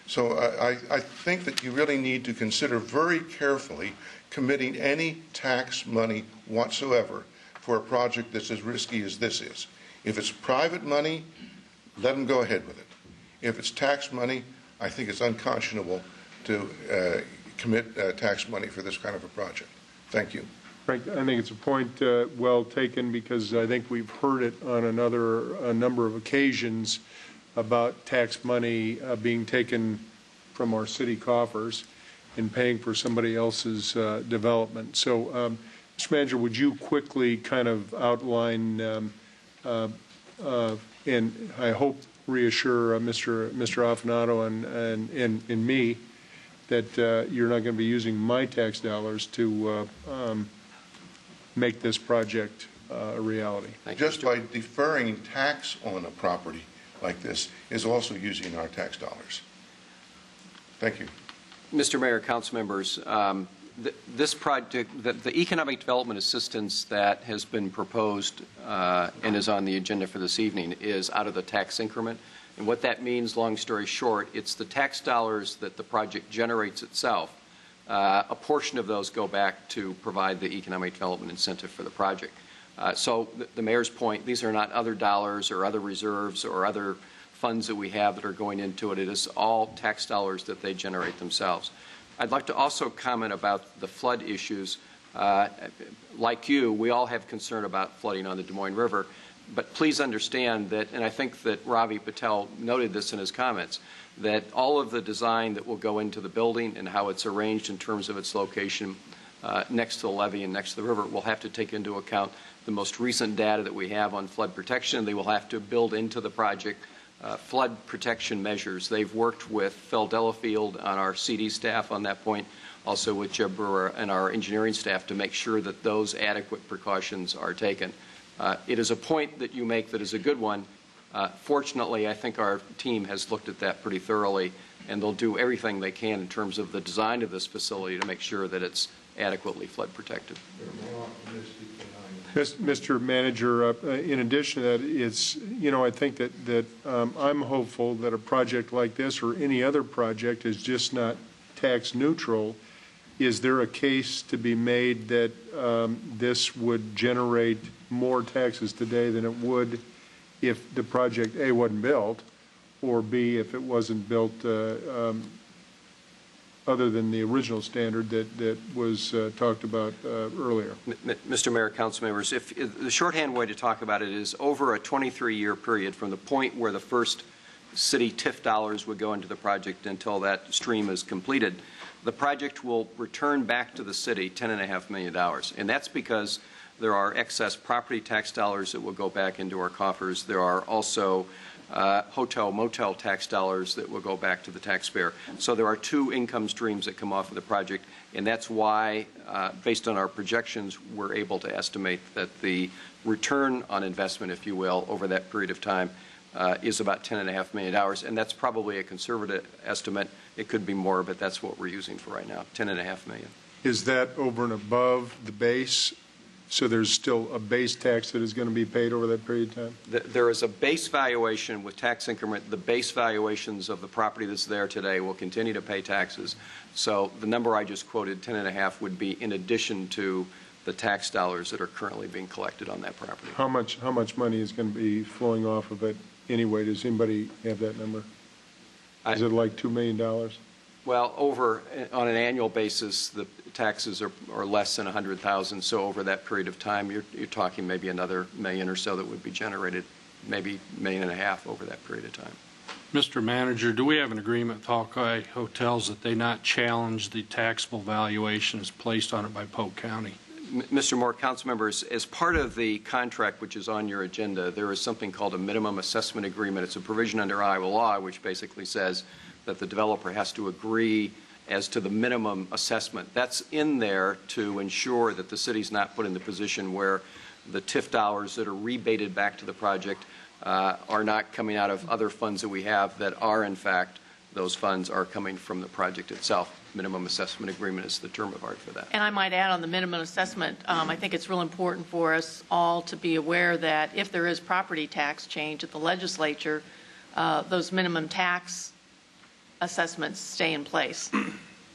So I think that you really need to consider very carefully committing any tax money whatsoever for a project that's as risky as this is. If it's private money, let them go ahead with it. If it's tax money, I think it's unconscionable to commit tax money for this kind of a project. Thank you. Frank, I think it's a point well taken, because I think we've heard it on a number of occasions about tax money being taken from our city coffers and paying for somebody else's development. So, Mr. Manager, would you quickly kind of outline and I hope reassure Mr. Affonato and me that you're not going to be using my tax dollars to make this project a reality. Just by deferring tax on a property like this is also using our tax dollars. Thank you. Mr. Mayor, council members, this project, the economic development assistance that has been proposed and is on the agenda for this evening is out of the tax increment. And what that means, long story short, it's the tax dollars that the project generates itself. A portion of those go back to provide the economic development incentive for the project. So the mayor's point, these are not other dollars or other reserves or other funds that we have that are going into it. It is all tax dollars that they generate themselves. I'd like to also comment about the flood issues. Like you, we all have concern about flooding on the Des Moines River. But please understand that, and I think that Ravi Patel noted this in his comments, that all of the design that will go into the building and how it's arranged in terms of its location next to the levee and next to the river will have to take into account the most recent data that we have on flood protection. They will have to build into the project flood protection measures. They've worked with Phil Delafield on our CD staff on that point, also with Jeb Brewer and our engineering staff to make sure that those adequate precautions are taken. It is a point that you make that is a good one. Fortunately, I think our team has looked at that pretty thoroughly, and they'll do everything they can in terms of the design of this facility to make sure that it's adequately flood protected. Mr. Manager, in addition to that, it's, I think that I'm hopeful that a project like this or any other project is just not tax neutral. Is there a case to be made that this would generate more taxes today than it would if the project, A, wasn't built, or B, if it wasn't built other than the original standard that was talked about earlier? Mr. Mayor, council members, if the shorthand way to talk about it is over a 23-year period from the point where the first city TIF dollars would go into the project until that stream is completed, the project will return back to the city $10.5 million. And that's because there are excess property tax dollars that will go back into our coffers. There are also hotel, motel tax dollars that will go back to the taxpayer. So there are two income streams that come off of the project, and that's why, based on our projections, we're able to estimate that the return on investment, if you will, over that period of time is about $10.5 million, and that's probably a conservative estimate. It could be more, but that's what we're using for right now, $10.5 million. Is that over and above the base? So there's still a base tax that is going to be paid over that period of time? There is a base valuation with tax increment. The base valuations of the property that's there today will continue to pay taxes. So the number I just quoted, 10.5, would be in addition to the tax dollars that are currently being collected on that property. How much money is going to be flowing off of it anyway? Does anybody have that number? Is it like $2 million? Well, on an annual basis, the taxes are less than $100,000. So over that period of time, you're talking maybe another million or so that would be generated, maybe $1.5 million over that period of time. Mr. Manager, do we have an agreement with Hawkeye Hotels that they not challenge the taxable valuations placed on it by Polk County? Mr. Moore, council members, as part of the contract which is on your agenda, there is something called a minimum assessment agreement. It's a provision under Iowa law which basically says that the developer has to agree as to the minimum assessment. That's in there to ensure that the city's not put in the position where the TIF dollars that are rebated back to the project are not coming out of other funds that we have that are, in fact, those funds are coming from the project itself. Minimum assessment agreement is the term of art for that. And I might add on the minimum assessment, I think it's real important for us all to be aware that if there is property tax change at the legislature, those minimum tax assessments stay in place,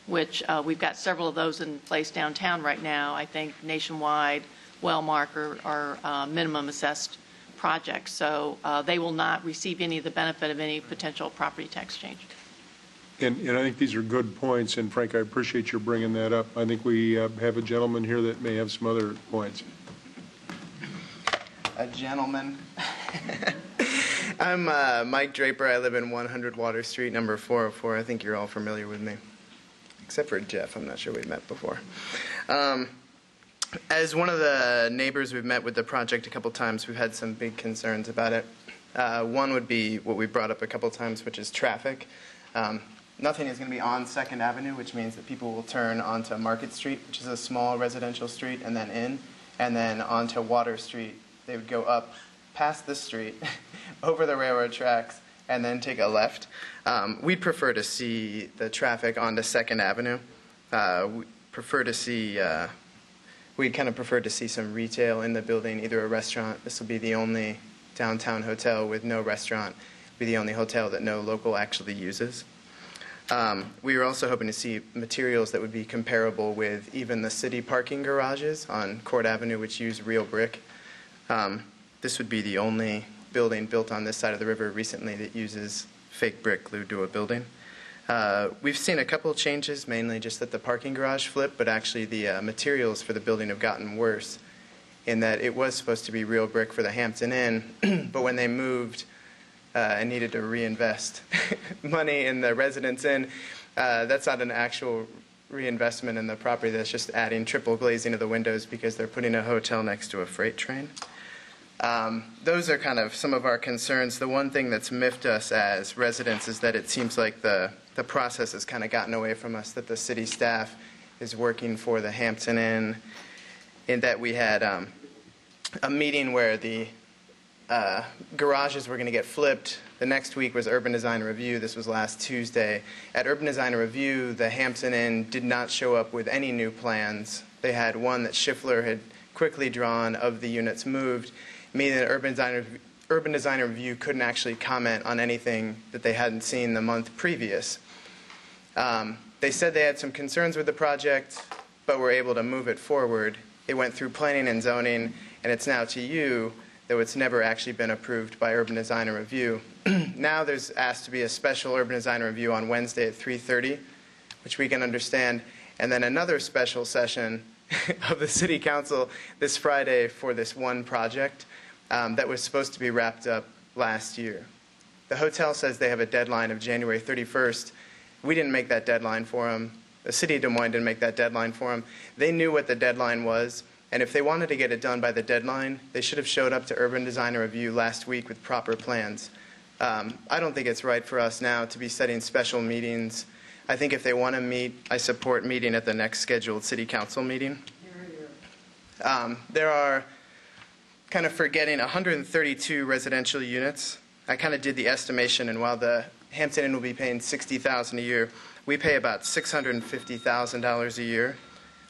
which we've got several of those in place downtown right now. I think Nationwide, Wellmark are minimum assessed projects, so they will not receive any of the benefit of any potential property tax change. And I think these are good points, and Frank, I appreciate your bringing that up. I think we have a gentleman here that may have some other points. A gentleman. I'm Mike Draper. I live in 100 Water Street, number 404. I think you're all familiar with me, except for Jeff. I'm not sure we've met before. As one of the neighbors we've met with the project a couple times, we've had some big concerns about it. One would be what we brought up a couple times, which is traffic. Nothing is going to be on 2nd Avenue, which means that people will turn onto Market Street, which is a small residential street, and then in, and then onto Water Street. They would go up past the street, over the railroad tracks, and then take a left. We'd prefer to see the traffic onto 2nd Avenue. We'd kind of prefer to see some retail in the building, either a restaurant. This will be the only downtown hotel with no restaurant. It'll be the only hotel that no local actually uses. We were also hoping to see materials that would be comparable with even the city parking garages on Court Avenue, which use real brick. This would be the only building built on this side of the river recently that uses fake brick glued to a building. We've seen a couple changes, mainly just that the parking garage flipped, but actually the materials for the building have gotten worse in that it was supposed to be real brick for the Hampton Inn, but when they moved and needed to reinvest money in the Residence Inn, that's not an actual reinvestment in the property. That's just adding triple glazing to the windows because they're putting a hotel next to a freight train. Those are kind of some of our concerns. The one thing that's miffed us as residents is that it seems like the process has kind of gotten away from us, that the city staff is working for the Hampton Inn, in that we had a meeting where the garages were going to get flipped. The next week was Urban Design Review. This was last Tuesday. At Urban Design Review, the Hampton Inn did not show up with any new plans. They had one that Schiffler had quickly drawn of the units moved, meaning that Urban Design Review couldn't actually comment on anything that they hadn't seen the month previous. They said they had some concerns with the project, but were able to move it forward. It went through planning and zoning, and it's now to you, though it's never actually been approved by Urban Design Review. Now there's asked to be a special Urban Design Review on Wednesday at 3:30, which we can understand, and then another special session of the City Council this Friday for this one project that was supposed to be wrapped up last year. The hotel says they have a deadline of January 31st. We didn't make that deadline for them. The City of Des Moines didn't make that deadline for them. They knew what the deadline was, and if they wanted to get it done by the deadline, they should have showed up to Urban Design Review last week with proper plans. I don't think it's right for us now to be setting special meetings. I think if they want to meet, I support meeting at the next scheduled City Council meeting. There are, kind of forgetting, 132 residential units. I kind of did the estimation, and while the Hampton Inn will be paying $60,000 a year, we pay about $650,000 a year,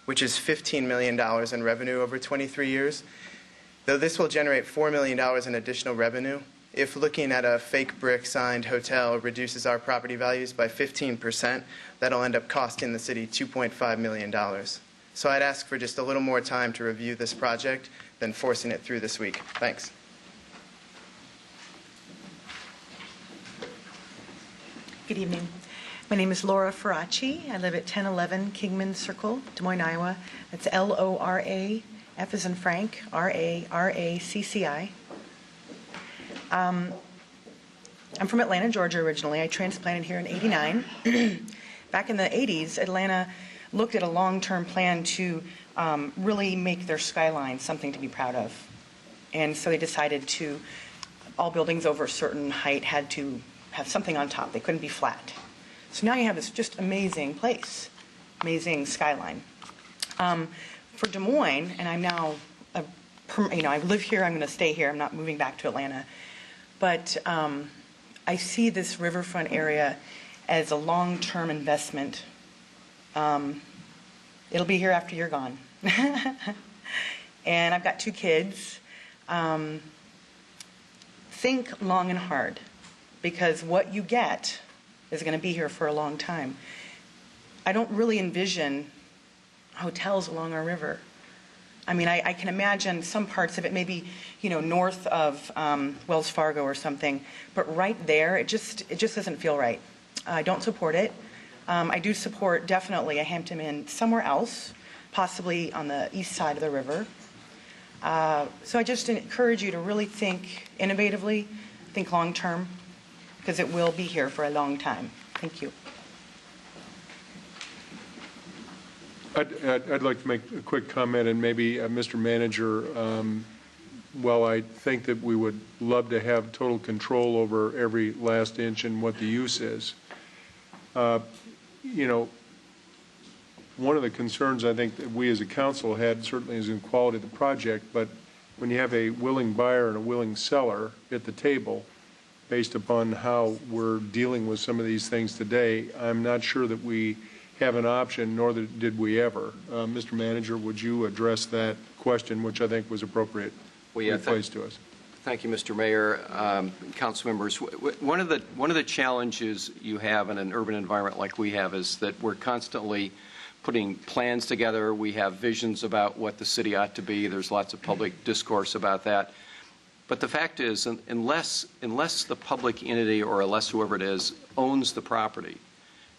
which is $15 million in revenue over 23 years. Though this will generate $4 million in additional revenue, if looking at a fake brick signed hotel reduces our property values by 15%, that'll end up costing the city $2.5 million. So I'd ask for just a little more time to review this project than forcing it through this week. Thanks. Good evening. My name is Laura Faraci. I live at 1011 Kingman Circle, Des Moines, Iowa. That's Lora, F as in Frank, Raracci. I'm from Atlanta, Georgia originally. I transplanted here in '89. Back in the '80s, Atlanta looked at a long-term plan to really make their skyline something to be proud of. And so they decided to, all buildings over a certain height had to have something on top. They couldn't be flat. So now you have this just amazing place, amazing skyline. For Des Moines, and I'm now, I live here, I'm going to stay here, I'm not moving back to Atlanta. But I see this riverfront area as a long-term investment. It'll be here after you're gone. And I've got 2 kids. Think long and hard, because what you get is going to be here for a long time. I don't really envision hotels along our river. I mean, I can imagine some parts of it, maybe, north of Wells Fargo or something, but right there, it just doesn't feel right. I don't support it. I do support definitely a Hampton Inn somewhere else, possibly on the east side of the river. So I just encourage you to really think innovatively, think long-term, because it will be here for a long time. Thank you. I'd like to make a quick comment, and maybe, Mr. Manager, while I think that we would love to have total control over every last inch and what the use is, one of the concerns I think that we as a council had certainly is in quality of the project, but when you have a willing buyer and a willing seller at the table, based upon how we're dealing with some of these things today, I'm not sure that we have an option, nor did we ever. Mr. Manager, would you address that question, which I think was appropriate placed to us? Thank you, Mr. Mayor. Council members, one of the challenges you have in an urban environment like we have is that we're constantly putting plans together. We have visions about what the city ought to be. There's lots of public discourse about that. But the fact is, unless the public entity or unless whoever it is owns the property,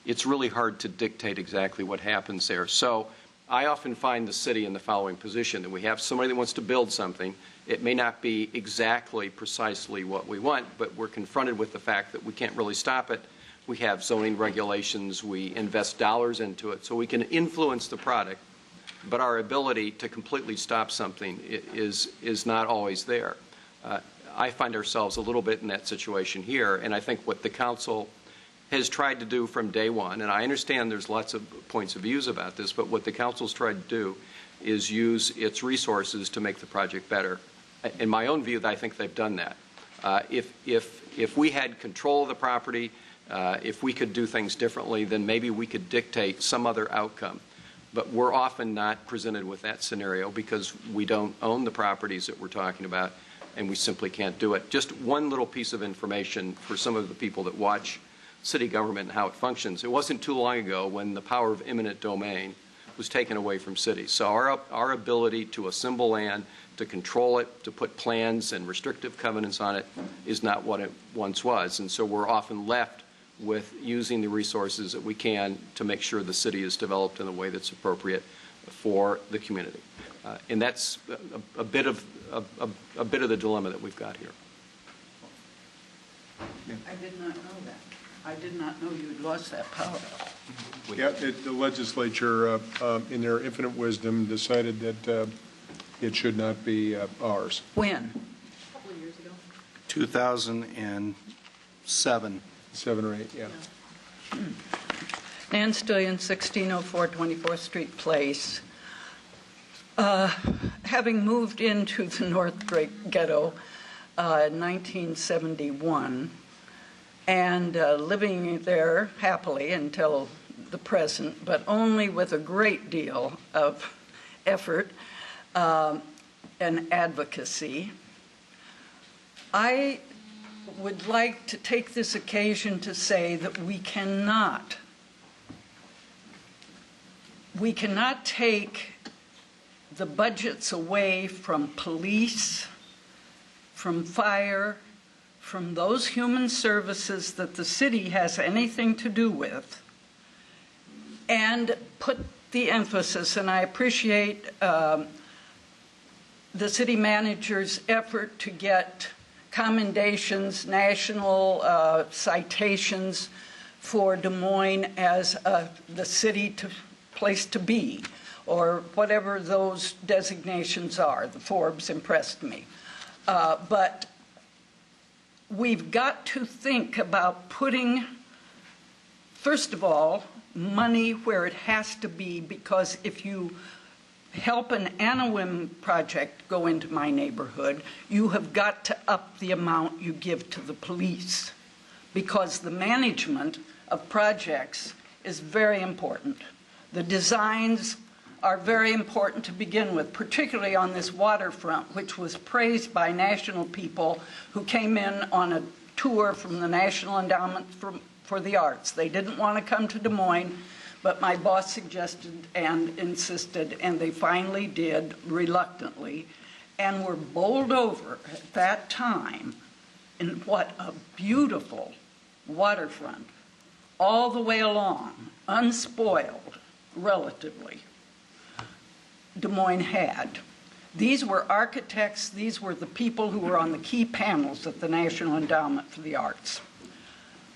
it's really hard to dictate exactly what happens there. So I often find the city in the following position, that we have somebody that wants to build something. It may not be exactly precisely what we want, but we're confronted with the fact that we can't really stop it. We have zoning regulations. We invest dollars into it. So we can influence the product, but our ability to completely stop something is not always there. I find ourselves a little bit in that situation here, and I think what the council has tried to do from day one, and I understand there's lots of points of views about this, but what the council's tried to do is use its resources to make the project better. In my own view, I think they've done that. If we had control of the property, if we could do things differently, then maybe we could dictate some other outcome. But we're often not presented with that scenario because we don't own the properties that we're talking about, and we simply can't do it. Just one little piece of information for some of the people that watch city government and how it functions. It wasn't too long ago when the power of eminent domain was taken away from cities. So our ability to assemble land, to control it, to put plans and restrictive covenants on it is not what it once was. And so we're often left with using the resources that we can to make sure the city is developed in a way that's appropriate for the community. And that's a bit of the dilemma that we've got here. I did not know that. I did not know you'd lost that power. Yeah, the legislature, in their infinite wisdom, decided that it should not be ours. When? A couple of years ago. 2007. 7 or 8, yeah. Nan Stillion, 1604 24th Street Place. Having moved into the North Great Ghetto in 1971 and living there happily until the present, but only with a great deal of effort and advocacy, I would like to take this occasion to say that we cannot take the budgets away from police, from fire, from those human services that the city has anything to do with, and put the emphasis, and I appreciate the city manager's effort to get commendations, national citations for Des Moines as the place to be, or whatever those designations are. The Forbes impressed me. But we've got to think about putting, first of all, money where it has to be, because if you help an Anawim project go into my neighborhood, you have got to up the amount you give to the police, because the management of projects is very important. The designs are very important to begin with, particularly on this waterfront, which was praised by national people who came in on a tour from the National Endowment for the Arts. They didn't want to come to Des Moines, but my boss suggested and insisted, and they finally did, reluctantly, and were bowled over at that time in what a beautiful waterfront, all the way along, unspoiled, relatively, Des Moines had. These were architects, these were the people who were on the key panels at the National Endowment for the Arts.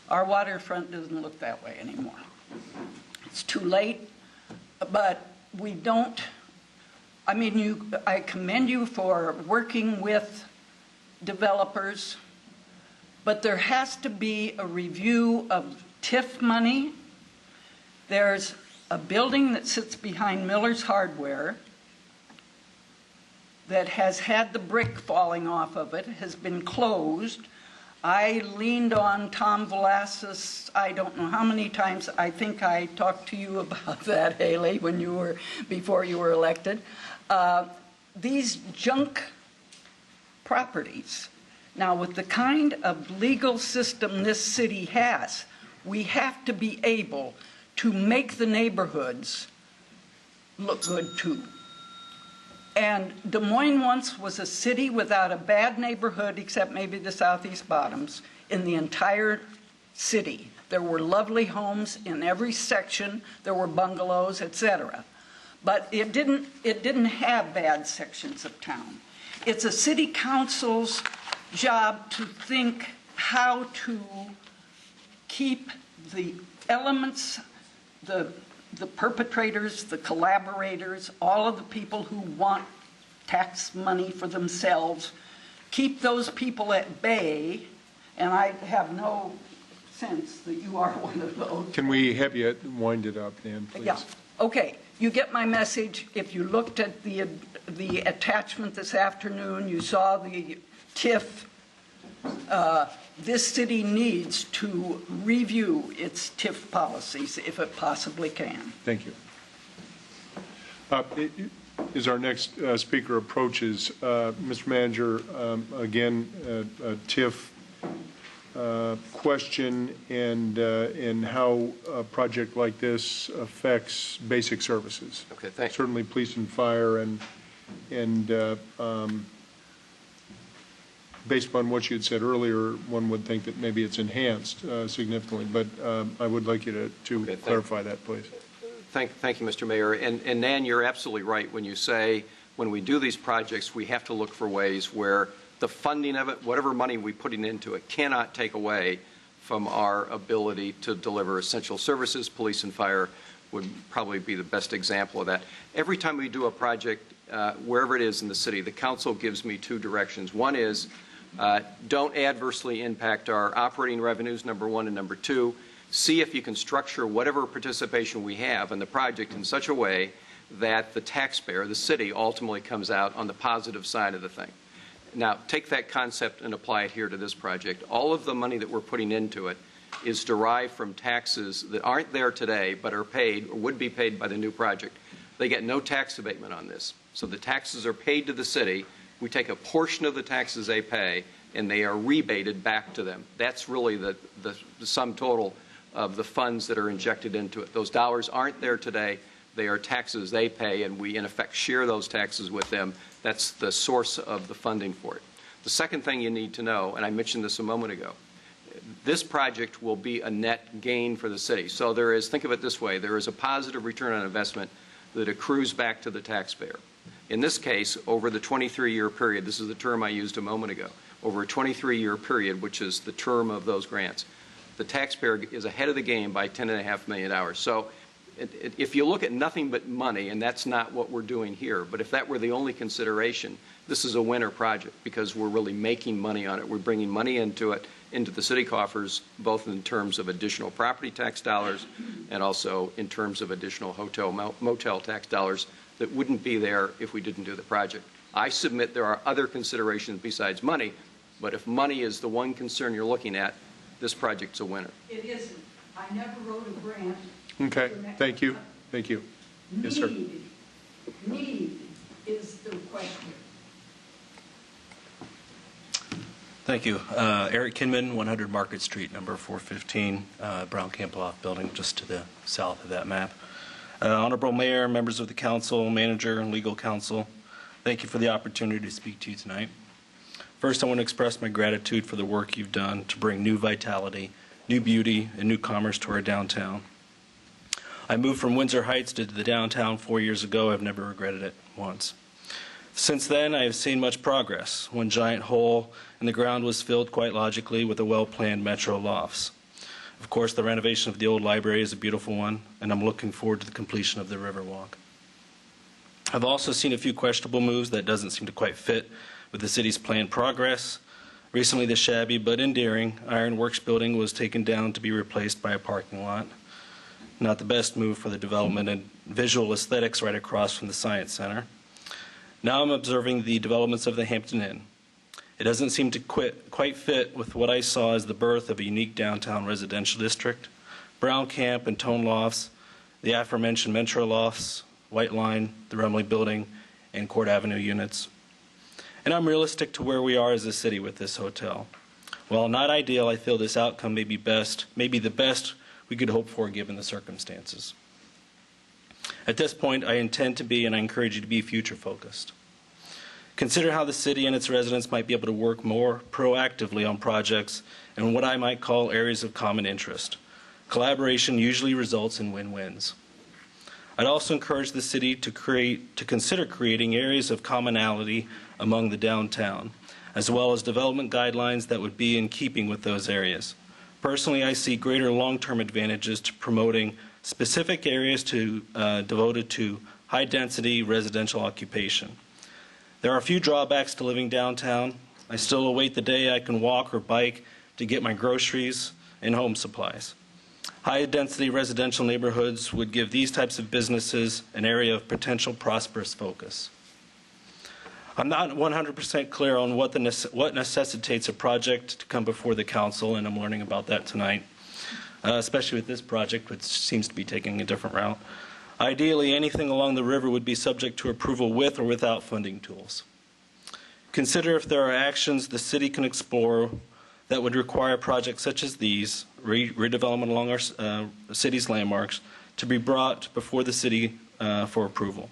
Our waterfront doesn't look that way anymore. It's too late, but we don't, I commend you for working with developers, but there has to be a review of TIF money. There's a building that sits behind Miller's Hardware that has had the brick falling off of it, has been closed. I leaned on Tom Velasquez, I don't know how many times. I think I talked to you about that, Haley, before you were elected. These junk properties. Now, with the kind of legal system this city has, we have to be able to make the neighborhoods look good too. And Des Moines once was a city without a bad neighborhood, except maybe the Southeast Bottoms, in the entire city. There were lovely homes in every section. There were bungalows, etc. But it didn't have bad sections of town. It's a city council's job to think how to keep the elements, the perpetrators, the collaborators, all of the people who want tax money for themselves, keep those people at bay, and I have no sense that you are one of those. Can we have you wind it up, Dan, please? Yeah. Okay. You get my message. If you looked at the attachment this afternoon, you saw the TIF this city needs to review its TIF policies if it possibly can. Thank you. As our next speaker approaches, Mr. Manager, again, a TIF question and how a project like this affects basic services. Okay, thanks. Certainly police and fire and based upon what you had said earlier, one would think that maybe it's enhanced significantly, but I would like you to clarify that, please. Thank you, Mr. Mayor. And Nan, you're absolutely right when you say when we do these projects, we have to look for ways where the funding of it, whatever money we put into it, cannot take away from our ability to deliver essential services. Police and fire would probably be the best example of that. Every time we do a project, wherever it is in the city, the council gives me two directions. One is don't adversely impact our operating revenues, number one, and number two, see if you can structure whatever participation we have in the project in such a way that the taxpayer, the city, ultimately comes out on the positive side of the thing. Now, take that concept and apply it here to this project. All of the money that we're putting into it is derived from taxes that aren't there today but are paid or would be paid by the new project. They get no tax abatement on this. So the taxes are paid to the city. We take a portion of the taxes they pay and they are rebated back to them. That's really the sum total of the funds that are injected into it. Those dollars aren't there today. They are taxes they pay, and we, in effect, share those taxes with them. That's the source of the funding for it. The second thing you need to know, and I mentioned this a moment ago, this project will be a net gain for the city. So there is, think of it this way, there is a positive return on investment that accrues back to the taxpayer. In this case, over the 23-year period, this is the term I used a moment ago, over a 23-year period, which is the term of those grants, the taxpayer is ahead of the game by $10.5 million. So if you look at nothing but money, and that's not what we're doing here, but if that were the only consideration, this is a winner project because we're really making money on it. We're bringing money into it, into the city coffers, both in terms of additional property tax dollars and also in terms of additional hotel, motel tax dollars that wouldn't be there if we didn't do the project. I submit there are other considerations besides money, but if money is the one concern you're looking at, this project's a winner. It isn't. I never wrote a grant. Okay, thank you. Thank you. Yes, sir. Need is the question. Thank you. Eric Kinman, 100 Market Street, number 415, Brown Camp Loft Building, just to the south of that map. Honorable Mayor, members of the council, manager, and legal counsel, thank you for the opportunity to speak to you tonight. First, I want to express my gratitude for the work you've done to bring new vitality, new beauty, and new commerce to our downtown. I moved from Windsor Heights to the downtown 4 years ago. I've never regretted it once. Since then, I have seen much progress. One giant hole in the ground was filled quite logically with a well-planned metro lofts. Of course, the renovation of the old library is a beautiful one, and I'm looking forward to the completion of the Riverwalk. I've also seen a few questionable moves that doesn't seem to quite fit with the city's planned progress. Recently, the shabby but endearing Iron Works building was taken down to be replaced by a parking lot. Not the best move for the development and visual aesthetics right across from the Science Center. Now I'm observing the developments of the Hampton Inn. It doesn't seem to quite fit with what I saw as the birth of a unique downtown residential district. Brown Camp and Tone Lofts, the aforementioned Metro Lofts, White Line, the Rumley Building, and Court Avenue units. And I'm realistic to where we are as a city with this hotel. While not ideal, I feel this outcome may be the best we could hope for given the circumstances. At this point, I intend to be, and I encourage you to be, future-focused. Consider how the city and its residents might be able to work more proactively on projects in what I might call areas of common interest. Collaboration usually results in win-wins. I'd also encourage the city to consider creating areas of commonality among the downtown, as well as development guidelines that would be in keeping with those areas. Personally, I see greater long-term advantages to promoting specific areas devoted to high-density residential occupation. There are a few drawbacks to living downtown. I still await the day I can walk or bike to get my groceries and home supplies. High-density residential neighborhoods would give these types of businesses an area of potential prosperous focus. I'm not 100% clear on what necessitates a project to come before the council, and I'm learning about that tonight, especially with this project, which seems to be taking a different route. Ideally, anything along the river would be subject to approval with or without funding tools. Consider if there are actions the city can explore that would require projects such as these, redevelopment along our city's landmarks, to be brought before the city for approval.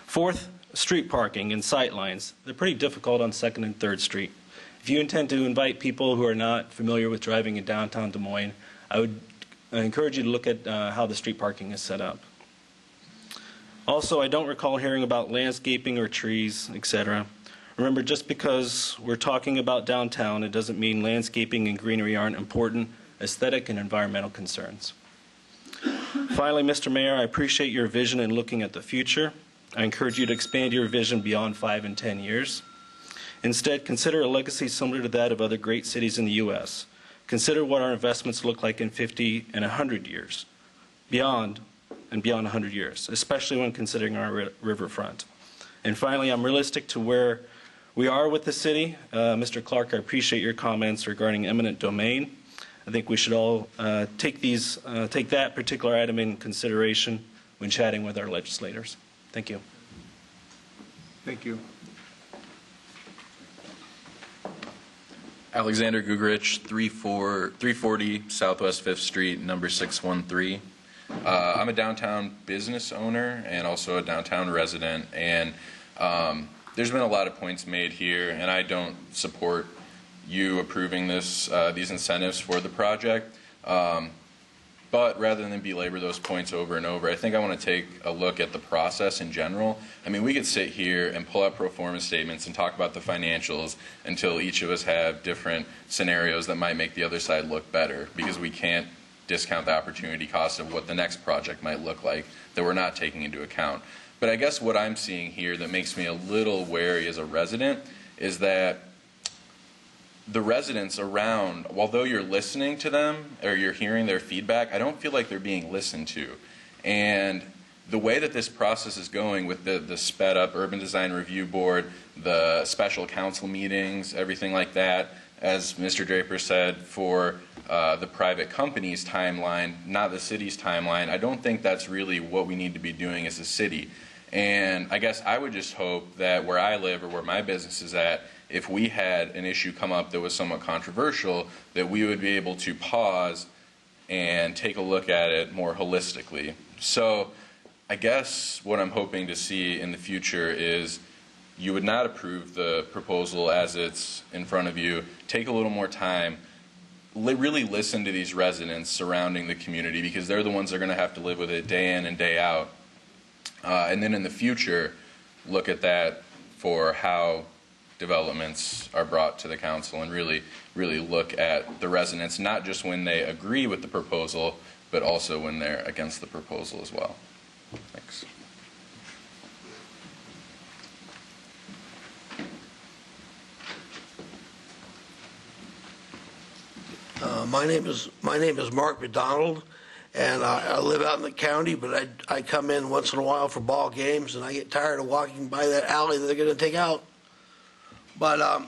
Fourth, street parking and sight lines. They're pretty difficult on 2nd and 3rd Street. If you intend to invite people who are not familiar with driving in downtown Des Moines, I would encourage you to look at how the street parking is set up. Also, I don't recall hearing about landscaping or trees, etc. Remember, just because we're talking about downtown, it doesn't mean landscaping and greenery aren't important aesthetic and environmental concerns. Finally, Mr. Mayor, I appreciate your vision in looking at the future. I encourage you to expand your vision beyond 5 and 10 years. Instead, consider a legacy similar to that of other great cities in the U.S. Consider what our investments look like in 50 and 100 years, beyond 100 years, especially when considering our riverfront. And finally, I'm realistic to where we are with the city. Mr. Clark, I appreciate your comments regarding eminent domain. I think we should all take that particular item in consideration when chatting with our legislators. Thank you. Thank you. Alexander Gugrich, 340 Southwest 5th Street, number 613. I'm a downtown business owner and also a downtown resident, and there's been a lot of points made here, and I don't support you approving these incentives for the project. But rather than belabor those points over and over, I think I want to take a look at the process in general. I mean, we could sit here and pull up pro forma statements and talk about the financials until each of us have different scenarios that might make the other side look better, because we can't discount the opportunity cost of what the next project might look like that we're not taking into account. But I guess what I'm seeing here that makes me a little wary as a resident is that the residents around, although you're listening to them or you're hearing their feedback, I don't feel like they're being listened to. And the way that this process is going with the sped up Urban Design Review Board, the special council meetings, everything like that, as Mr. Draper said, for the private company's timeline, not the city's timeline, I don't think that's really what we need to be doing as a city. And I guess I would just hope that where I live or where my business is at, if we had an issue come up that was somewhat controversial, that we would be able to pause and take a look at it more holistically. So I guess what I'm hoping to see in the future is you would not approve the proposal as it's in front of you. Take a little more time. Really listen to these residents surrounding the community, because they're the ones that are going to have to live with it day in and day out. And then in the future, look at that for how developments are brought to the council, and really look at the residents, not just when they agree with the proposal, but also when they're against the proposal as well. Thanks. My name is Mark McDonald, and I live out in the county, but I come in once in a while for ball games, and I get tired of walking by that alley that they're going to take out. But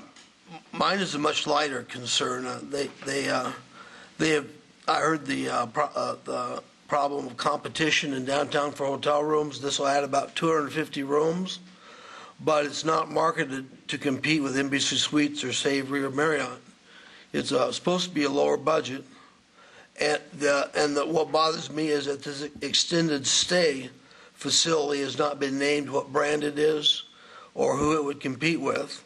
mine is a much lighter concern. They have. I heard the problem of competition in downtown for hotel rooms. This will add about 250 rooms, but it's not marketed to compete with Embassy Suites or Savory or Marriott. It's supposed to be a lower budget, and what bothers me is that this extended stay facility has not been named what brand it is or who it would compete with.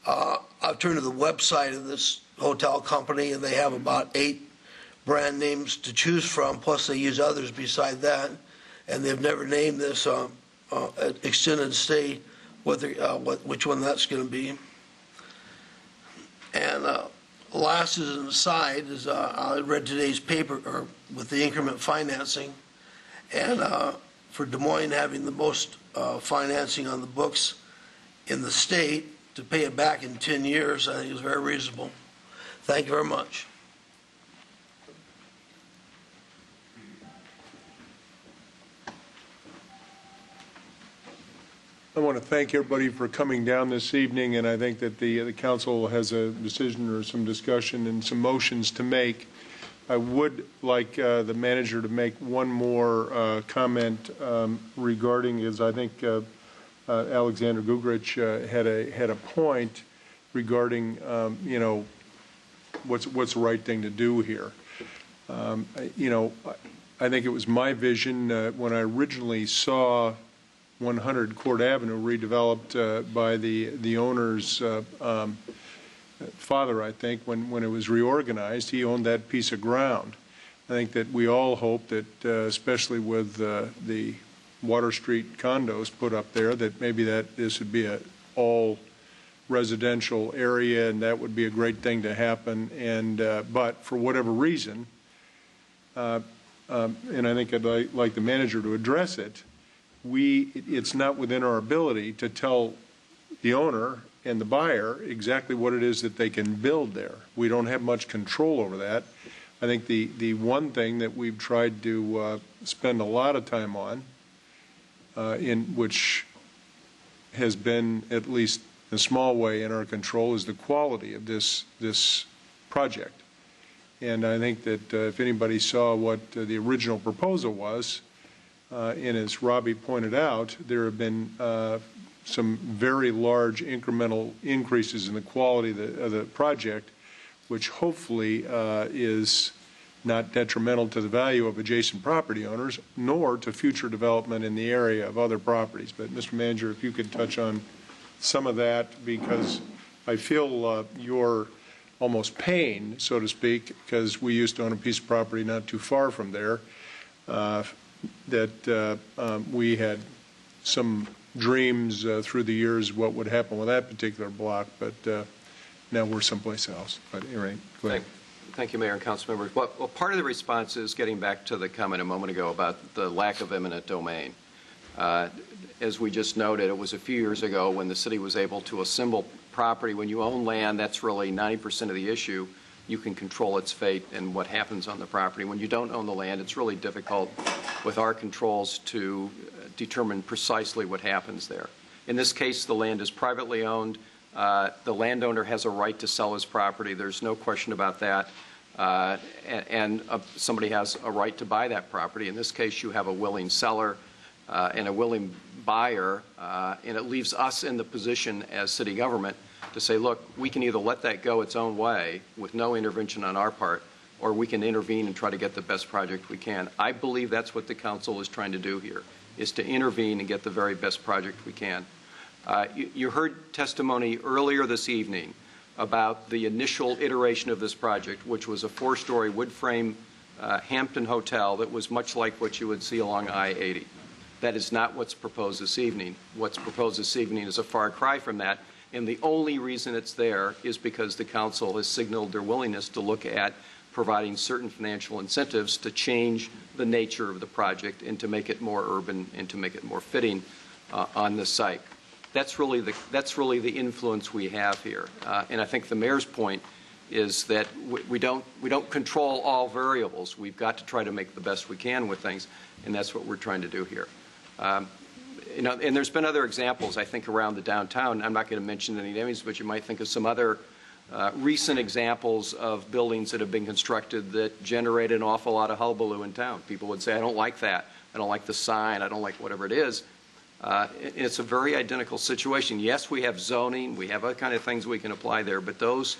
I've turned to the website of this hotel company, and they have about 8 brand names to choose from, plus they use others beside that, and they've never named this extended stay, which one that's going to be. And last, as an aside, is I read today's paper with the increment financing, and for Des Moines having the most financing on the books in the state, to pay it back in 10 years, I think is very reasonable. Thank you very much. I want to thank everybody for coming down this evening, and I think that the council has a decision or some discussion and some motions to make. I would like the manager to make one more comment regarding, as I think Alexander Gugrich had a point regarding, you know, what's the right thing to do here. You know, I think it was my vision when I originally saw 100 Court Avenue redeveloped by the owner's father, I think, when it was reorganized. He owned that piece of ground. I think that we all hope that, especially with the Water Street condos put up there, that maybe this would be a all residential area, and that would be a great thing to happen. And but for whatever reason, and I think I'd like the manager to address it, it's not within our ability to tell the owner and the buyer exactly what it is that they can build there. We don't have much control over that. I think the one thing that we've tried to spend a lot of time on, in which has been, at least in a small way, in our control, is the quality of this project. And I think that if anybody saw what the original proposal was, and as Robbie pointed out, there have been some very large incremental increases in the quality of the project, which hopefully is not detrimental to the value of adjacent property owners, nor to future development in the area of other properties. But Mr. Manager, if you could touch on some of that, because I feel your almost pain, so to speak, because we used to own a piece of property not too far from there, that we had some dreams through the years what would happen with that particular block, but now we're someplace else. But anyway, go ahead. Thank you, Mayor and council members. Well, part of the response is getting back to the comment a moment ago about the lack of eminent domain. As we just noted, it was a few years ago when the city was able to assemble property. When you own land, that's really 90% of the issue. You can control its fate and what happens on the property. When you don't own the land, it's really difficult with our controls to determine precisely what happens there. In this case, the land is privately owned. The landowner has a right to sell his property. There's no question about that. And somebody has a right to buy that property. In this case, you have a willing seller and a willing buyer, and it leaves us in the position as city government to say, look, we can either let that go its own way with no intervention on our part, or we can intervene and try to get the best project we can. I believe that's what the council is trying to do here, is to intervene and get the very best project we can. You heard testimony earlier this evening about the initial iteration of this project, which was a 4-story wood frame Hampton hotel that was much like what you would see along I-80. That is not what's proposed this evening. What's proposed this evening is a far cry from that, and the only reason it's there is because the council has signaled their willingness to look at providing certain financial incentives to change the nature of the project and to make it more urban and to make it more fitting on the site. That's really the influence we have here, and I think the mayor's point is that we don't control all variables. We've got to try to make the best we can with things, and that's what we're trying to do here. You know, and there's been other examples, I think, around the downtown. I'm not going to mention any names, but you might think of some other recent examples of buildings that have been constructed that generate an awful lot of hullabaloo in town. People would say, I don't like that. I don't like the sign. I don't like whatever it is. It's a very identical situation. Yes, we have zoning. We have other kind of things we can apply there, but those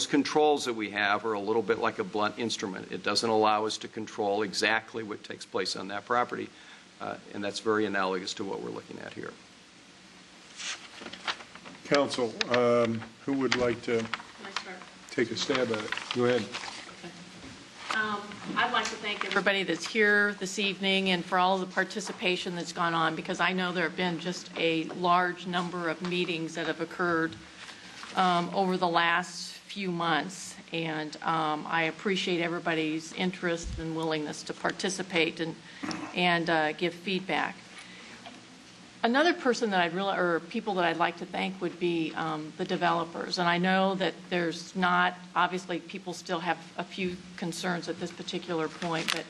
controls that we have are a little bit like a blunt instrument. It doesn't allow us to control exactly what takes place on that property, and that's very analogous to what we're looking at here. Council, who would like to take a stab at it? Go ahead. I'd like to thank everybody that's here this evening and for all of the participation that's gone on, because I know there have been just a large number of meetings that have occurred over the last few months, and I appreciate everybody's interest and willingness to participate and give feedback. Another person that people that I'd like to thank would be the developers. And I know that there's not, obviously people still have a few concerns at this particular point, but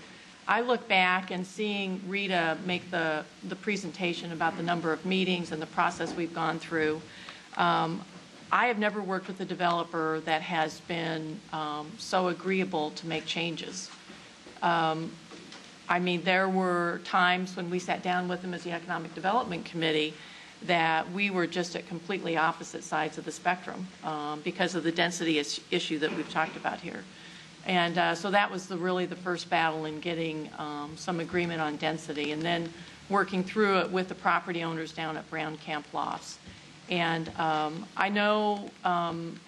I look back and seeing Rita make the presentation about the number of meetings and the process we've gone through, I have never worked with a developer that has been so agreeable to make changes. I mean, there were times when we sat down with them as the Economic Development Committee that we were just at completely opposite sides of the spectrum because of the density issue that we've talked about here. And so that was really the first battle in getting some agreement on density, and then working through it with the property owners down at Brown Camp Lofts. And I know,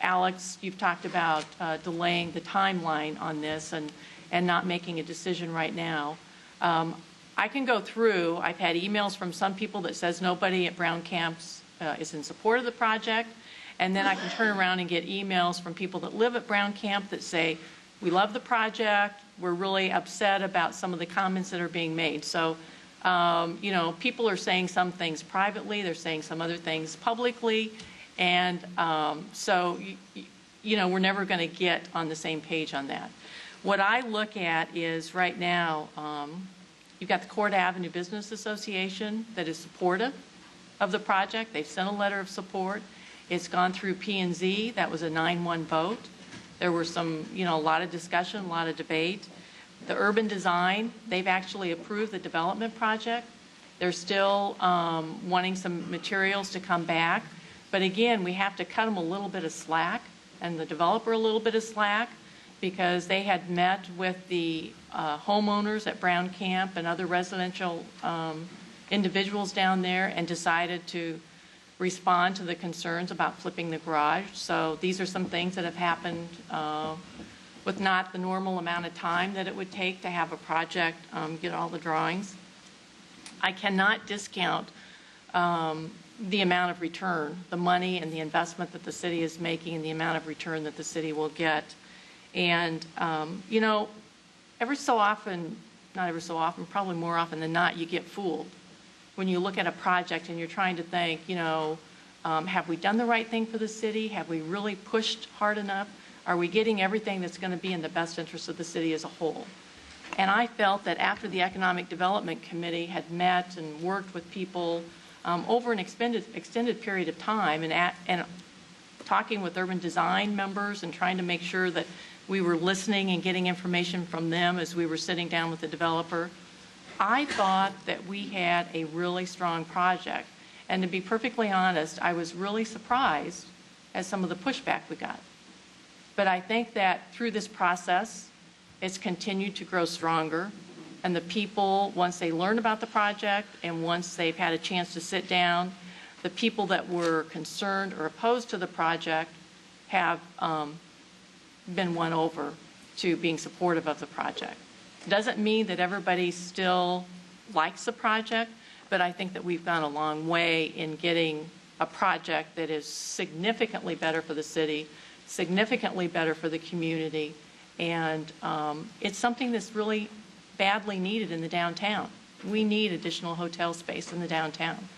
Alex, you've talked about delaying the timeline on this and not making a decision right now. I can go through. I've had emails from some people that says nobody at Brown Camps is in support of the project, and then I can turn around and get emails from people that live at Brown Camp that say, we love the project, we're really upset about some of the comments that are being made. So, you know, people are saying some things privately, they're saying some other things publicly, and so, you know, we're never going to get on the same page on that. What I look at is right now, you've got the Court Avenue Business Association that is supportive of the project. They've sent a letter of support. It's gone through P&Z. That was a 9-1 vote. There were some, you know, a lot of discussion, a lot of debate. The urban design, they've actually approved the development project. They're still wanting some materials to come back. But again, we have to cut them a little bit of slack, and the developer a little bit of slack, because they had met with the homeowners at Brown Camp and other residential individuals down there and decided to respond to the concerns about flipping the garage. So these are some things that have happened with not the normal amount of time that it would take to have a project get all the drawings. I cannot discount the amount of return, the money and the investment that the city is making and the amount of return that the city will get. And, you know, every so often, not every so often, probably more often than not, you get fooled when you look at a project and you're trying to think, you know, have we done the right thing for the city? Have we really pushed hard enough? Are we getting everything that's going to be in the best interest of the city as a whole? And I felt that after the Economic Development Committee had met and worked with people over an extended period of time and talking with urban design members and trying to make sure that we were listening and getting information from them as we were sitting down with the developer, I thought that we had a really strong project. And to be perfectly honest, I was really surprised at some of the pushback we got. But I think that through this process, it's continued to grow stronger. And the people, once they learn about the project and once they've had a chance to sit down, the people that were concerned or opposed to the project have been won over to being supportive of the project. It doesn't mean that everybody still likes the project, but I think that we've gone a long way in getting a project that is significantly better for the city, significantly better for the community, and it's something that's really badly needed in the downtown. We need additional hotel space in the downtown.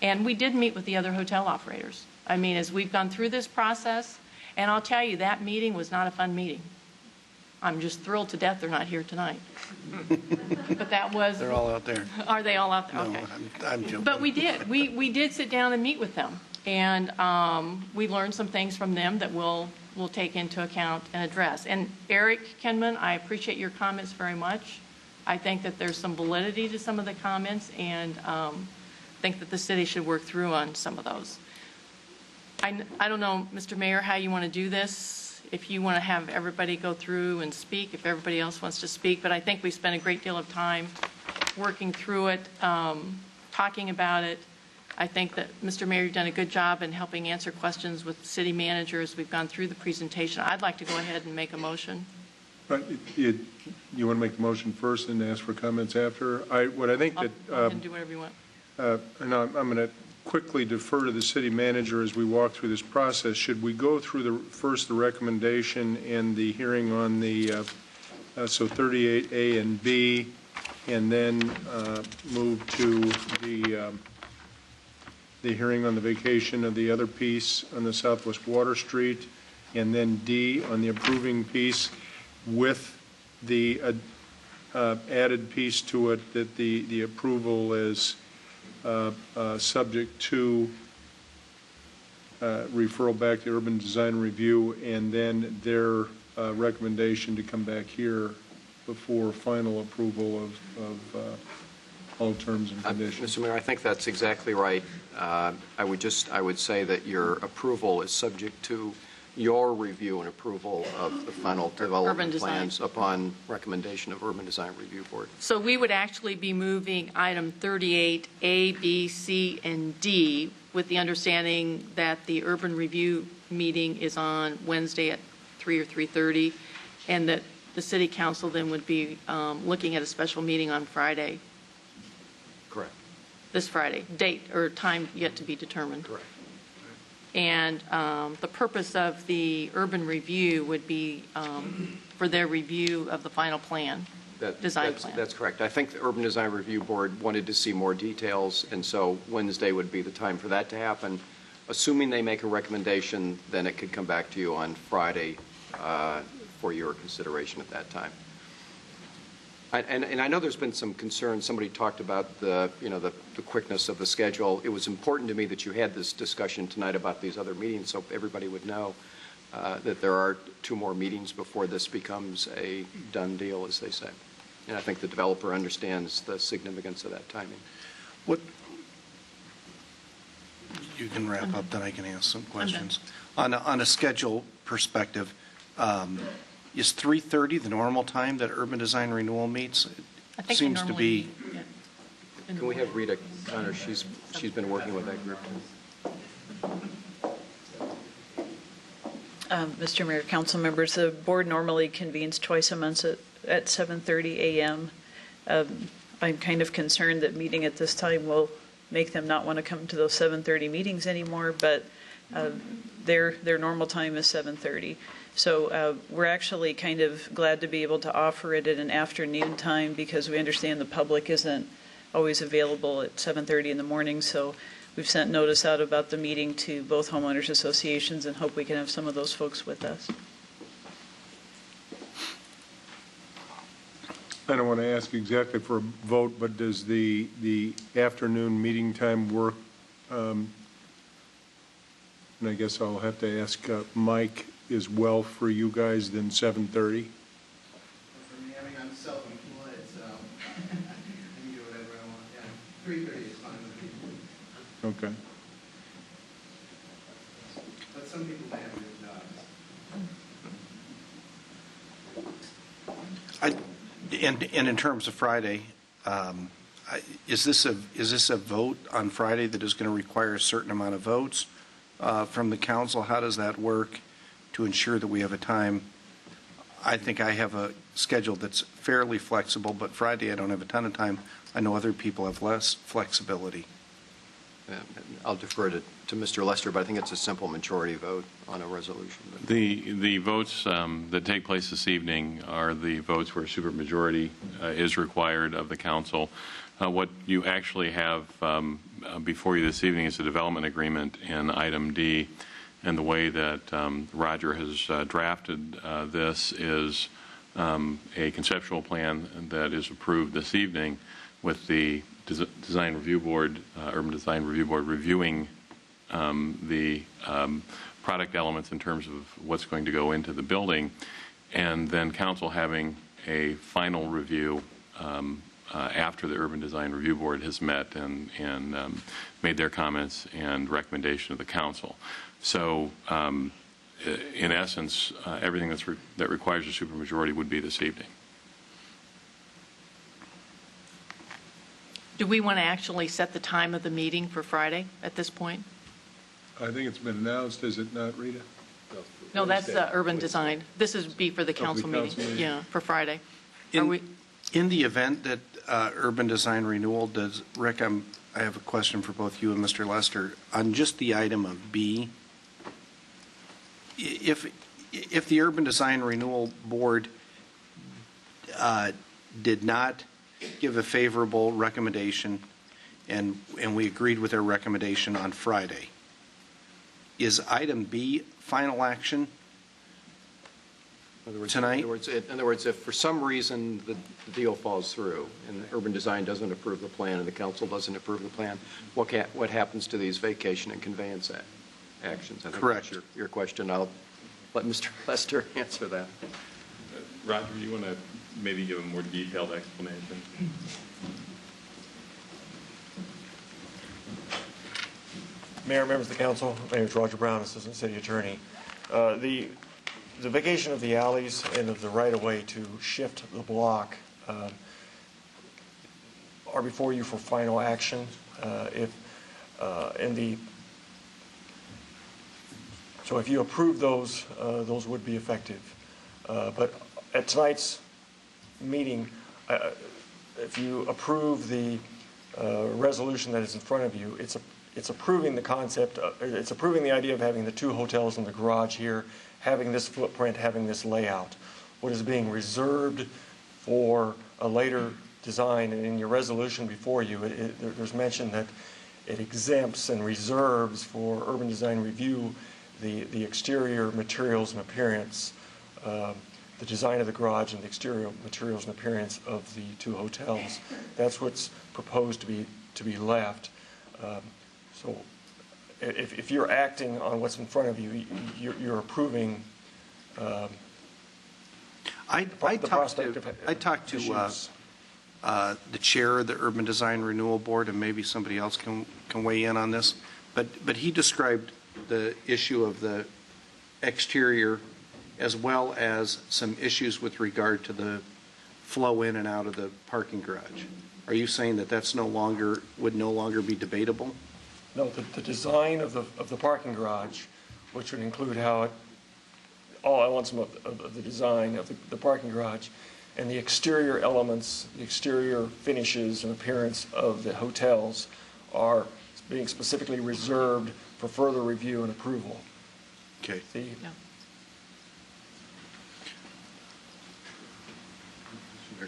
And we did meet with the other hotel operators. I mean, as we've gone through this process, and I'll tell you, that meeting was not a fun meeting. I'm just thrilled to death they're not here tonight. But that was... They're all out there. Are they all out there? No, okay. I'm joking. But we did. We did sit down and meet with them. And we learned some things from them that we'll take into account and address. And Eric Kinman, I appreciate your comments very much. I think that there's some validity to some of the comments, and think that the city should work through on some of those. I don't know, Mr. Mayor, how you want to do this, if you want to have everybody go through and speak, if everybody else wants to speak, but I think we spent a great deal of time working through it, talking about it. I think that, Mr. Mayor, you've done a good job in helping answer questions with city managers. We've gone through the presentation. I'd like to go ahead and make a motion. Right. You want to make the motion first and ask for comments after? What I think that... Go ahead and do whatever you want. And I'm going to quickly defer to the city manager as we walk through this process. Should we go through first the recommendation and the hearing on the, so 38A and B, and then move to the hearing on the vacation of the other piece on the Southwest Water Street, and then D on the approving piece with the added piece to it that the approval is subject to referral back to urban design review and then their recommendation to come back here before final approval of all terms and conditions. Mr. Mayor, I think that's exactly right. I would say that your approval is subject to your review and approval of the final development plans upon recommendation of Urban Design Review Board. So we would actually be moving item 38, A, B, C, and D, with the understanding that the urban review meeting is on Wednesday at 3 or 3:30, and that the city council then would be looking at a special meeting on Friday. Correct. This Friday, date or time yet to be determined. Correct. And the purpose of the urban review would be for their review of the final plan, design plan. That's correct. I think the Urban Design Review Board wanted to see more details, and so Wednesday would be the time for that to happen. Assuming they make a recommendation, then it could come back to you on Friday for your consideration at that time. And I know there's been some concern. Somebody talked about the quickness of the schedule. It was important to me that you had this discussion tonight about these other meetings, so everybody would know that there are 2 more meetings before this becomes a done deal, as they say. And I think the developer understands the significance of that timing. What you can wrap up, then I can ask some questions. On a schedule perspective, is 3:30 the normal time that urban design renewal meets? I think seems to be. Can we have Rita Connor? She's been working with that group. Mr. Mayor, council members, the board normally convenes twice a month at 7:30 a.m. I'm kind of concerned that meeting at this time will make them not want to come to those 7:30 meetings anymore, but their normal time is 7:30. So we're actually kind of glad to be able to offer it at an afternoon time because we understand the public isn't always available at 7:30 in the morning. So we've sent notice out about the meeting to both homeowners associations and hope we can have some of those folks with us. I don't want to ask exactly for a vote, but does the afternoon meeting time work? And I guess I'll have to ask Mike as well for you guys than 7:30. For me, I'm self-employed, so I can do whatever I want. Yeah, 3:30 is fine with me. Okay. But some people may have good jobs. And in terms of Friday, is this a vote on Friday that is going to require a certain amount of votes from the council? How does that work to ensure that we have a time? I think I have a schedule that's fairly flexible, but Friday I don't have a ton of time. I know other people have less flexibility. I'll defer to Mr. Lester, but I think it's a simple majority vote on a resolution. The votes that take place this evening are the votes where supermajority is required of the council. What you actually have before you this evening is a development agreement in item D, and the way that Roger has drafted this is a conceptual plan that is approved this evening with the Design Review Board, Urban Design Review Board reviewing the product elements in terms of what's going to go into the building, and then council having a final review after the Urban Design Review Board has met and made their comments and recommendation to the council. So in essence, everything that requires a supermajority would be this evening. Do we want to actually set the time of the meeting for Friday at this point? I think it's been announced, is it not, Rita? No, that's urban design. This is be for the council meeting. Yeah, for Friday. In the event that urban design renewal does, Rick, I have a question for both you and Mr. Lester. On just the item of B, if the Urban Design Renewal Board did not give a favorable recommendation and we agreed with their recommendation on Friday, is item B final action? Tonight? In other words, if for some reason the deal falls through and urban design doesn't approve the plan and the council doesn't approve the plan, what happens to these vacation and conveyance actions? I think Correct. That's your question. I'll let Mr. Lester answer that. Roger, you want to maybe give a more detailed explanation? Mayor, members of the council, my name is Roger Brown, Assistant City Attorney. The vacation of the alleys and of the right-of-way to shift the block are before you for final action. So if you approve those, those would be effective. But at tonight's meeting, if you approve the resolution that is in front of you, it's approving the concept, it's approving the idea of having the two hotels in the garage here, having this footprint, having this layout. What is being reserved for a later design, and in your resolution before you, there's mention that it exempts and reserves for urban design review the exterior materials and appearance, the design of the garage and the exterior materials and appearance of the two hotels. That's what's proposed to be left. So if you're acting on what's in front of you, you're approving I talked to the chair of the Urban Design Renewal Board, and maybe somebody else can weigh in on this, but he described the issue of the exterior as well as some issues with regard to the flow in and out of the parking garage. Are you saying that that's would no longer be debatable? No, the design of the parking garage, which would include all elements of the design of the parking garage, and the exterior elements, the exterior finishes and appearance of the hotels are being specifically reserved for further review and approval. Okay.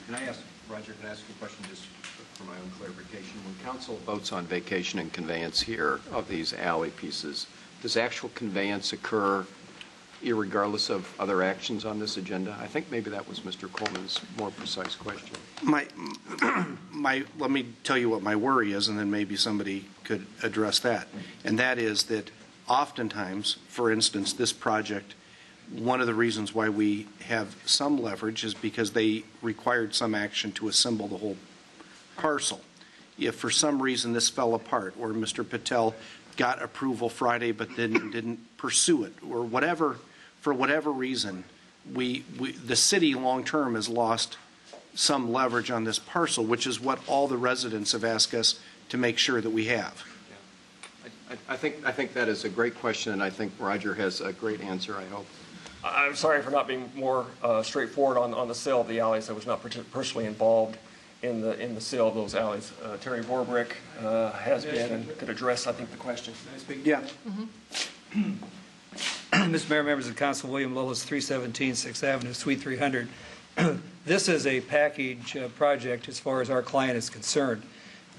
Can I ask, Roger, can I ask you a question just for my own clarification? When council votes on vacation and conveyance here of these alley pieces, does actual conveyance occur irregardless of other actions on this agenda? I think maybe that was Mr. Coleman's more precise question. Let me tell you what my worry is, and then maybe somebody could address that. And that is that oftentimes, for instance, this project, one of the reasons why we have some leverage is because they required some action to assemble the whole parcel. If for some reason this fell apart, or Mr. Patel got approval Friday but then didn't pursue it, or whatever, for whatever reason, the city long-term has lost some leverage on this parcel, which is what all the residents have asked us to make sure that we have. I think that is a great question, and I think Roger has a great answer, I hope. I'm sorry for not being more straightforward on the sale of the alleys. I was not personally involved in the sale of those alleys. Terry Vorbrick has been and could address, I think, the question. Yeah. Mr. Mayor, members of the council, William Lillis, 317 6th Avenue, Suite 300. This is a package project as far as our client is concerned.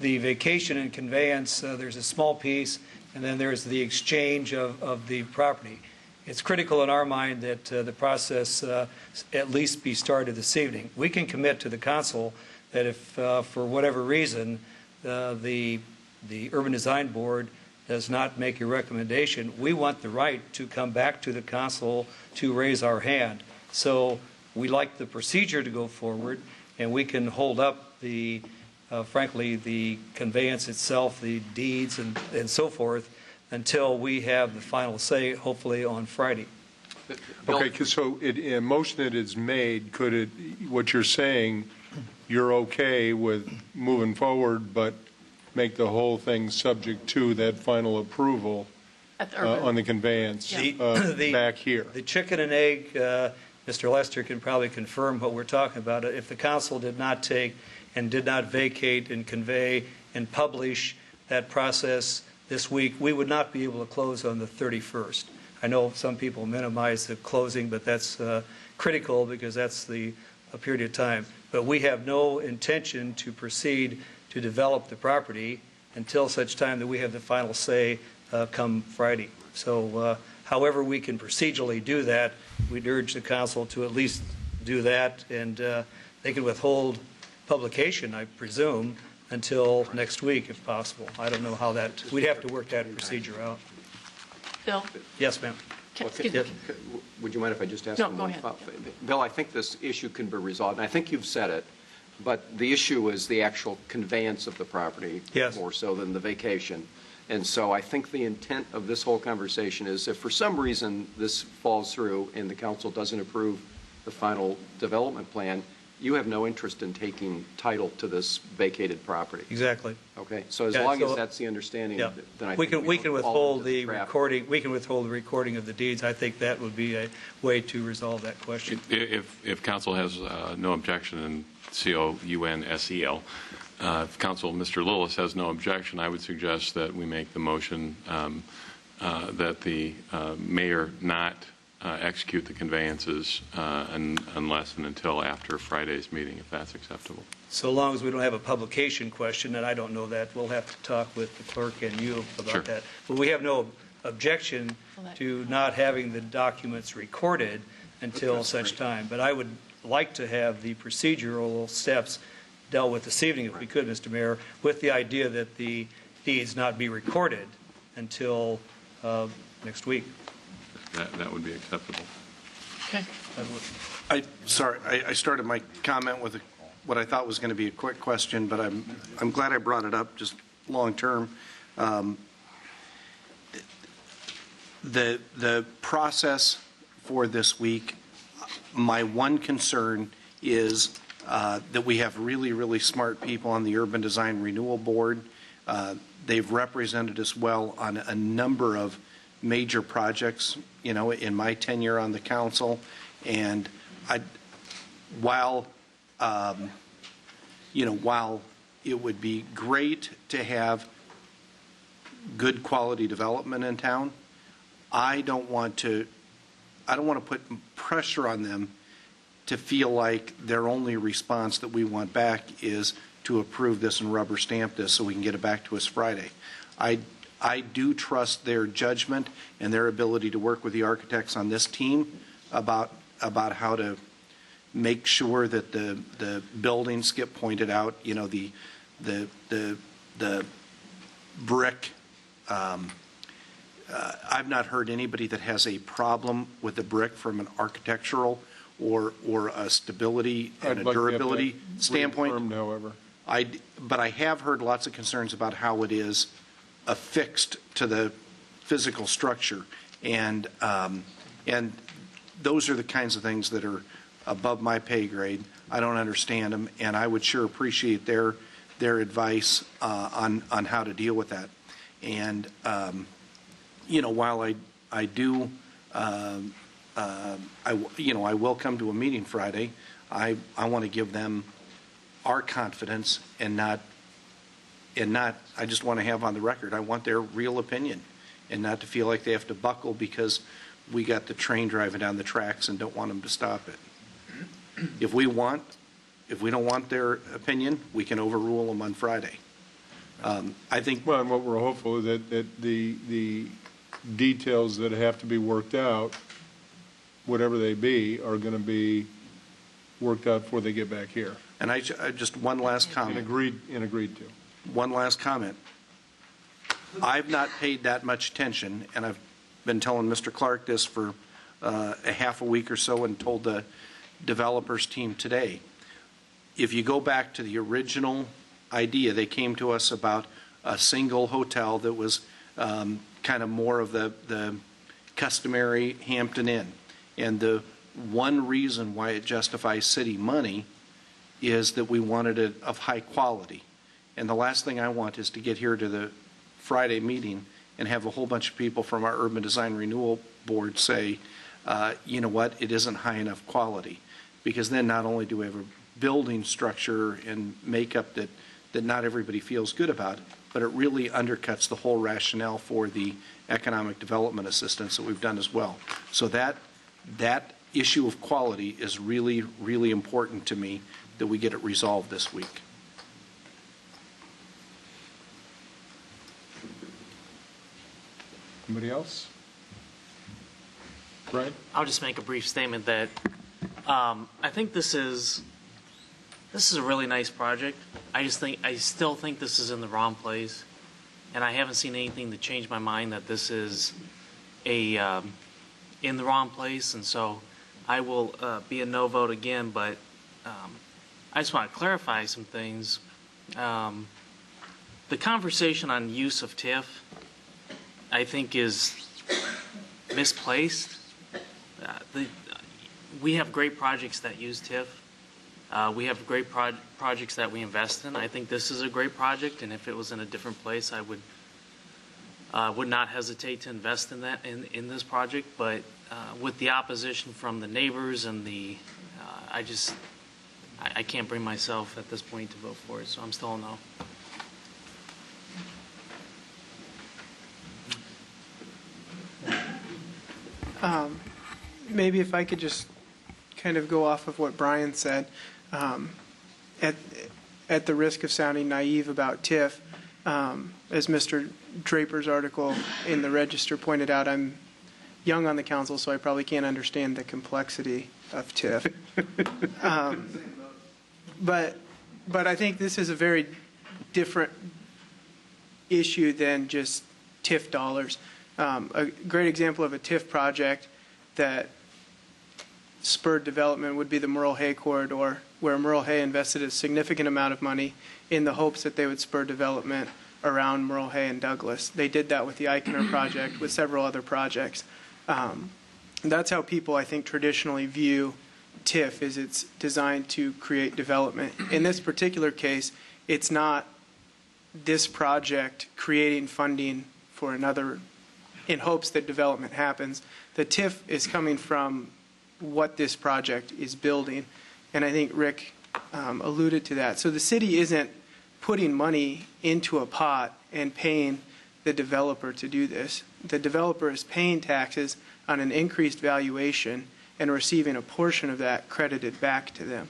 The vacation and conveyance, there's a small piece, and then there's the exchange of the property. It's critical in our mind that the process at least be started this evening. We can commit to the council that if, for whatever reason, the Urban Design Board does not make a recommendation, we want the right to come back to the council to raise our hand. So we like the procedure to go forward, and we can hold up frankly, the conveyance itself, the deeds and so forth, until we have the final say, hopefully on Friday. Okay, so a motion that is made, what you're saying, you're okay with moving forward, but make the whole thing subject to that final approval on the conveyance back here? The chicken and egg, Mr. Lester can probably confirm what we're talking about. If the council did not take and did not vacate and convey and publish that process this week, we would not be able to close on the 31st. I know some people minimize the closing, but that's critical because that's a period of time. But we have no intention to proceed to develop the property until such time that we have the final say come Friday. So however we can procedurally do that we'd urge the council to at least do that, and they can withhold publication, I presume, until next week if possible. I don't know how that, we'd have to work that procedure out. Bill? Yes, ma'am. Excuse me. Would you mind if I just ask? No, go ahead. Bill, I think this issue can be resolved, and I think you've said it, but the issue is the actual conveyance of the property. Yes. More so than the vacation. And so I think the intent of this whole conversation is if for some reason this falls through and the council doesn't approve the final development plan, you have no interest in taking title to this vacated property. Exactly. Okay, so as Yeah, long so- as that's the understanding, Yeah. then I We think can, we can don't fall withhold into the trap. recording, we can withhold the recording of the deeds. I think that would be a way to resolve that question. If council has no objection, and COUNSEL, if council, Mr. Lillis, has no objection, I would suggest that we make the motion that the mayor not execute the conveyances unless and until after Friday's meeting, if that's acceptable. So long as we don't have a publication question, and I don't know that, we'll have to talk with the clerk and you about Sure. that. But we have no objection to not having the documents recorded until such time. But I would like to have the procedural steps dealt with this evening, if we could, Mr. Mayor, with the idea that the deeds not be recorded until next week. That would be acceptable. Okay. I started my comment with what I thought was going to be a quick question, but I'm glad I brought it up, just long-term. The process for this week, my one concern is that we have really, really smart people on the Urban Design Renewal Board. They've represented us well on a number of major projects, in my tenure on the council. And while it would be great to have good quality development in town, I don't want to put pressure on them to feel like their only response that we want back is to approve this and rubber stamp this so we can get it back to us Friday. I do trust their judgment and their ability to work with the architects on this team about how to make sure that the buildings get pointed out, the brick. I've not heard anybody that has a problem with the brick from an architectural or a stability and a durability standpoint. However. But I have heard lots of concerns about how it is affixed to the physical structure, and those are the kinds of things that are above my pay grade. I don't understand them, and I would sure appreciate their advice on how to deal with that. And while I do, I will come to a meeting Friday. I want to give them our confidence and not, I just want to have on the record, I want their real opinion and not to feel like they have to buckle because we got the train driving down the tracks and don't want them to stop it. If we don't want their opinion, we can overrule them on Friday. I think. Well, and what we're hopeful is that the details that have to be worked out, whatever they be, are going to be worked out before they get back here. And I just one last comment. And agreed to. One last comment. I've not paid that much attention, and I've been telling Mr. Clark this for a half a week or so and told the developers team today. If you go back to the original idea, they came to us about a single hotel that was kind of more of the customary Hampton Inn. And the one reason why it justifies city money is that we wanted it of high quality. And the last thing I want is to get here to the Friday meeting and have a whole bunch of people from our Urban Design Renewal Board say, you know what, it isn't high enough quality. Because then not only do we have a building structure and makeup that not everybody feels good about, but it really undercuts the whole rationale for the economic development assistance that we've done as well. So that issue of quality is really, really important to me that we get it resolved this week. Anybody else? Right? I'll just make a brief statement that I think this is a really nice project. I still think this is in the wrong place, and I haven't seen anything to change my mind that this is in the wrong place, and so I will be a no vote again. But I just want to clarify some things. The conversation on use of TIF, I think, is misplaced. We have great projects that use TIF. We have great projects that we invest in. I think this is a great project, and if it was in a different place, I would not hesitate to invest in that in this project. But with the opposition from the neighbors and I can't bring myself at this point to vote for it, so I'm still a no. Maybe if I could just kind of go off of what Brian said, at the risk of sounding naive about TIF, as Mr. Draper's article in the Register pointed out, I'm young on the council, so I probably can't understand the complexity of TIF. But I think this is a very different issue than just TIF dollars. A great example of a TIF project that spurred development would be the Merle Hay corridor, where Merle Hay invested a significant amount of money in the hopes that they would spur development around Merle Hay and Douglas. They did that with the Eichener project, with several other projects. That's how people, I think, traditionally view TIF, is it's designed to create development. In this particular case, it's not this project creating funding for another in hopes that development happens. The TIF is coming from what this project is building, and I think Rick alluded to that. So the city isn't putting money into a pot and paying the developer to do this. The developer is paying taxes on an increased valuation and receiving a portion of that credited back to them.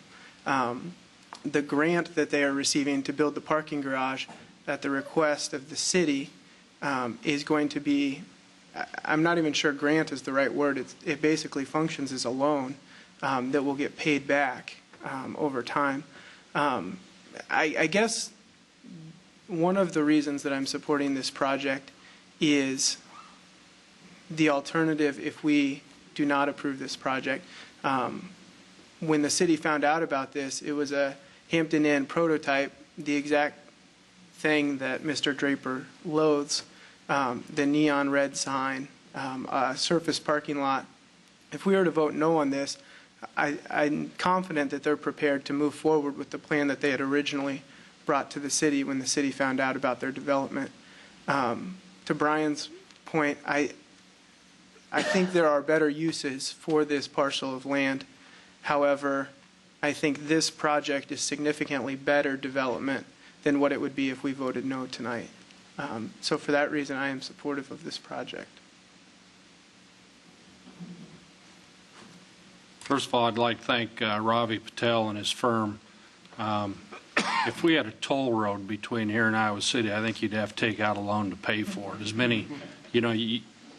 The grant that they are receiving to build the parking garage at the request of the city is going to be, I'm not even sure grant is the right word. It basically functions as a loan that will get paid back over time. I guess one of the reasons that I'm supporting this project is the alternative if we do not approve this project. When the city found out about this, it was a Hampton Inn prototype, the exact thing that Mr. Draper loathes, the neon red sign, a surface parking lot. If we were to vote no on this, I'm confident that they're prepared to move forward with the plan that they had originally brought to the city when the city found out about their development. To Brian's point, I think there are better uses for this parcel of land. However, I think this project is significantly better development than what it would be if we voted no tonight. So for that reason, I am supportive of this project. First of all, I'd like to thank Ravi Patel and his firm. If we had a toll road between here and Iowa City, I think you'd have to take out a loan to pay for it. As many,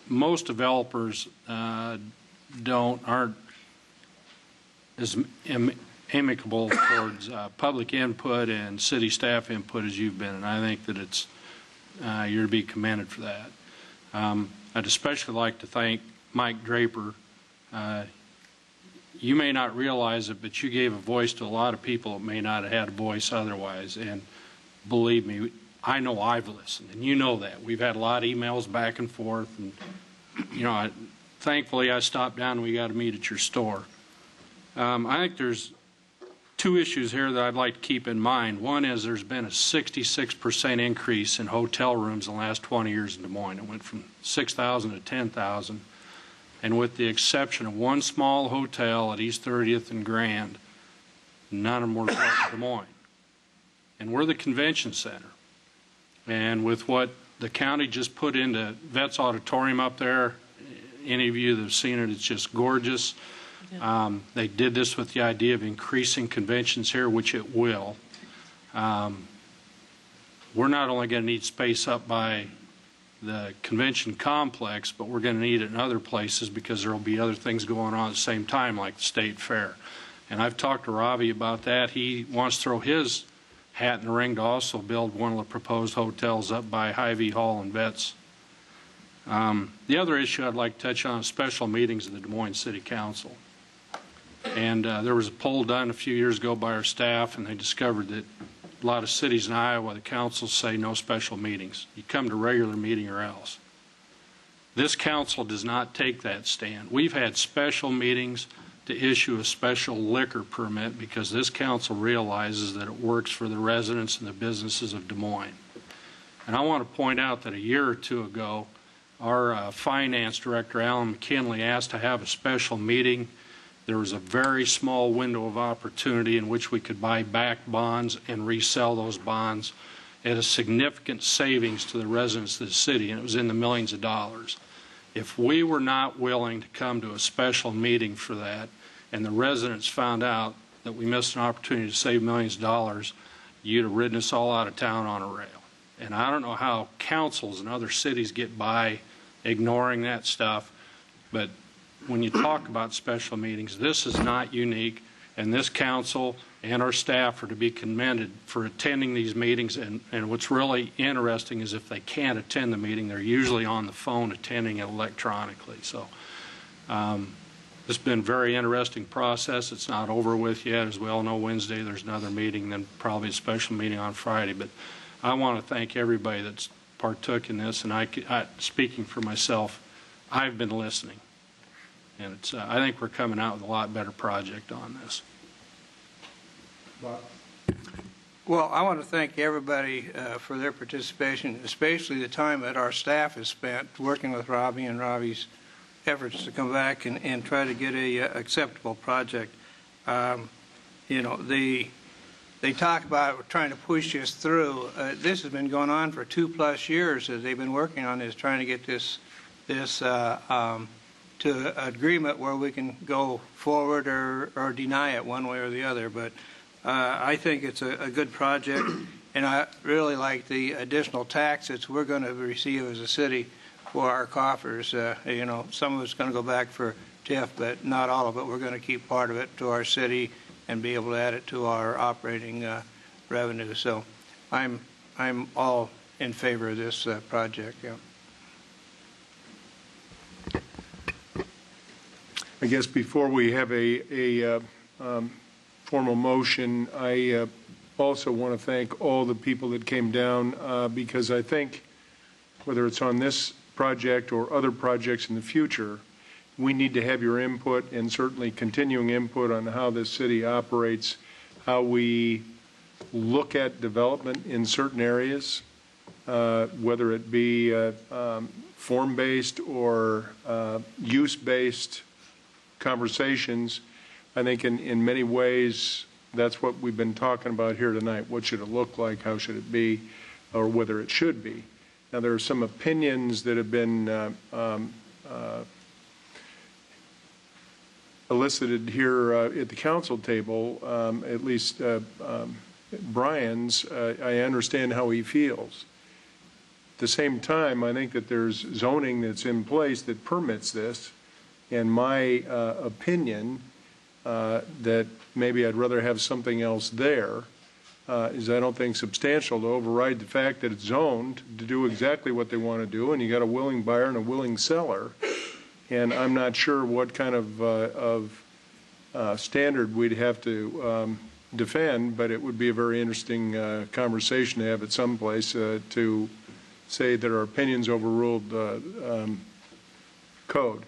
most developers aren't as amicable towards public input and city staff input as you've been, and I think that it's you're to be commended for that. I'd especially like to thank Mike Draper. You may not realize it, but you gave a voice to a lot of people that may not have had a voice otherwise. And believe me, I know I've listened, and you know that. We've had a lot of emails back and forth. And, thankfully, I stopped down and we got to meet at your store. I think there's two issues here that I'd like to keep in mind. One is there's been a 66% increase in hotel rooms in the last 20 years in Des Moines. It went from 6,000 to 10,000. And with the exception of one small hotel at East 30th and Grand, none of them were built in Des Moines. And we're the convention center. And with what the county just put into Vets Auditorium up there, any of you that have seen it, it's just gorgeous. They did this with the idea of increasing conventions here, which it will. We're not only going to need space up by the convention complex, but we're going to need it in other places because there will be other things going on at the same time, like the state fair. And I've talked to Ravi about that. He wants to throw his hat in the ring to also build one of the proposed hotels up by Hy-Vee Hall and Vets. The other issue I'd like to touch on is special meetings of the Des Moines City Council. And there was a poll done a few years ago by our staff, and they discovered that a lot of cities in Iowa, the councils say no special meetings. You come to regular meeting or else. This council does not take that stand. We've had special meetings to issue a special liquor permit because this council realizes that it works for the residents and the businesses of Des Moines. And I want to point out that a year or two ago, our finance director, Alan McKinley, asked to have a special meeting. There was a very small window of opportunity in which we could buy back bonds and resell those bonds at a significant savings to the residents of the city, and it was in the millions of dollars. If we were not willing to come to a special meeting for that, and the residents found out that we missed an opportunity to save millions of dollars, you'd have ridden us all out of town on a rail. And I don't know how councils in other cities get by ignoring that stuff, but when you talk about special meetings, this is not unique, and this council and our staff are to be commended for attending these meetings. And what's really interesting is if they can't attend the meeting, they're usually on the phone attending it electronically. So it's been a very interesting process. It's not over with yet. As we all know, Wednesday there's another meeting, then probably a special meeting on Friday. But I want to thank everybody that's partook in this, and speaking for myself, I've been listening. And I think we're coming out with a lot better project on this. Well, I want to thank everybody for their participation, especially the time that our staff has spent working with Ravi and Ravi's efforts to come back and try to get a acceptable project. You know, they talk about trying to push this through. This has been going on for 2+ years as they've been working on this, trying to get this to an agreement where we can go forward or deny it one way or the other. But I think it's a good project, and I really like the additional tax that we're going to receive as a city for our coffers. You know, some of it's going to go back for TIF, but not all of it. We're going to keep part of it to our city and be able to add it to our operating revenue. So I'm all in favor of this project. Yeah. I guess before we have a formal motion, I also want to thank all the people that came down because I think whether it's on this project or other projects in the future, we need to have your input and certainly continuing input on how this city operates, how we look at development in certain areas, whether it be form-based or use-based conversations. I think in many ways that's what we've been talking about here tonight. What should it look like? How should it be? Or whether it should be. Now there are some opinions that have been elicited here at the council table, at least Brian's. I understand how he feels. At the same time, I think that there's zoning that's in place that permits this. And my opinion that maybe I'd rather have something else there is I don't think substantial to override the fact that it's zoned to do exactly what they want to do, and you got a willing buyer and a willing seller. And I'm not sure what kind of standard we'd have to defend, but it would be a very interesting conversation to have at some place to say that our opinions overruled code.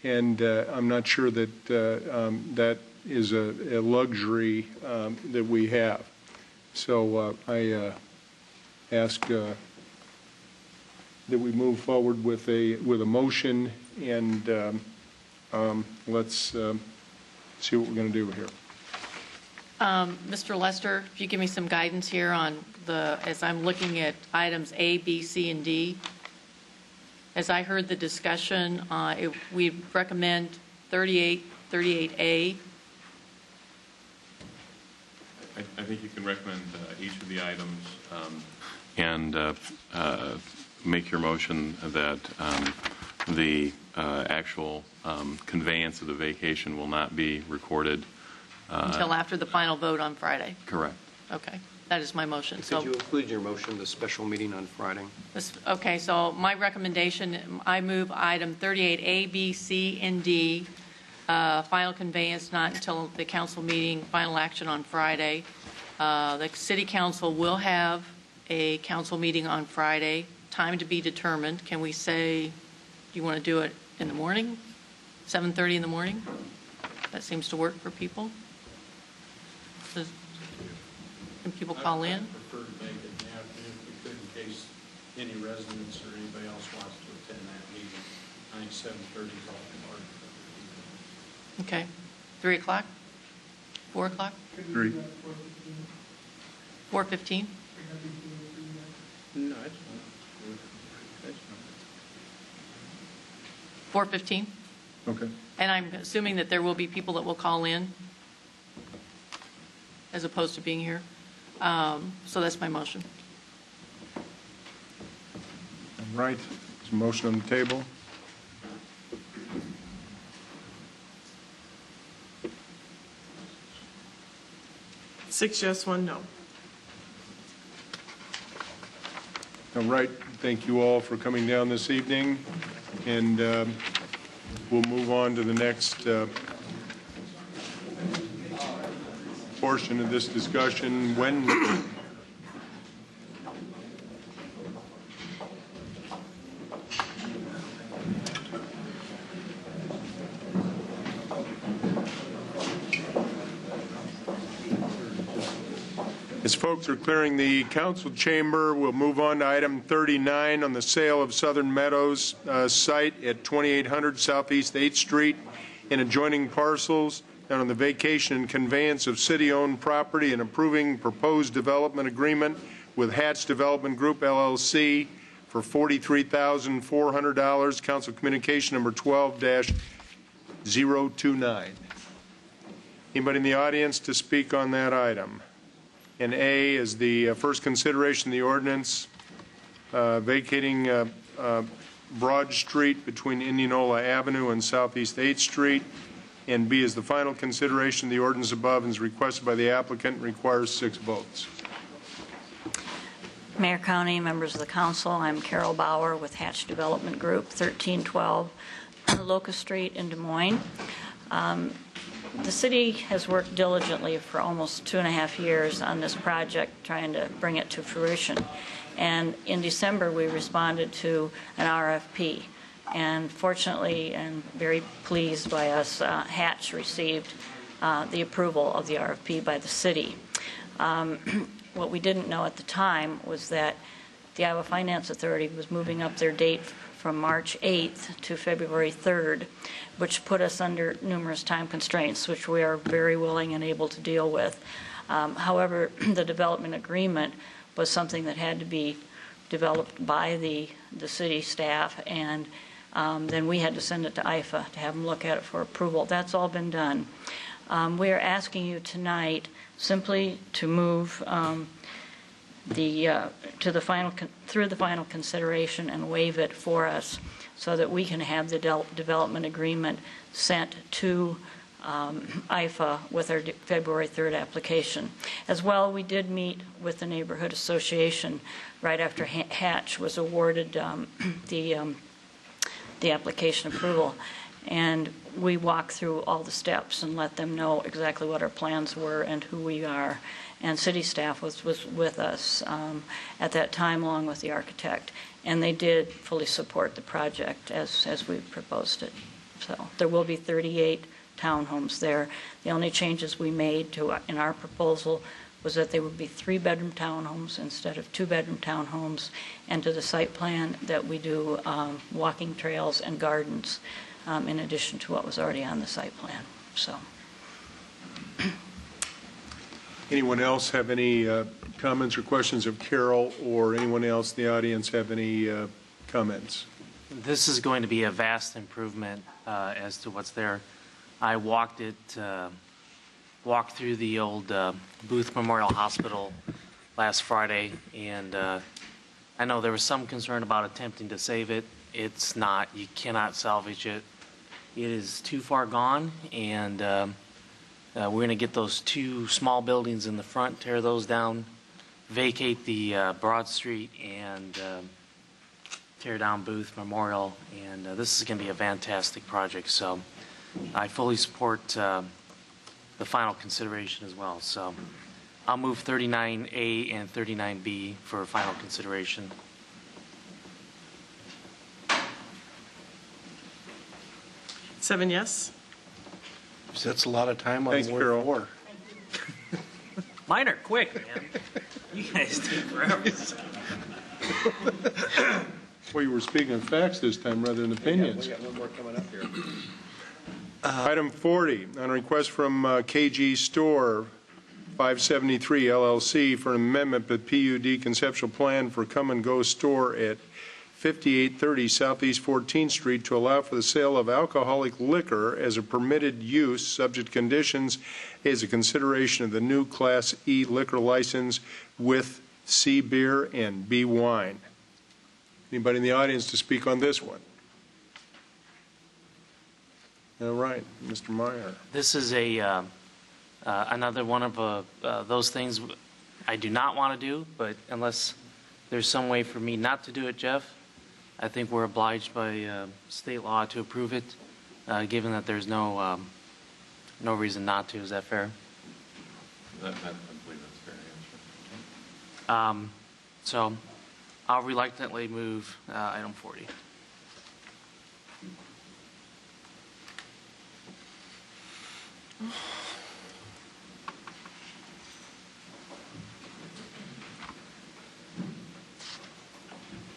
And I'm not sure that that is a luxury that we have. So I ask that we move forward with a motion, and let's see what we're going to do here. Mr. Lester, if you give me some guidance here on as I'm looking at items A, B, C, and D. As I heard the discussion, we recommend 38A. I think you can recommend each of the items and make your motion that the actual conveyance of the vacation will not be recorded. Until after the final vote on Friday. Correct. Okay, that is my motion. Could you include in your motion the special meeting on Friday? Okay, so my recommendation, I move item 38A, B, C, and D, final conveyance not until the council meeting, final action on Friday. The city council will have a council meeting on Friday, time to be determined. Can we say, do you want to do it in the morning, 7:30 in the morning? That seems to work for people. Can people call in? I prefer to make it in the afternoon if we could, in case any residents or anybody else wants to attend that meeting. I think 7:30 is all hard. Okay. 3 o'clock? 4 o'clock? 3. 4:15? No, it's 4:15? Okay. And I'm assuming that there will be people that will call in as opposed to being here. So that's my motion. All right. There's a motion on the table. Six yes, 1 no. All right. Thank you all for coming down this evening. And we'll move on to the next portion of this discussion. As folks are clearing the council chamber, we'll move on to item 39 on the sale of Southern Meadows site at 2800 Southeast 8th Street and adjoining parcels, and on the vacation and conveyance of city-owned property and approving proposed development agreement with Hatch Development Group, LLC for $43,400, council communication number 12-029. Anybody in the audience to speak on that item? And A is the first consideration of the ordinance vacating Broad Street between Indianola Avenue and Southeast 8th Street. And B is the final consideration of the ordinance above and is requested by the applicant and requires 6 votes. Mayor, County, members of the council, I'm Carol Bauer with Hatch Development Group, 1312 Locust Street in Des Moines. The city has worked diligently for almost 2.5 years on this project, trying to bring it to fruition. And in December, we responded to an RFP. And fortunately, and very pleased by us, Hatch received the approval of the RFP by the city. What we didn't know at the time was that the Iowa Finance Authority was moving up their date from March 8th to February 3rd, which put us under numerous time constraints, which we are very willing and able to deal with. However, the development agreement was something that had to be developed by the city staff, and then we had to send it to IFA to have them look at it for approval. That's all been done. We are asking you tonight simply to move through the final consideration and waive it for us, so that we can have the development agreement sent to IFA with our February 3rd application. As well, we did meet with the neighborhood association right after Hatch was awarded the application approval, and we walked through all the steps and let them know exactly what our plans were and who we are. And city staff was with us at that time, along with the architect, and they did fully support the project as we proposed it. So there will be 38 townhomes there. The only changes we made in our proposal was that they would be 3-bedroom townhomes instead of 2-bedroom townhomes, and to the site plan that we do walking trails and gardens in addition to what was already on the site plan. So. Anyone else have any comments or questions of Carol, or anyone else in the audience have any comments? This is going to be a vast improvement as to what's there. I walked through the old Booth Memorial Hospital last Friday, and I know there was some concern about attempting to save it. It's not. You cannot salvage it. It is too far gone, and we're going to get those two small buildings in the front, tear those down, vacate the Broad Street, and tear down Booth Memorial. And this is going to be a fantastic project. So I fully support the final consideration as well. So I'll move 39A and 39B for final consideration. Seven yes. That's a lot of time on Thanks, the word Carol. for. Mine are quick, man. You guys take forever. Well, you were speaking of facts this time rather than opinions. We got one more coming up here. Item 40, on a request from KG Store 573 LLC for an amendment to PUD conceptual plan for Come and Go store at 5830 Southeast 14th Street to allow for the sale of alcoholic liquor as a permitted use, subject conditions, as a consideration of the new Class E liquor license with C beer and B wine. Anybody in the audience to speak on this one? All right, Mr. Meyer. This is a another one of those things I do not want to do, but unless there's some way for me not to do it, Jeff, I think we're obliged by state law to approve it, given that there's no reason not to. Is that fair? I believe that's a fair answer. So I'll reluctantly move item 40.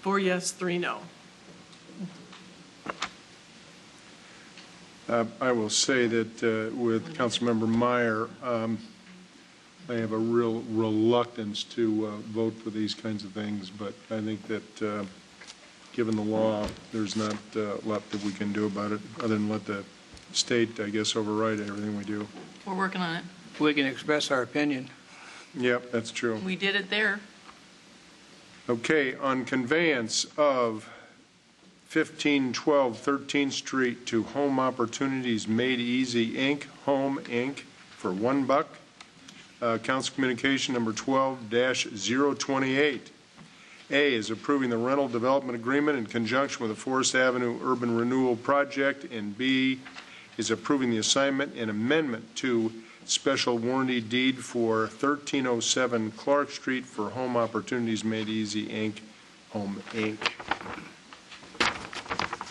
Four yes, three no. I will say that with Councilmember Meyer, I have a real reluctance to vote for these kinds of things, but I think that given the law, there's not a lot that we can do about it other than let the state, I guess, override everything we do. We're working on it. We can express our opinion. Yep, that's true. We did it there. Okay, on conveyance of 1512 13th Street to Home Opportunities Made Easy, Inc., Home, Inc., for $1. Council Communication number 12-028. A is approving the rental development agreement in conjunction with the Forest Avenue Urban Renewal Project, and B is approving the assignment and amendment to special warranty deed for 1307 Clark Street for Home Opportunities Made Easy, Inc., Home, Inc.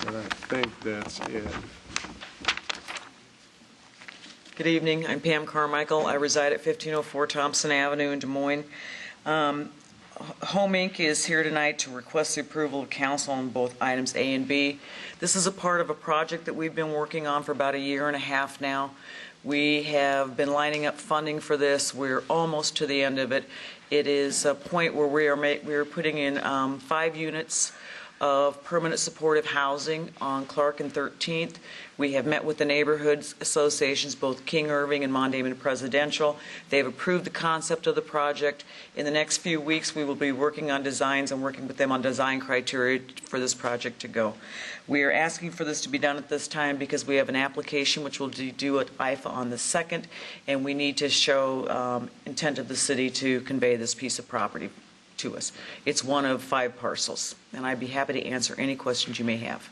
And I think that's it. Good evening. I'm Pam Carmichael. I reside at 1504 Thompson Avenue in Des Moines. Home Inc. is here tonight to request the approval of council on both items A and B. This is a part of a project that we've been working on for about a year and a half now. We have been lining up funding for this. We're almost to the end of it. It is a point where we are putting in 5 units of permanent supportive housing on Clark and 13th. We have met with the neighborhood associations, both King Irving and Mondayman Presidential. They've approved the concept of the project. In the next few weeks, we will be working on designs and working with them on design criteria for this project to go. We are asking for this to be done at this time because we have an application which will be due at IFA on the 2nd, and we need to show intent of the city to convey this piece of property to us. It's one of 5 parcels, and I'd be happy to answer any questions you may have.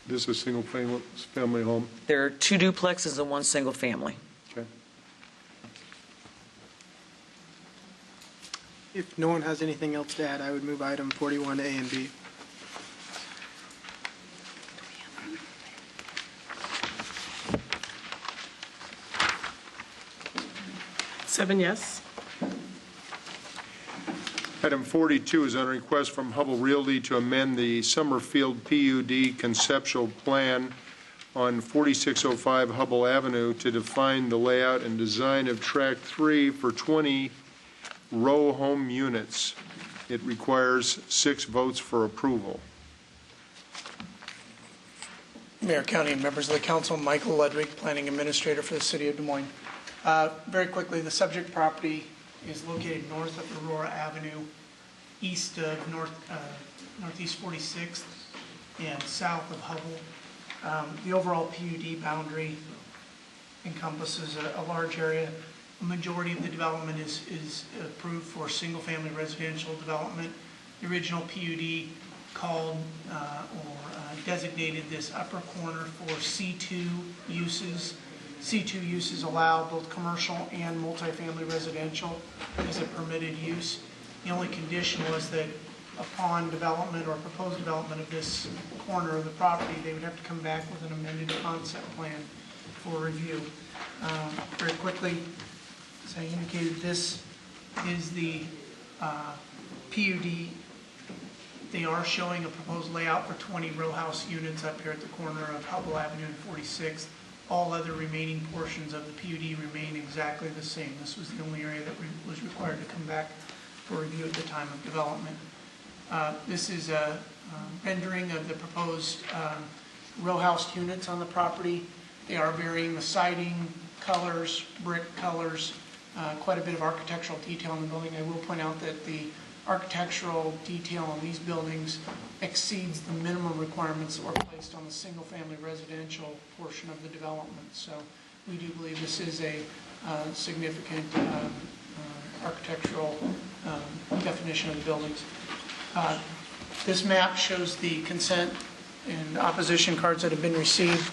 This is a single family home? There are 2 duplexes and 1 single family. Okay. If no one has anything else to add, I would move item 41A and B. Seven yes. Item 42 is on a request from Hubble Realty to amend the Summerfield PUD conceptual plan on 4605 Hubble Avenue to define the layout and design of Track 3 for 20 row home units. It requires 6 votes for approval. Mayor, County, and members of the council, Michael Ludwig, Planning Administrator for the City of Des Moines. Very quickly, the subject property is located north of Aurora Avenue east of Northeast 46th and south of Hubble. The overall PUD boundary encompasses a large area. A majority of the development is approved for single-family residential development. The original PUD called designated this upper corner for C2 uses. C2 uses allow both commercial and multifamily residential as a permitted use. The only condition was that upon development or proposed development of this corner of the property, they would have to come back with an amended concept plan for review. Very quickly, as I indicated, this is the PUD. They are showing a proposed layout for 20 row house units up here at the corner of Hubble Avenue and 46th. All other remaining portions of the PUD remain exactly the same. This was the only area that was required to come back for review at the time of development. This is a rendering of the proposed row house units on the property. They are varying the siding, colors, brick colors, quite a bit of architectural detail in the building. I will point out that the architectural detail on these buildings exceeds the minimum requirements that were placed on the single-family residential portion of the development. So we do believe this is a significant architectural definition of the buildings. This map shows the consent and opposition cards that have been received.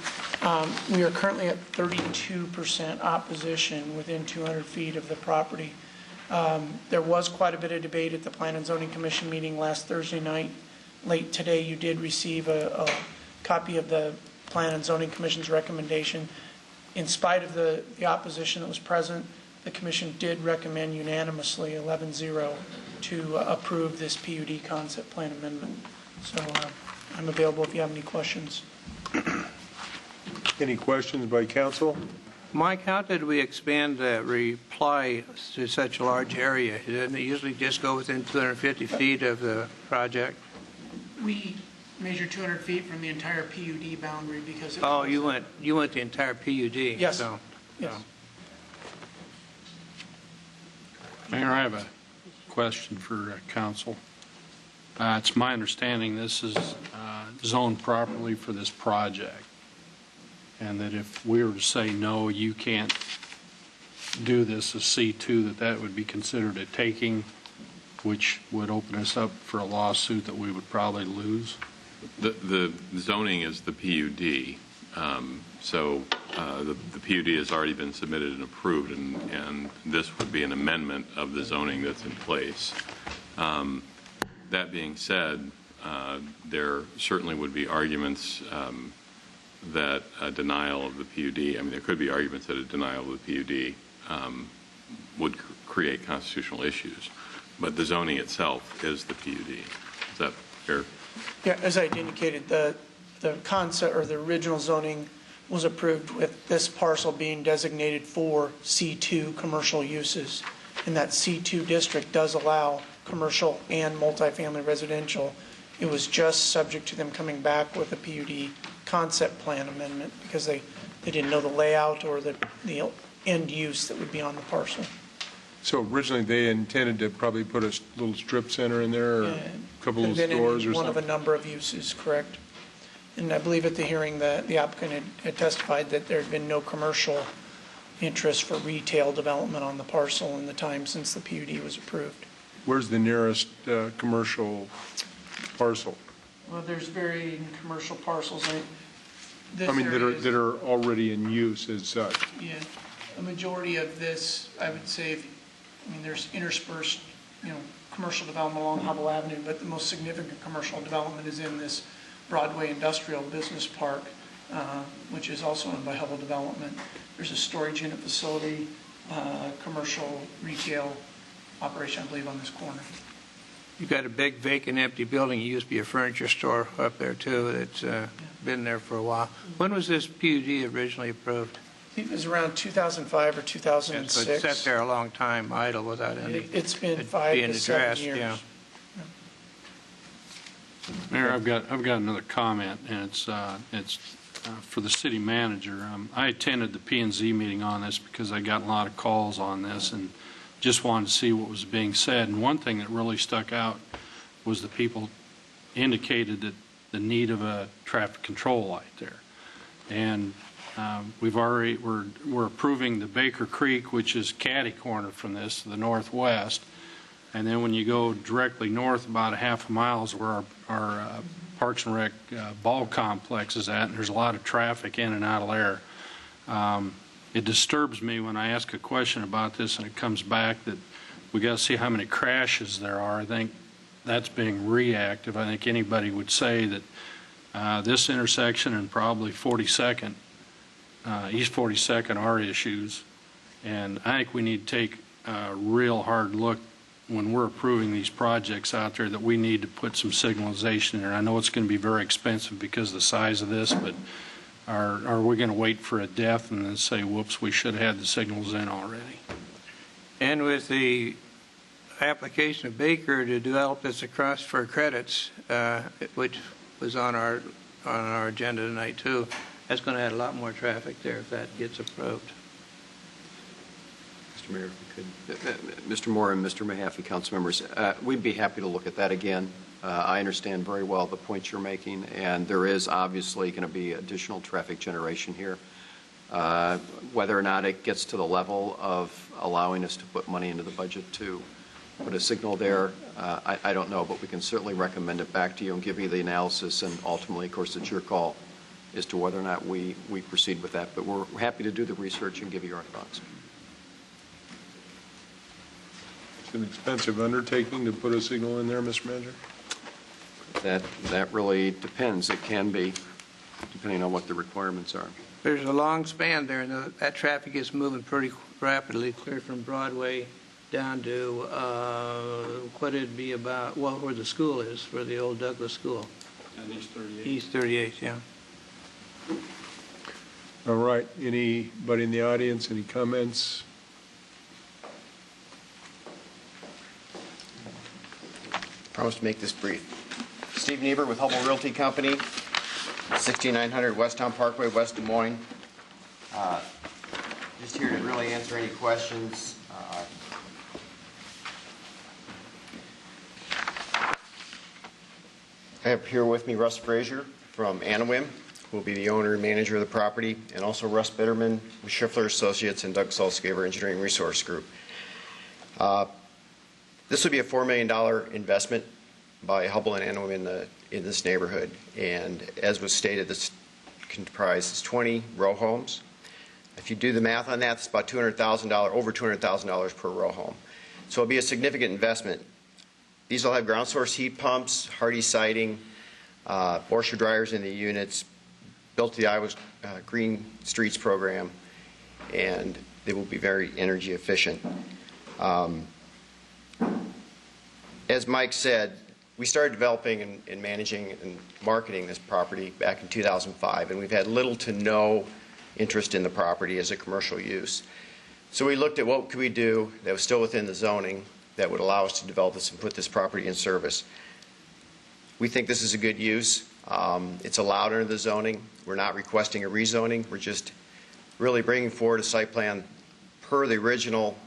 We are currently at 32% opposition within 200 feet of the property. There was quite a bit of debate at the Plan and Zoning Commission meeting last Thursday night. Late today, you did receive a copy of the Plan and Zoning Commission's recommendation. In spite of the opposition that was present, the Commission did recommend unanimously, 11-0, to approve this PUD concept plan amendment. So I'm available if you have any questions. Any questions by council? Mike, how did we expand the reply to such a large area? Doesn't it usually just go within 250 feet of the project? We measured 200 feet from the entire PUD boundary because Oh, you went the entire PUD. Yes. So, Yes. Mayor, I have a question for council. It's my understanding this is zoned properly for this project, and that if we were to say, no, you can't do this as C2, that would be considered a taking, which would open us up for a lawsuit that we would probably lose? The zoning is the PUD. So the PUD has already been submitted and approved, and this would be an amendment of the zoning that's in place. That being said, there certainly would be arguments that a denial of the PUD, I mean, there could be arguments that a denial of the PUD would create constitutional issues, but the zoning itself is the PUD. Is that fair? Yeah, as I indicated, the concept or the original zoning was approved with this parcel being designated for C2 commercial uses. And that C2 district does allow commercial and multifamily residential. It was just subject to them coming back with a PUD concept plan amendment because they didn't know the layout or the end use that would be on the parcel. So originally they intended to probably put a little strip center in there, or a couple of stores or one something? of a number of uses, correct. And I believe at the hearing the applicant had testified that there had been no commercial interest for retail development on the parcel in the time since the PUD was approved. Where's the nearest commercial parcel? Well, there's varying commercial parcels. This I mean, area is- that are already in use as such. Yeah, a majority of this, I would say, there's interspersed, commercial development along Hubble Avenue, but the most significant commercial development is in this Broadway Industrial Business Park, which is also owned by Hubble Development. There's a storage unit facility, commercial retail operation, I believe, on this corner. you've got a big vacant empty building. It used to be a furniture store up there too. That's been there for a while. When was this PUD originally approved? I think it was around 2005 or 2006. So it sat there a long time idle without any. It's been 5 to 7 years. Yeah. Mayor, I've got another comment, and it's for the city manager. I attended the P&Z meeting on this because I got a lot of calls on this, and just wanted to see what was being said. And one thing that really stuck out was the people indicated that the need of a traffic control light there. And we're approving the Baker Creek, which is catty corner from this to the northwest. And then when you go directly north about a half a mile is where our Parks and Rec ball complex is at, and there's a lot of traffic in and out of there. It disturbs me when I ask a question about this and it comes back that we got to see how many crashes there are. I think that's being reactive. I think anybody would say that this intersection and probably 42nd, East 42nd are issues, and I think we need to take a real hard look when we're approving these projects out there that we need to put some signalization there. I know it's going to be very expensive because of the size of this, but are we going to wait for a death and then say, whoops, we should have had the signals in already? And with the application of Baker to develop this across for credits, which was on our agenda tonight too, that's going to add a lot more traffic there if that gets approved. Mr. Mayor, if you could. Mr. Moore and Mr. Mahaffey, council members, we'd be happy to look at that again. I understand very well the points you're making, and there is obviously going to be additional traffic generation here. Whether or not it gets to the level of allowing us to put money into the budget to put a signal there, I don't know, but we can certainly recommend it back to you and give you the analysis, and ultimately, of course, it's your call as to whether or not we proceed with that. But we're happy to do the research and give you our thoughts. It's an expensive undertaking to put a signal in there, Mr. Manager? That really depends. It can be, depending on what the requirements are. There's a long span there, and that traffic is moving pretty rapidly, clear from Broadway down to what it'd be about, well, where the school is, where the old Douglas School. East 38. East 38, yeah. All right. Anybody in the audience, any comments? Promise to make this brief. Steve Niebuhr with Hubble Realty Company, 6900 Westtown Parkway, West Des Moines. Just here to really answer any questions. I have here with me Russ Frazier from Anawim, who will be the owner and manager of the property, and also Russ Bitterman with Schiffler Associates and Doug Salzgeber Engineering Resource Group. This would be a $4 million investment by Hubble and Anawim in this neighborhood, and as was stated, this comprises 20 row homes. If you do the math on that, it's about $200,000, over $200,000 per row home. So it'll be a significant investment. These will have ground source heat pumps, hardy siding, washer dryers in the units, built to the Iowa Green Streets program, and they will be very energy efficient. As Mike said, we started developing and managing and marketing this property back in 2005, and we've had little to no interest in the property as a commercial use. So we looked at what could we do that was still within the zoning that would allow us to develop this and put this property in service. We think this is a good use. It's allowed under the zoning. We're not requesting a rezoning. We're just really bringing forward a site plan per the original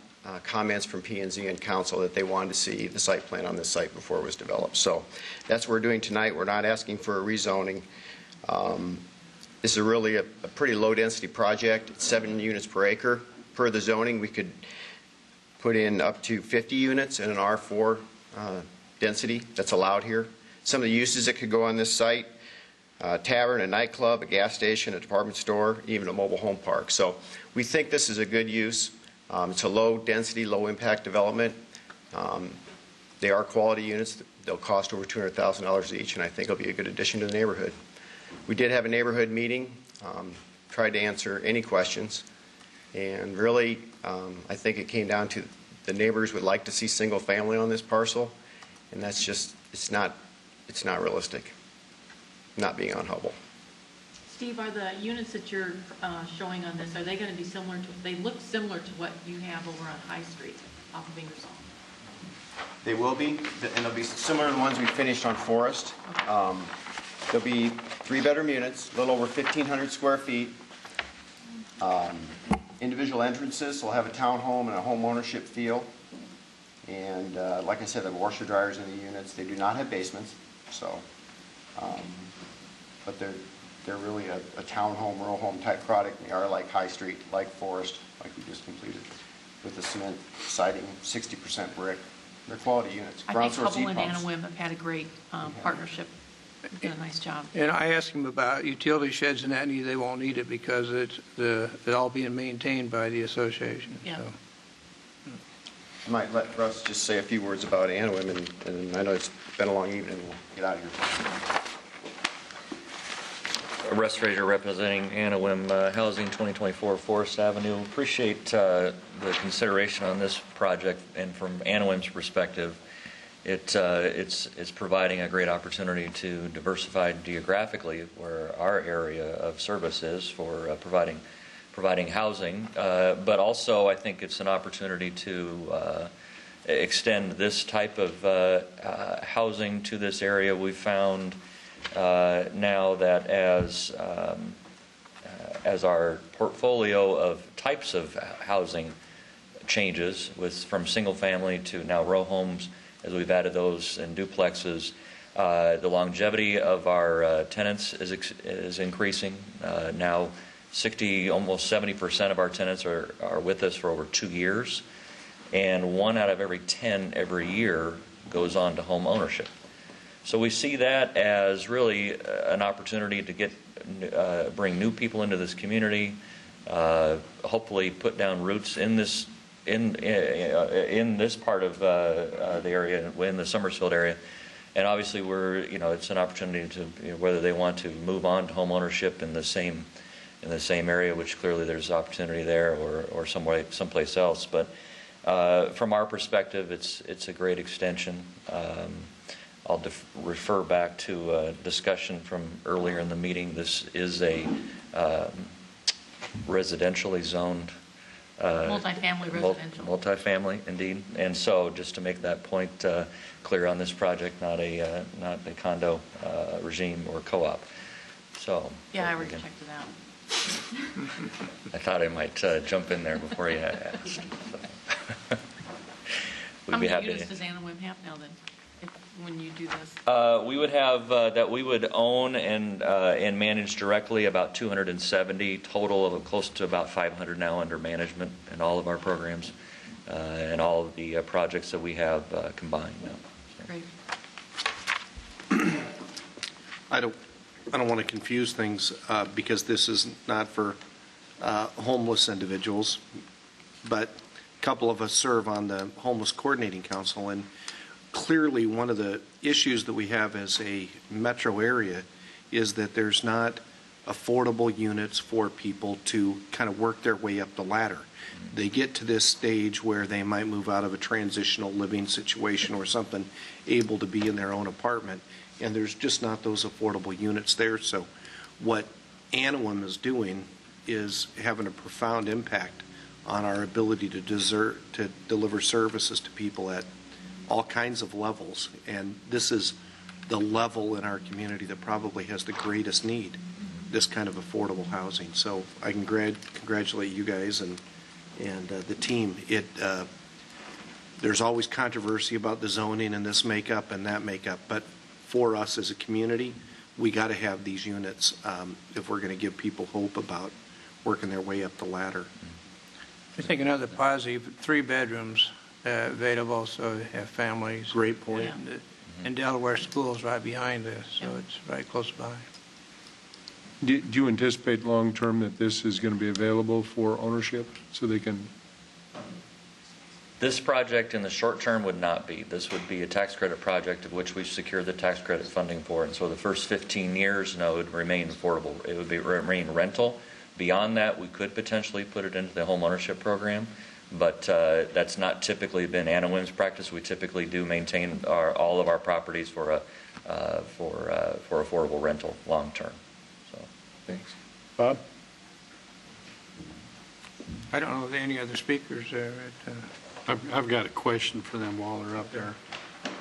comments from P&Z and council that they wanted to see the site plan on this site before it was developed. So that's what we're doing tonight. We're not asking for a rezoning. This is really a pretty low density project. It's 7 units per acre. Per the zoning, we could put in up to 50 units in an R4 density that's allowed here. Some of the uses that could go on this site, a tavern, a nightclub, a gas station, a department store, even a mobile home park. So we think this is a good use. It's a low density, low impact development. They are quality units. They'll cost over $200,000 each, and I think it'll be a good addition to the neighborhood. We did have a neighborhood meeting, tried to answer any questions, and really I think it came down to the neighbors would like to see single family on this parcel, and that's just, it's not realistic, not being on Hubble. Steve, are the units that you're showing on this, are they going to be similar to, they look similar to what you have over on High Street off of Ingersoll? They will be, and they'll be similar to the ones we finished on Forest. There'll be 3-bedroom units, a little over 1,500 square feet. Individual entrances will have a townhome and a home ownership feel. And like I said, the washer dryers in the units, they do not have basements, so, but they're really a townhome, row home type product. They are like High Street, like Forest, like we just completed, with the cement siding, 60% brick. They're quality units. I think Hubble and Anawim have had a great partnership. They've done a nice job. And I asked him about utility sheds and that, and they won't need it because it's all being maintained by the association. Yeah. So. I might let Russ just say a few words about Anawim, and I know it's been a long evening. We'll get out of here. Russ Fraser representing Anawim Housing, 2024 Forest Avenue. Appreciate the consideration on this project, and from Anawim's perspective, it's providing a great opportunity to diversify geographically where our area of service is for providing housing, but also I think it's an opportunity to extend this type of housing to this area. We found now that as our portfolio of types of housing changes from single family to now row homes, as we've added those in duplexes, the longevity of our tenants is increasing. Now 60, almost 70% of our tenants are with us for over 2 years, and 1 out of every 10 every year goes on to home ownership. So we see that as really an opportunity to bring new people into this community, hopefully put down roots in this part of the area, in the Summersfield area, and obviously it's an opportunity to whether they want to move on to home ownership in the same area, which clearly there's opportunity there, or someplace else. But from our perspective, it's a great extension. I'll refer back to a discussion from earlier in the meeting. This is a residentially zoned. Multifamily residential. Multifamily, indeed. And so, just to make that point clear on this project, not a condo regime or co-op. So. Yeah, I already checked it out. I thought I might jump in there before you asked. How many units does Anawim have now then, when you do this? We would have that we would own and manage directly about 270 total, of close to about 500 now under management in all of our programs and all of the projects that we have combined now. So. Great. I don't want to confuse things because this is not for homeless individuals, but a couple of us serve on the Homeless Coordinating Council, and clearly one of the issues that we have as a metro area is that there's not affordable units for people to kind of work their way up the ladder. They get to this stage where they might move out of a transitional living situation or something, able to be in their own apartment, and there's just not those affordable units there. So what Anawim is doing is having a profound impact on our ability to deliver services to people at all kinds of levels. And this is the level in our community that probably has the greatest need, this kind of affordable housing. So I can congratulate you guys and the team. There's always controversy about the zoning and this makeup and that makeup, but for us as a community, we got to have these units if we're going to give people hope about working their way up the ladder. I think another positive, 3 bedrooms available, so they have families. Great point. And Delaware School is right behind this, so it's right close by. Do you anticipate long-term that this is going to be available for ownership so they can? This project in the short term would not be. This would be a tax credit project of which we've secured the tax credit funding for. And so the first 15 years, no, it would remain affordable. It would remain rental. Beyond that, we could potentially put it into the home ownership program, but that's not typically been Anawim's practice. We typically do maintain all of our properties for affordable rental long term. So, thanks, Bob. I don't know if there are any other speakers there. I've got a question for them while they're up there.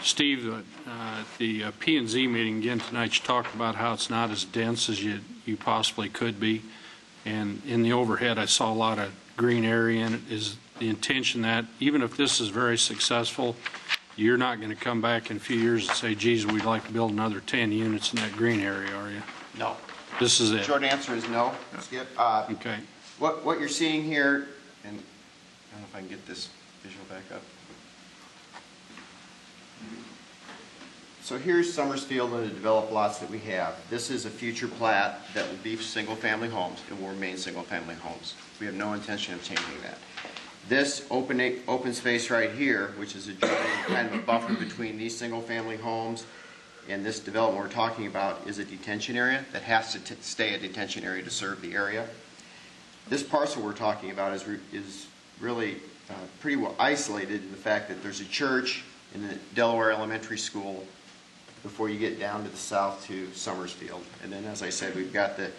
Steve, the P&Z meeting again tonight, you talked about how it's not as dense as you possibly could be. And in the overhead, I saw a lot of green area in it. the intention that even if this is very successful, you're not going to come back in a few years and say, geez, we'd like to build another 10 units in that green area, are you? No. This is it? Short answer is no, Skip. Okay. What you're seeing here, and I don't know if I can get this visual back up. So here's Summersfield and the developed lots that we have. This is a future plat that will be single-family homes and will remain single-family homes. We have no intention of changing that. This open space right here, which is a kind of a buffer between these single-family homes and this development we're talking about, is a detention area that has to stay a detention area to serve the area. This parcel we're talking about is really pretty well isolated in the fact that there's a church and the Delaware Elementary School before you get down to the south to Summersfield. And then, as I said, we've got the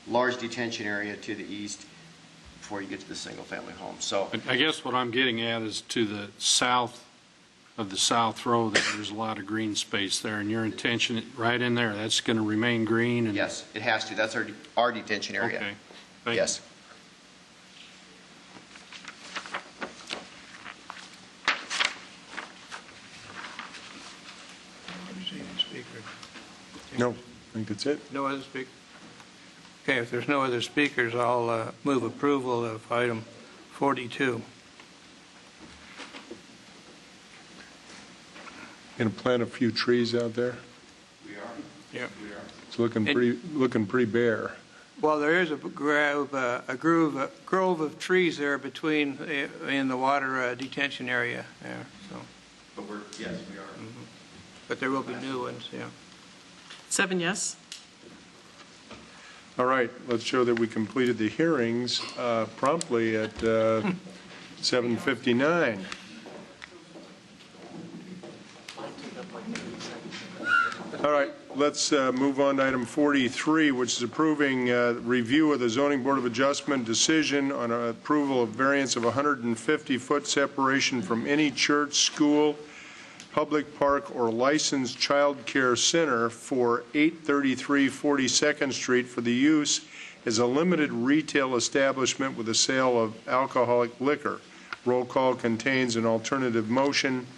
large detention area to the east before you get to the single-family home. So I guess what I'm getting at is to the south of the South Row, that there's a lot of green space there, and your intention right in there, that's going to remain green? And yes, it has to. That's our detention area. Okay. Thank yes. No, I think that's it. No other speakers? Okay, if there's no other speakers, I'll move approval of item 42. Going to plant a few trees out there? We are. Yep. We are. It's looking pretty bare. Well, there is a grove of trees there between in the water detention area there. So. But yes, we are. Mm-hmm. But there will be new ones. Yeah. 7 yes. All right, let's show that we completed the hearings promptly at 7:59. All right, let's move on to item 43, which is approving review of the Zoning Board of Adjustment decision on approval of variance of 150-foot separation from any church, school, public park, or licensed child care center for 833 42nd Street for the use as a limited retail establishment with a sale of alcoholic liquor. Roll call contains an alternative motion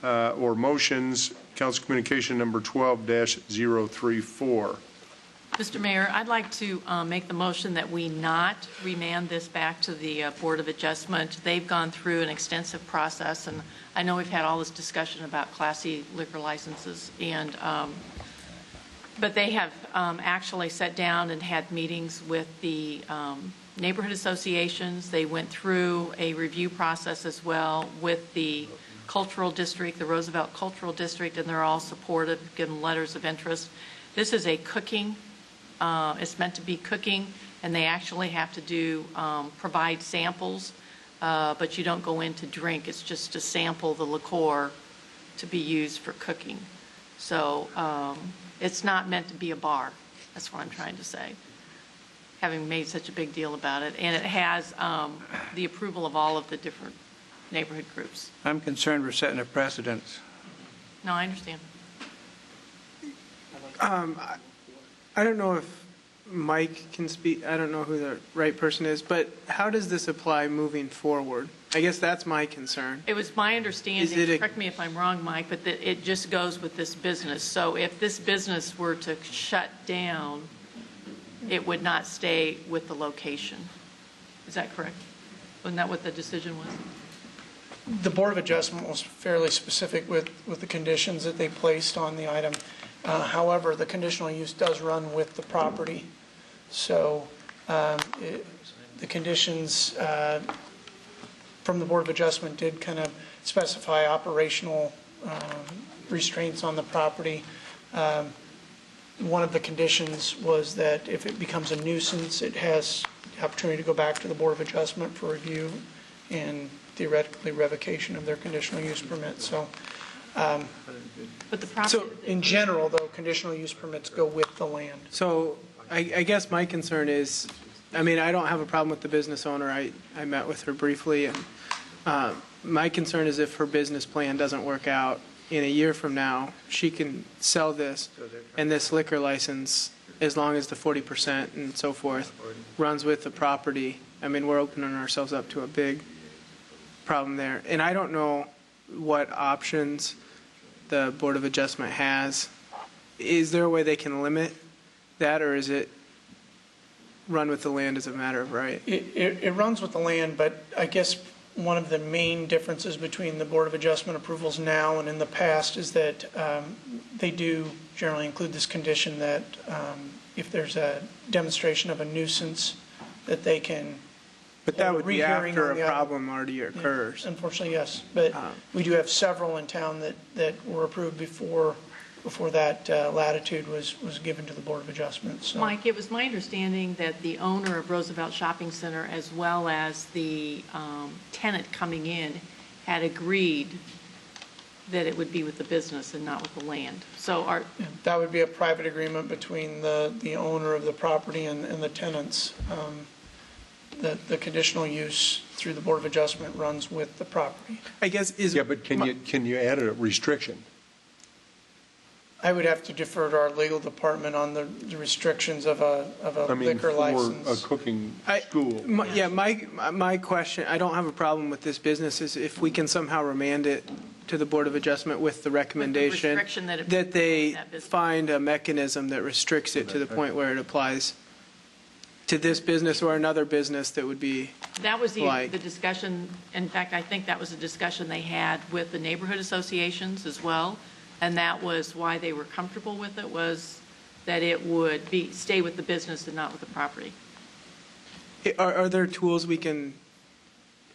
or motions. Council Communication number 12-034. Mr. Mayor, I'd like to make the motion that we not remand this back to the Board of Adjustment. They've gone through an extensive process, and I know we've had all this discussion about Class C liquor licenses, and but they have actually sat down and had meetings with the neighborhood associations. They went through a review process as well with the cultural district, the Roosevelt Cultural District, and they're all supportive, given letters of interest. This is a cooking, it's meant to be cooking, and they actually have to do, provide samples, but you don't go in to drink. It's just to sample the liqueur to be used for cooking. So it's not meant to be a bar. That's what I'm trying to say, having made such a big deal about it. And it has the approval of all of the different neighborhood groups. I'm concerned we're setting a precedent. No, I understand. I don't know if Mike can speak. I don't know who the right person is, but how does this apply moving forward? I guess that's my concern. It was my understanding, correct me if I'm wrong, Mike, but that it just goes with this business. So if this business were to shut down, it would not stay with the location. Is that correct? Wasn't that what the decision was? The Board of Adjustment was fairly specific with the conditions that they placed on the item. However, the conditional use does run with the property. So the conditions from the Board of Adjustment did kind of specify operational restraints on the property. One of the conditions was that if it becomes a nuisance, it has the opportunity to go back to the Board of Adjustment for review and theoretically revocation of their conditional use permit. So, so in general, though, conditional use permits go with the land. So I guess my concern is, I mean, I don't have a problem with the business owner. I met with her briefly, and my concern is if her business plan doesn't work out, in a year from now, she can sell this, and this liquor license, as long as the 40% and so forth runs with the property. I mean, we're opening ourselves up to a big problem there. And I don't know what options the Board of Adjustment has. Is there a way they can limit that, or is it run with the land as a matter of right? It runs with the land, but I guess one of the main differences between the Board of Adjustment approvals now and in the past is that they do generally include this condition that if there's a demonstration of a nuisance, that they can. But that would be after a item. problem already occurs. Yeah, unfortunately, yes. But we do have several in town that were approved before that latitude was given to the Board of Adjustment. So. Mike, it was my understanding that the owner of Roosevelt Shopping Center, as well as the tenant coming in, had agreed that it would be with the business and not with the land. So that would be a private agreement between the owner of the property and the tenants. The conditional use through the Board of Adjustment runs with the property. I guess but can you add a restriction? I would have to defer to our legal department on the restrictions of a liquor license. For a cooking school. My question, I don't have a problem with this business, is if we can somehow remand it to the Board of Adjustment with the recommendation that they find a mechanism that restricts it to the point where it applies to this business or another business that would be that was the discussion. In fact, I think that was a discussion they had with the neighborhood associations as well. And that was why they were comfortable with it, was that it would stay with the business and not with the property. Are there tools we can,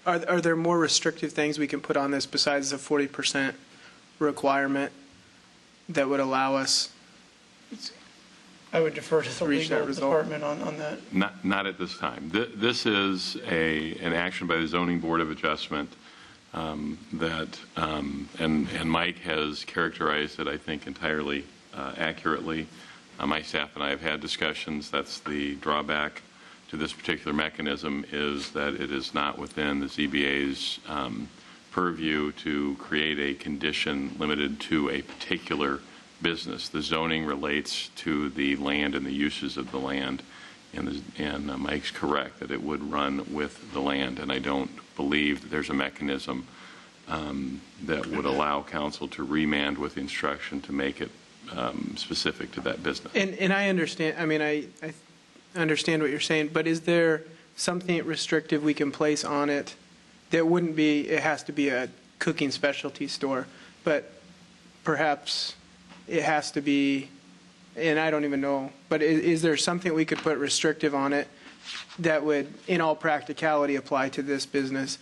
are there more restrictive things we can put on this besides the 40% requirement that would allow us? I would defer to the legal department on that. Not at this time. This is an action by the Zoning Board of Adjustment. And Mike has characterized it, I think, entirely accurately. My staff and I have had discussions. That's the drawback to this particular mechanism, is that it is not within the ZBA's purview to create a condition limited to a particular business. The zoning relates to the land and the uses of the land, and Mike's correct that it would run with the land, and I don't believe that there's a mechanism that would allow council to remand with instruction to make it specific to that business. And I understand, I understand what you're saying, but is there something restrictive we can place on it that wouldn't be, it has to be a cooking specialty store, but perhaps it has to be, and I don't even know, but is there something we could put restrictive on it that would, in all practicality, apply to this business,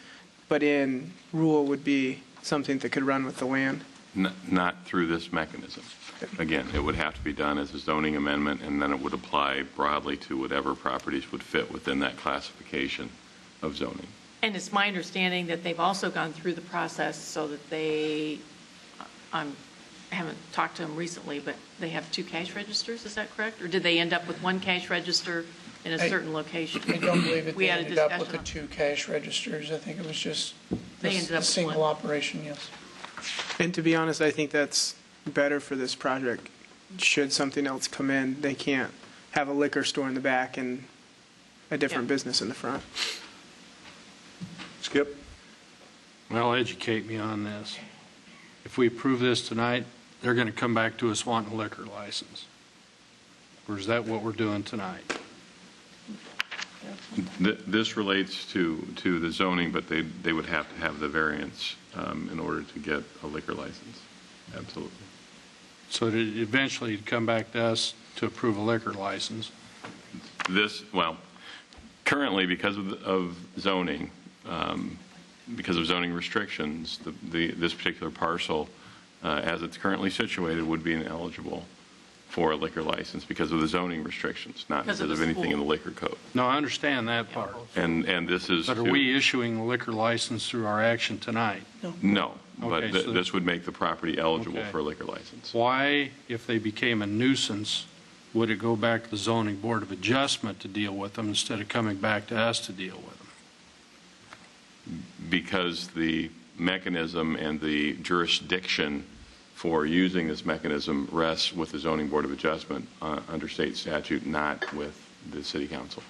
but in rule would be something that could run with the land? Not through this mechanism. Again, it would have to be done as a zoning amendment, and then it would apply broadly to whatever properties would fit within that classification of zoning. And it's my understanding that they've also gone through the process so that they, I haven't talked to them recently, but they have 2 cash registers, is that correct? Or did they end up with 1 cash register in a certain location? I don't believe it. We They had a ended up with discussion the 2 cash registers. I think it was just They ended up a single with 1. operation, yes. And to be honest, I think that's better for this project. Should something else come in, they can't have a liquor store in the back and a different business in the front. Skip? Well, educate me on this. If we approve this tonight, they're going to come back to us wanting a liquor license. Or is that what we're doing tonight? This relates to the zoning, but they would have to have the variance in order to get a liquor license. Absolutely. So to eventually come back to us to approve a liquor license? Currently, because of zoning, because of zoning restrictions, this particular parcel, as it's currently situated, would be ineligible for a liquor license because of the zoning restrictions, not because of anything in the liquor code. No, I understand that part. And this is. But are we issuing a liquor license through our action tonight? No, but Okay, so this would make the property eligible for a liquor license. Why, if they became a nuisance, would it go back to the Zoning Board of Adjustment to deal with them instead of coming back to us to deal with them? Because the mechanism and the jurisdiction for using this mechanism rests with the Zoning Board of Adjustment under state statute, not with the City Council.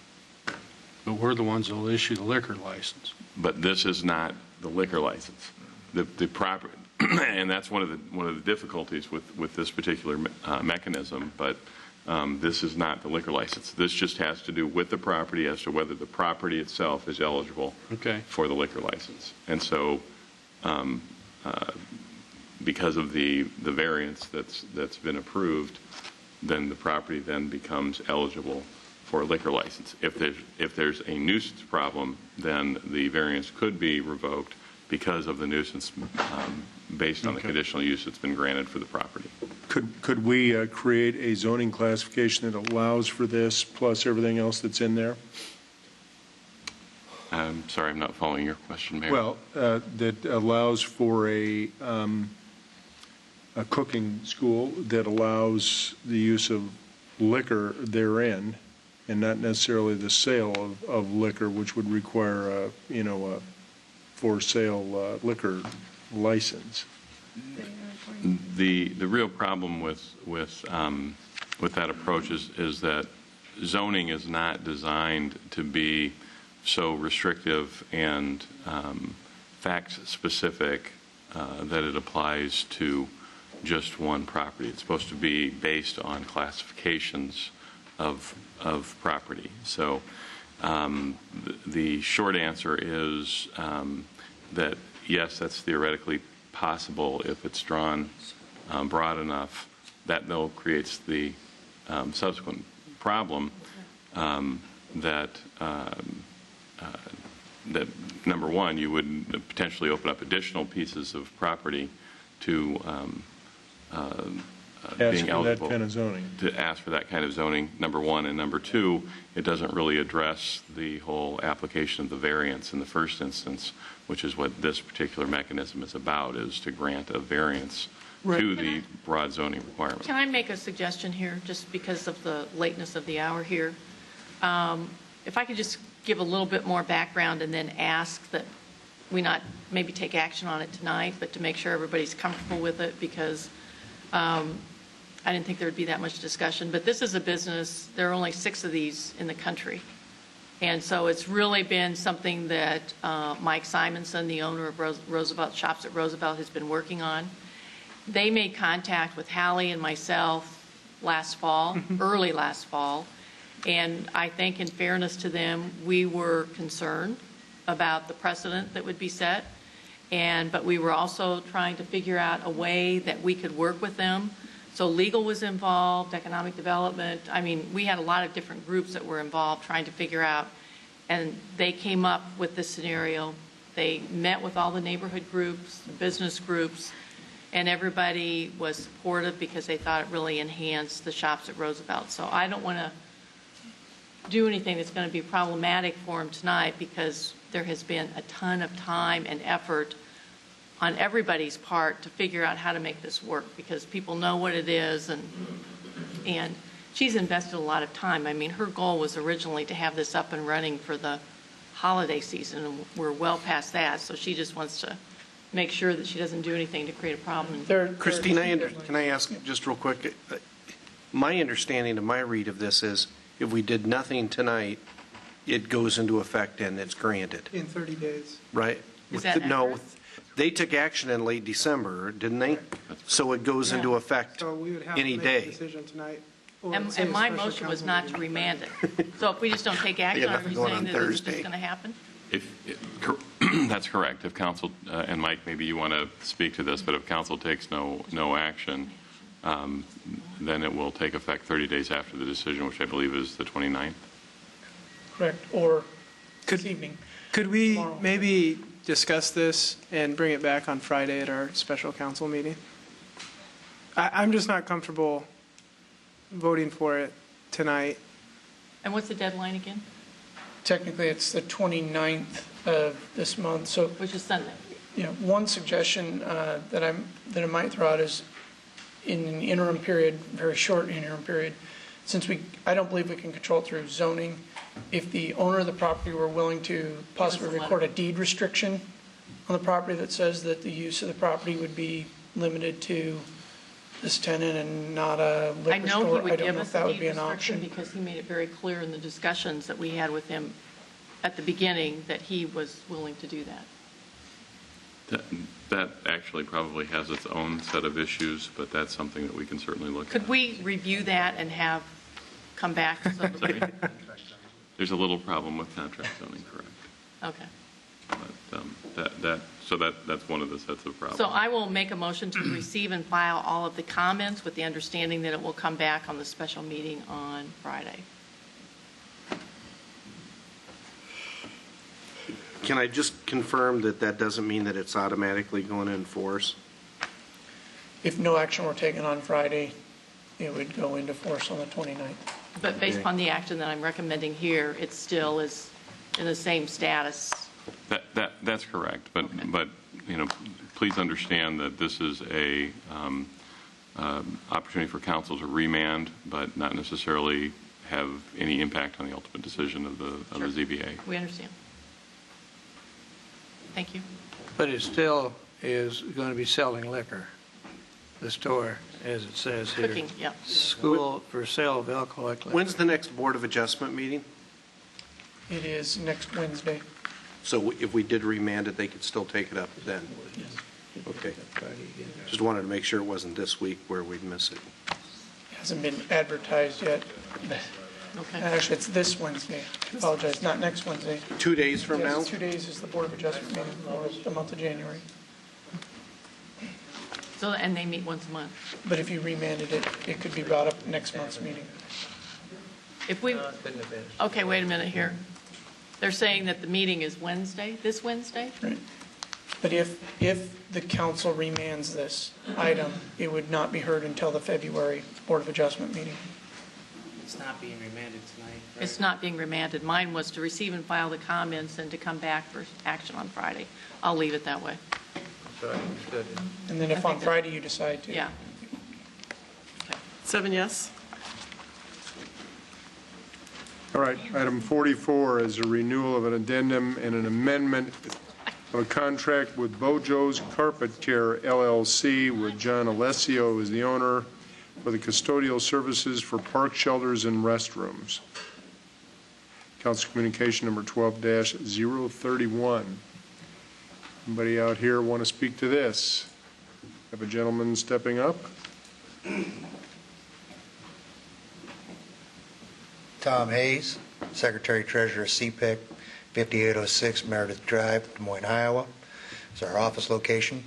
But we're the ones that will issue the liquor license. But this is not the liquor license. The property, and that's one of the difficulties with this particular mechanism. But this is not the liquor license. This just has to do with the property as to whether the property itself is eligible for the liquor license. And so, because of the variance that's been approved, then the property then becomes eligible for a liquor license. If there's a nuisance problem, then the variance could be revoked because of the nuisance based on the conditional use that's been granted for the property. Could we create a zoning classification that allows for this plus everything else that's in there? I'm sorry, I'm not following your question, Mayor. Well, that allows for a cooking school that allows the use of liquor therein, and not necessarily the sale of liquor, which would require a for sale liquor license. The real problem with that approach is that zoning is not designed to be so restrictive and fact specific that it applies to just one property. It's supposed to be based on classifications of property. So the short answer is that yes, that's theoretically possible if it's drawn broad enough. That though creates the subsequent problem that number one, you would potentially open up additional pieces of property to being eligible to ask for that kind of zoning, number one. And number two, it doesn't really address the whole application of the variance in the first instance, which is what this particular mechanism is about, is to grant a variance to the broad zoning requirement. Can I make a suggestion here, just because of the lateness of the hour here? If I could just give a little bit more background and then ask that we not maybe take action on it tonight, but to make sure everybody's comfortable with it, because I didn't think there would be that much discussion. But this is a business, there are only 6 of these in the country. And so it's really been something that Mike Simonson, the owner of Roosevelt Shops at Roosevelt, has been working on. They made contact with Hallie and myself last fall, early last fall, and I think in fairness to them, we were concerned about the precedent that would be set, but we were also trying to figure out a way that we could work with them. So legal was involved, economic development. I mean, we had a lot of different groups that were involved trying to figure out, and they came up with this scenario. They met with all the neighborhood groups, business groups, and everybody was supportive because they thought it really enhanced the Shops at Roosevelt. So I don't want to do anything that's going to be problematic for them tonight, because there has been a ton of time and effort on everybody's part to figure out how to make this work, because people know what it is, and she's invested a lot of time. I mean, her goal was originally to have this up and running for the holiday season, and we're well past that, so she just wants to make sure that she doesn't do anything to create a problem. Christine, can I ask just real quick? My understanding of my read of this is if we did nothing tonight, it goes into effect and it's granted. In 30 days. Right? Is that No, accurate? they took action in late December, didn't they? So it goes into effect So we would have any to make day. a decision tonight. or And say a my special motion was council not to meeting. remand it. So if we just don't take action, are nothing you going saying on that this is Thursday. just going to happen? That's correct. If council, and Mike, maybe you want to speak to this, but if council takes no action, then it will take effect 30 days after the decision, which I believe is the 29th. Correct, or this evening. Could we maybe discuss this and bring it back on Friday at our special council meeting? I'm just not comfortable voting for it tonight. And what's the deadline again? Technically, it's the 29th of this month, so. Which is Sunday. You know, one suggestion that I might throw out is, in an interim period, very short interim period, since I don't believe we can control it through zoning, if the owner of the property were willing to possibly record a deed restriction on the property that says that the use of the property would be limited to this tenant and not a I liquor know he store, I would don't give know us if a that would deed be an restriction option. because he made it very clear in the discussions that we had with him at the beginning that he was willing to do that. That actually probably has its own set of issues, but that's something that we can certainly look at. Could we review that and come back? Sorry. There's a little problem with contract zoning, correct? Okay. But that's one of the sets of problems. So I will make a motion to receive and file all of the comments with the understanding that it will come back on the special meeting on Friday. Can I just confirm that that doesn't mean that it's automatically going to enforce? If no action were taken on Friday, it would go into force on the 29th. But based upon the action that I'm recommending here, it still is in the same status. That's correct, but please understand that this is a opportunity for council to remand, but not necessarily have any impact on the ultimate decision of the ZBA. We understand. Thank you. But it still is going to be selling liquor, the store, as it says here. Cooking, yep. School for sale of alcoholic liquor. When's the next Board of Adjustment meeting? It is next Wednesday. So if we did remand it, they could still take it up then? Yes. Okay. Just wanted to make sure it wasn't this week where we'd miss it. It hasn't been advertised yet. Okay. Actually, it's this Wednesday. I apologize, not next Wednesday. 2 days from Yes, now? 2 days is the Board of Adjustment meeting for the month of January. So, and they meet once a month. But if you remanded it, it could be brought up next month's meeting. If we, okay, wait a minute here. They're saying that the meeting is Wednesday, this Wednesday? Right. But if the council remands this item, it would not be heard until the February Board of Adjustment meeting. It's not being remanded tonight, right? It's not being remanded. Mine was to receive and file the comments and to come back for action on Friday. I'll leave it that way. And then if on Friday you decide to. Yeah. 7 yes. All right, item 44 is a renewal of an addendum and an amendment of a contract with Bojo's Carpet Care LLC, where John Alessio is the owner, for the custodial services for park shelters and restrooms. Council Communication number 12-031. Anybody out here want to speak to this? Have a gentleman stepping up? Tom Hayes, Secretary Treasurer CPEC, 5806 Meredith Drive, Des Moines, Iowa. It's our office location.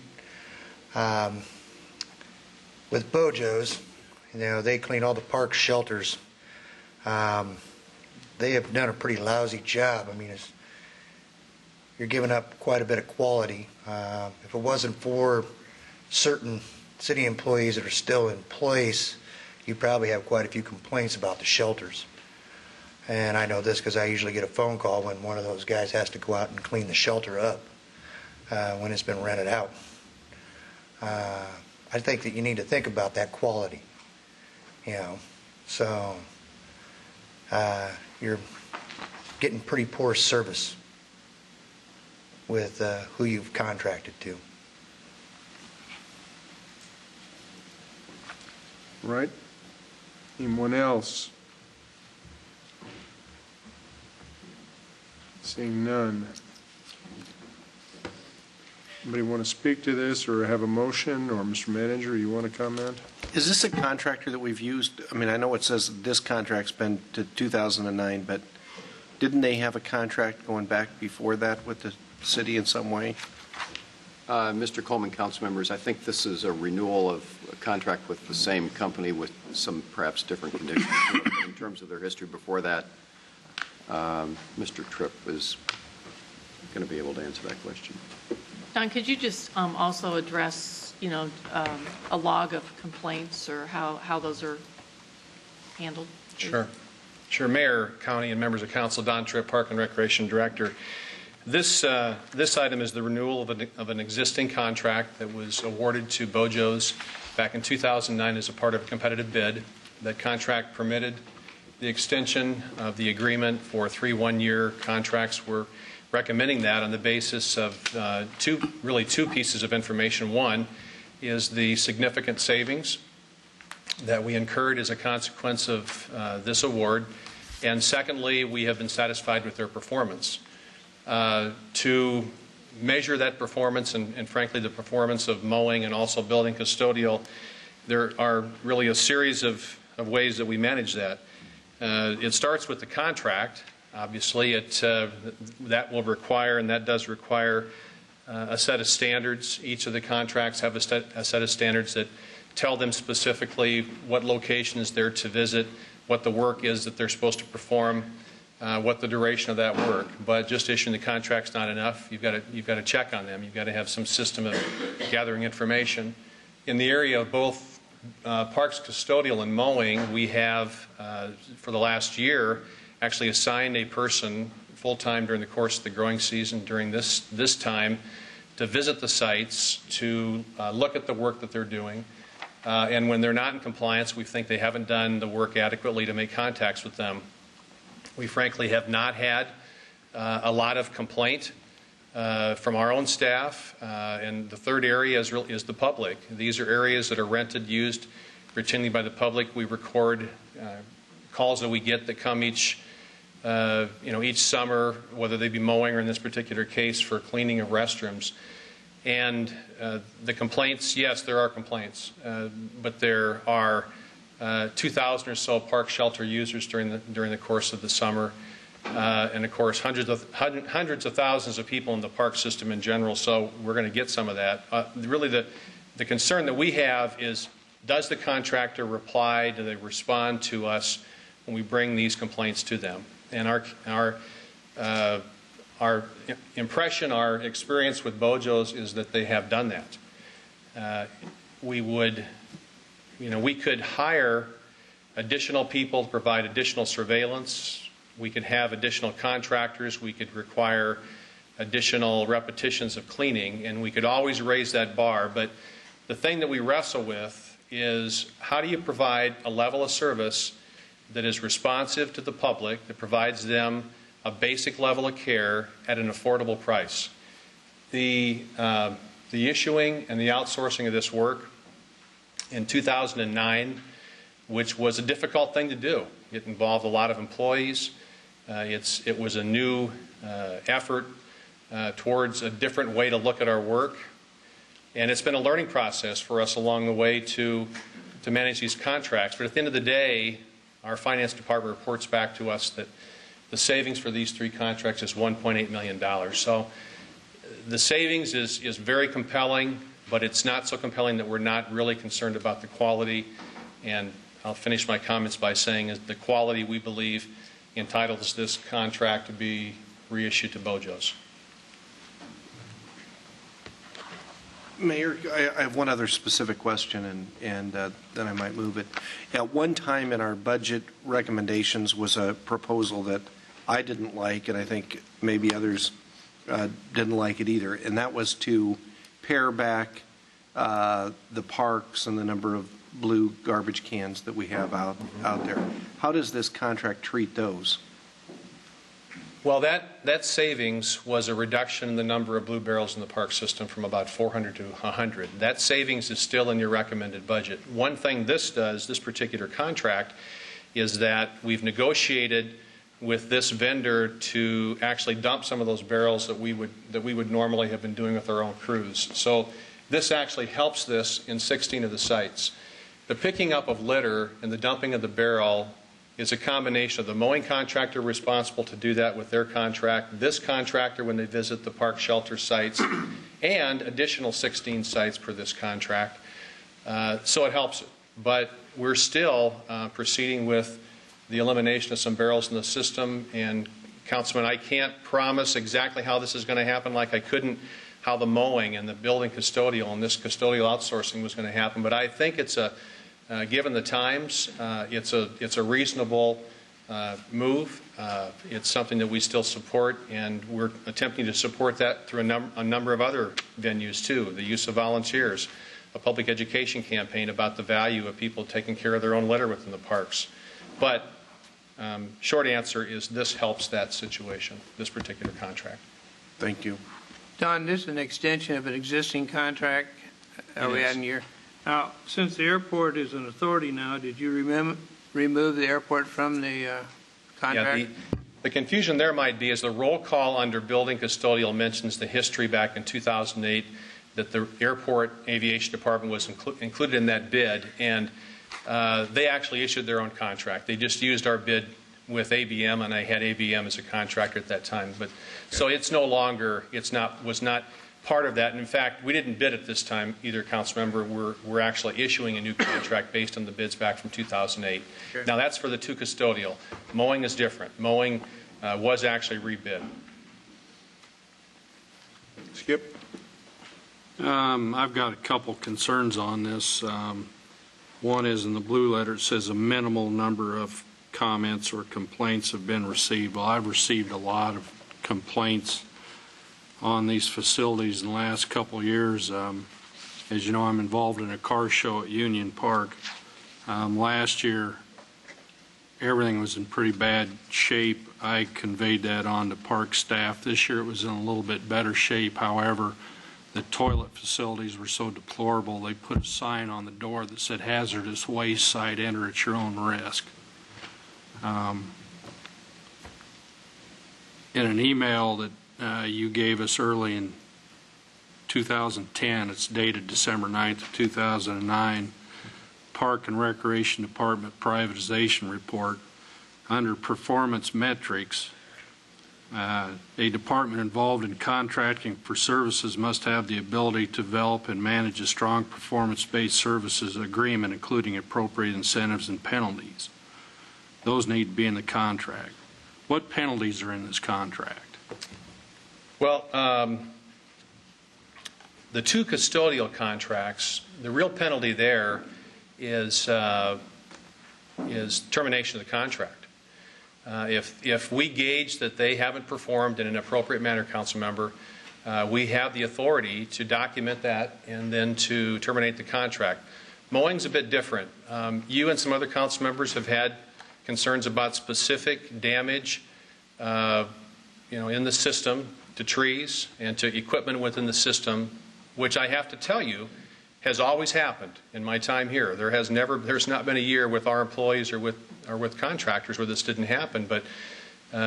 With Bojo's, they clean all the park shelters. They have done a pretty lousy job. I mean, you're giving up quite a bit of quality. If it wasn't for certain city employees that are still in place, you probably have quite a few complaints about the shelters. And I know this because I usually get a phone call when one of those guys has to go out and clean the shelter up when it's been rented out. I think that you need to think about that quality, So you're getting pretty poor service with who you've contracted to. Right? Anyone else? Seeing none. Anybody want to speak to this or have a motion, or Mr. Manager, you want to comment? Is this a contractor that we've used? I mean, I know it says this contract's been to 2009, but didn't they have a contract going back before that with the city in some way? Mr. Coleman, council members, I think this is a renewal of a contract with the same company with some perhaps different conditions in terms of their history before that. Mr. Tripp is going to be able to answer that question. Don, could you just also address, a log of complaints or how those are handled? Sure. Mayor, County, and members of council, Don Tripp, Park and Recreation Director. This item is the renewal of an existing contract that was awarded to Bojo's back in 2009 as a part of a competitive bid. That contract permitted the extension of the agreement for 3 one-year contracts. We're recommending that on the basis of two pieces of information. One is the significant savings that we incurred as a consequence of this award, and secondly, we have been satisfied with their performance. To measure that performance and frankly the performance of mowing and also building custodial, there are really a series of ways that we manage that. It starts with the contract. Obviously, that will require, and that does require, a set of standards. Each of the contracts have a set of standards that tell them specifically what locations they're to visit, what the work is that they're supposed to perform, what the duration of that work. But just issuing the contract's not enough. You've got to check on them. You've got to have some system of gathering information. In the area of both parks custodial and mowing, we have, for the last year, actually assigned a person full-time during the course of the growing season during this time to visit the sites, to look at the work that they're doing. And when they're not in compliance, we think they haven't done the work adequately to make contacts with them. We frankly have not had a lot of complaint from our own staff. And the third area is the public. These are areas that are rented, used routinely by the public. We record calls that we get that come each summer, whether they be mowing or in this particular case for cleaning of restrooms. And the complaints, yes, there are complaints, but there are 2,000 or so park shelter users during the course of the summer, and of course hundreds of thousands of people in the park system in general. So we're going to get some of that. Really, the concern that we have is, does the contractor reply? Do they respond to us when we bring these complaints to them? And our impression, our experience with Bojo's is that they have done that. We could hire additional people to provide additional surveillance. We could have additional contractors. We could require additional repetitions of cleaning, and we could always raise that bar. But the thing that we wrestle with is, how do you provide a level of service that is responsive to the public, that provides them a basic level of care at an affordable price? The issuing and the outsourcing of this work in 2009, which was a difficult thing to do. It involved a lot of employees. It was a new effort towards a different way to look at our work. And it's been a learning process for us along the way to manage these contracts. But at the end of the day, our finance department reports back to us that the savings for these three contracts is $1.8 million. So the savings is very compelling, but it's not so compelling that we're not really concerned about the quality. And I'll finish my comments by saying is the quality, we believe, entitles this contract to be reissued to Bojo's. Mayor, I have one other specific question, and then I might move it. At one time in our budget recommendations was a proposal that I didn't like, and I think maybe others didn't like it either, and that was to pare back the parks and the number of blue garbage cans that we have out there. How does this contract treat those? Well, that savings was a reduction in the number of blue barrels in the park system from about 400 to 100. That savings is still in your recommended budget. One thing this does, this particular contract, is that we've negotiated with this vendor to actually dump some of those barrels that we would normally have been doing with our own crews. So this actually helps this in 16 of the sites. The picking up of litter and the dumping of the barrel is a combination of the mowing contractor responsible to do that with their contract, this contractor when they visit the park shelter sites, and additional 16 sites per this contract. So it helps it. But we're still proceeding with the elimination of some barrels in the system. And Councilman, I can't promise exactly how this is going to happen, like I couldn't how the mowing and the building custodial and this custodial outsourcing was going to happen. But I think it's given the times, it's a reasonable move. It's something that we still support, and we're attempting to support that through a number of other venues too. The use of volunteers, a public education campaign about the value of people taking care of their own litter within the parks. But short answer is this helps that situation, this particular contract. Thank you. Don, this is an extension of an existing contract. Are we adding your? Now, since the airport is an authority now, did you remove the airport from the contract? Yeah, The confusion there might be is the roll call under building custodial mentions the history back in 2008 that the airport aviation department was included in that bid, and they actually issued their own contract. They just used our bid with ABM, and I had ABM as a contractor at that time. But so it's no longer, was not part of that. And in fact, we didn't bid at this time either, council member. We're actually issuing a new contract based on the bids back from 2008. Okay. Now that's for the 2 custodial. Mowing is different. Mowing was actually rebid. Skip. I've got a couple concerns on this. One is in the blue letter, it says a minimal number of comments or complaints have been received. Well, I've received a lot of complaints on these facilities in the last couple of years. As you know, I'm involved in a car show at Union Park. Last year, everything was in pretty bad shape. I conveyed that on to park staff. This year it was in a little bit better shape. However, the toilet facilities were so deplorable, they put a sign on the door that said hazardous waste site, enter at your own risk. In an email that you gave us early in 2010, it's dated December 9th of 2009, Park and Recreation Department privatization report, under performance metrics, a department involved in contracting for services must have the ability to develop and manage a strong performance-based services agreement, including appropriate incentives and penalties. Those need to be in the contract. What penalties are in this contract? Well, the 2 custodial contracts, the real penalty there is termination of the contract. If we gauge that they haven't performed in an appropriate manner, council member, we have the authority to document that and then to terminate the contract. Mowing's a bit different. You and some other council members have had concerns about specific damage in the system to trees and to equipment within the system, which I have to tell you has always happened in my time here. There's not been a year with our employees or with contractors where this didn't happen. But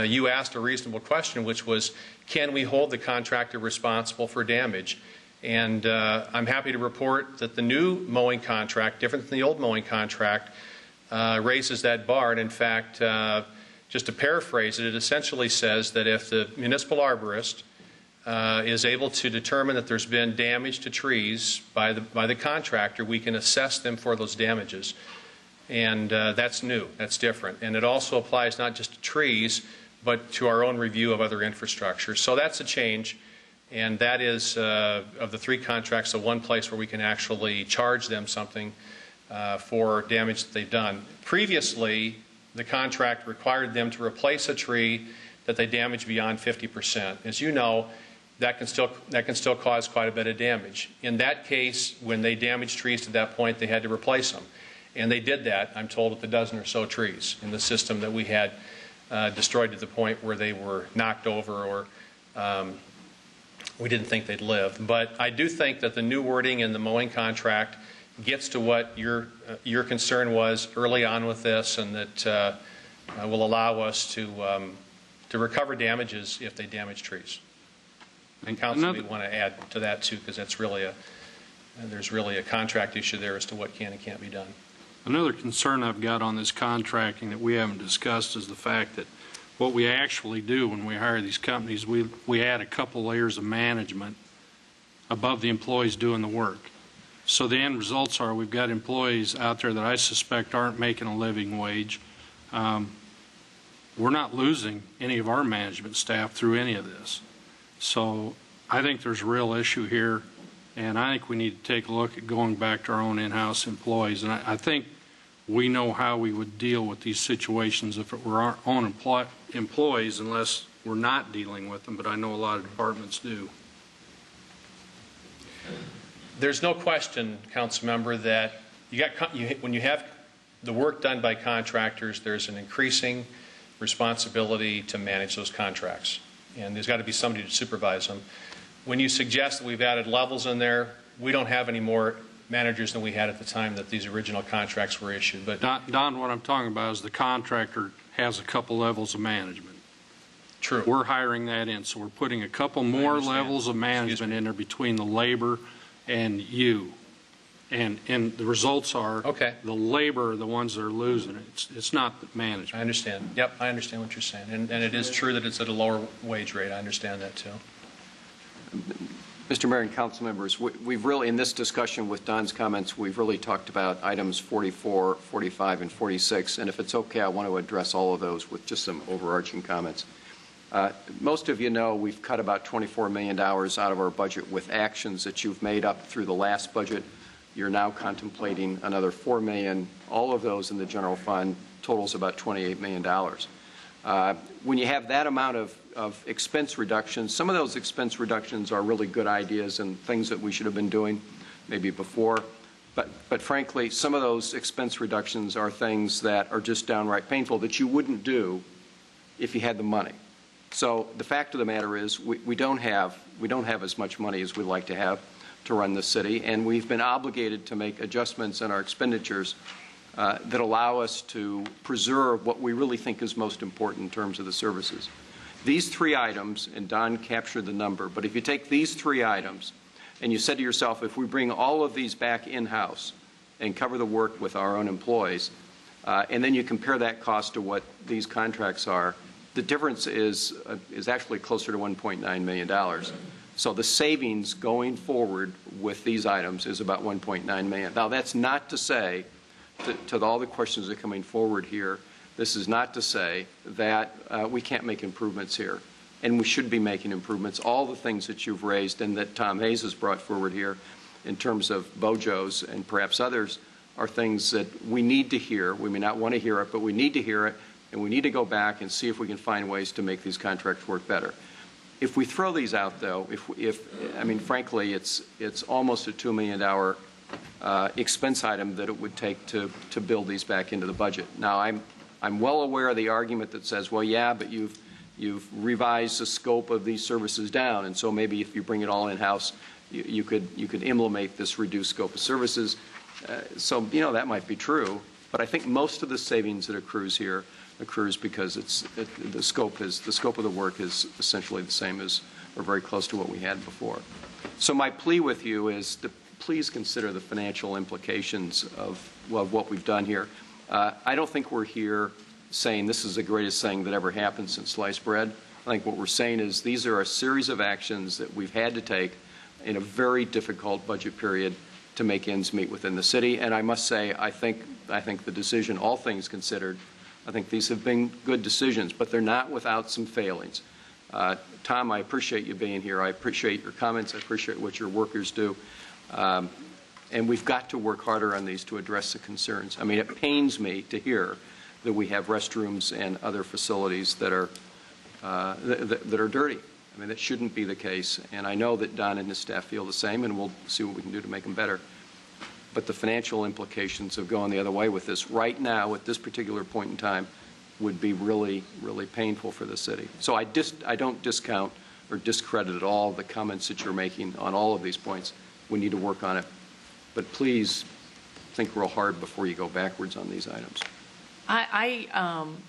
you asked a reasonable question, which was, can we hold the contractor responsible for damage? And I'm happy to report that the new mowing contract, different than the old mowing contract, raises that bar. And in fact, just to paraphrase it, it essentially says that if the municipal arborist is able to determine that there's been damage to trees by the contractor, we can assess them for those damages. And that's new. That's different. And it also applies not just to trees, but to our own review of other infrastructure. So that's a change. And that is, of the 3 contracts, the one place where we can actually charge them something for damage that they've done. Previously, the contract required them to replace a tree that they damaged beyond 50%. As you know, that can still cause quite a bit of damage. In that case, when they damaged trees to that point, they had to replace them. And they did that, I'm told, with a dozen or so trees in the system that we had destroyed to the point where they were knocked over or we didn't think they'd live. But I do think that the new wording in the mowing contract gets to what your concern was early on with this, and that will allow us to recover damages if they damage trees. And council may want to add to that too, because that's really there's really a contract issue there as to what can and can't be done. Another concern I've got on this contracting that we haven't discussed is the fact that what we actually do when we hire these companies, we add a couple layers of management above the employees doing the work. So the end results are we've got employees out there that I suspect aren't making a living wage. We're not losing any of our management staff through any of this. So I think there's a real issue here, and I think we need to take a look at going back to our own in-house employees. And I think we know how we would deal with these situations if it were our own employees, unless we're not dealing with them, but I know a lot of departments do. There's no question, council member, that when you have the work done by contractors, there's an increasing responsibility to manage those contracts. And there's got to be somebody to supervise them. When you suggest that we've added levels in there, we don't have any more managers than we had at the time that these original contracts were issued. But Don, what I'm talking about is the contractor has a couple levels of management. True. We're hiring that in, so we're putting a couple more levels of management in there between the labor and you. And the results are the labor are the ones that are losing it. It's not the management. I understand. Yep, I understand what you're saying. And it is true that it's at a lower wage rate. I understand that too. Mr. Mayor and council members, we've really, in this discussion with Don's comments, we've really talked about items 44, 45, and 46. And if it's okay, I want to address all of those with just some overarching comments. Most of you know we've cut about $24 million out of our budget with actions that you've made up through the last budget. You're now contemplating another $4 million. All of those in the general fund totals about $28 million. When you have that amount of expense reductions, some of those expense reductions are really good ideas and things that we should have been doing maybe before. But frankly, some of those expense reductions are things that are just downright painful that you wouldn't do if you had the money. So the fact of the matter is we don't have as much money as we'd like to have to run the city, and we've been obligated to make adjustments in our expenditures that allow us to preserve what we really think is most important in terms of the services. These three items, and Don captured the number, but if you take these three items and you said to yourself, if we bring all of these back in-house and cover the work with our own employees, and then you compare that cost to what these contracts are, the difference is actually closer to $1.9 million. So the savings going forward with these items is about $1.9 million. Now, that's not to say, to all the questions that are coming forward here, this is not to say that we can't make improvements here. And we should be making improvements. All the things that you've raised and that Tom Hayes has brought forward here in terms of Bojo's and perhaps others are things that we need to hear. We may not want to hear it, but we need to hear it, and we need to go back and see if we can find ways to make these contracts work better. If we throw these out, though, I mean, frankly, it's almost a $2 million expense item that it would take to build these back into the budget. Now, I'm well aware of the argument that says, well, yeah, but you've revised the scope of these services down, and so maybe if you bring it all in-house, you could implement this reduced scope of services. So, that might be true, but I think most of the savings that accrues here occurs because the scope of the work is essentially the same as, or very close to what we had before. So my plea with you is to please consider the financial implications of what we've done here. I don't think we're here saying this is the greatest thing that ever happened since sliced bread. I think what we're saying is these are a series of actions that we've had to take in a very difficult budget period to make ends meet within the city. And I must say, I think the decision, all things considered, I think these have been good decisions, but they're not without some failings. Tom, I appreciate you being here. I appreciate your comments. I appreciate what your workers do. And we've got to work harder on these to address the concerns. I mean, it pains me to hear that we have restrooms and other facilities that are dirty. I mean, that shouldn't be the case. And I know that Don and his staff feel the same, and we'll see what we can do to make them better. But the financial implications of going the other way with this right now at this particular point in time would be really, really painful for the city. So I don't discount or discredit at all the comments that you're making on all of these points. We need to work on it. But please think real hard before you go backwards on these items. I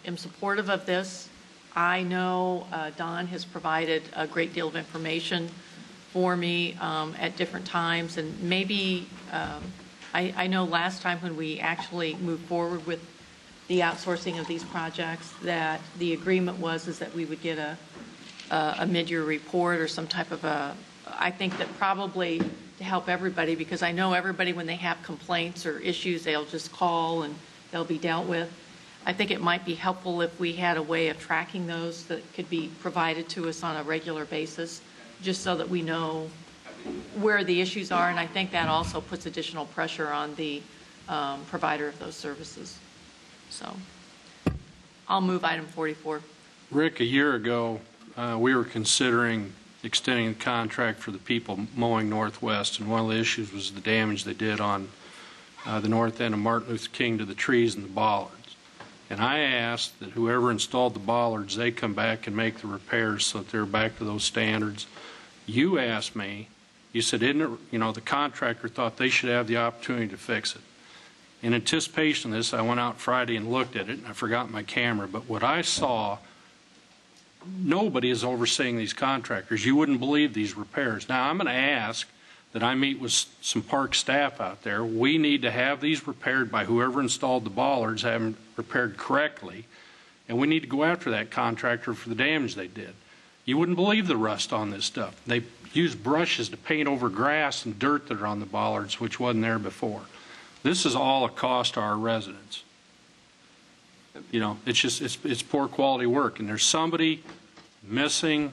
am supportive of this. I know Don has provided a great deal of information for me at different times, and maybe I know last time when we actually moved forward with the outsourcing of these projects that the agreement is that we would get a mid-year report or some type of I think that probably to help everybody, because I know everybody when they have complaints or issues, they'll just call and they'll be dealt with. I think it might be helpful if we had a way of tracking those that could be provided to us on a regular basis, just so that we know where the issues are, and I think that also puts additional pressure on the provider of those services. So I'll move item 44. Rick, a year ago, we were considering extending the contract for the people mowing Northwest, and one of the issues was the damage they did on the north end of Martin Luther King to the trees and the bollards. And I asked that whoever installed the bollards, they come back and make the repairs so that they're back to those standards. You asked me, you said, isn't it, the contractor thought they should have the opportunity to fix it. In anticipation of this, I went out Friday and looked at it, and I forgot my camera. But what I saw nobody is overseeing these contractors. You wouldn't believe these repairs. Now, I'm going to ask that I meet with some park staff out there. We need to have these repaired by whoever installed the bollards, have them repaired correctly, and we need to go after that contractor for the damage they did. You wouldn't believe the rust on this stuff. They use brushes to paint over grass and dirt that are on the bollards, which wasn't there before. This is all a cost to our residents. You know, it's just, it's poor quality work, and there's somebody missing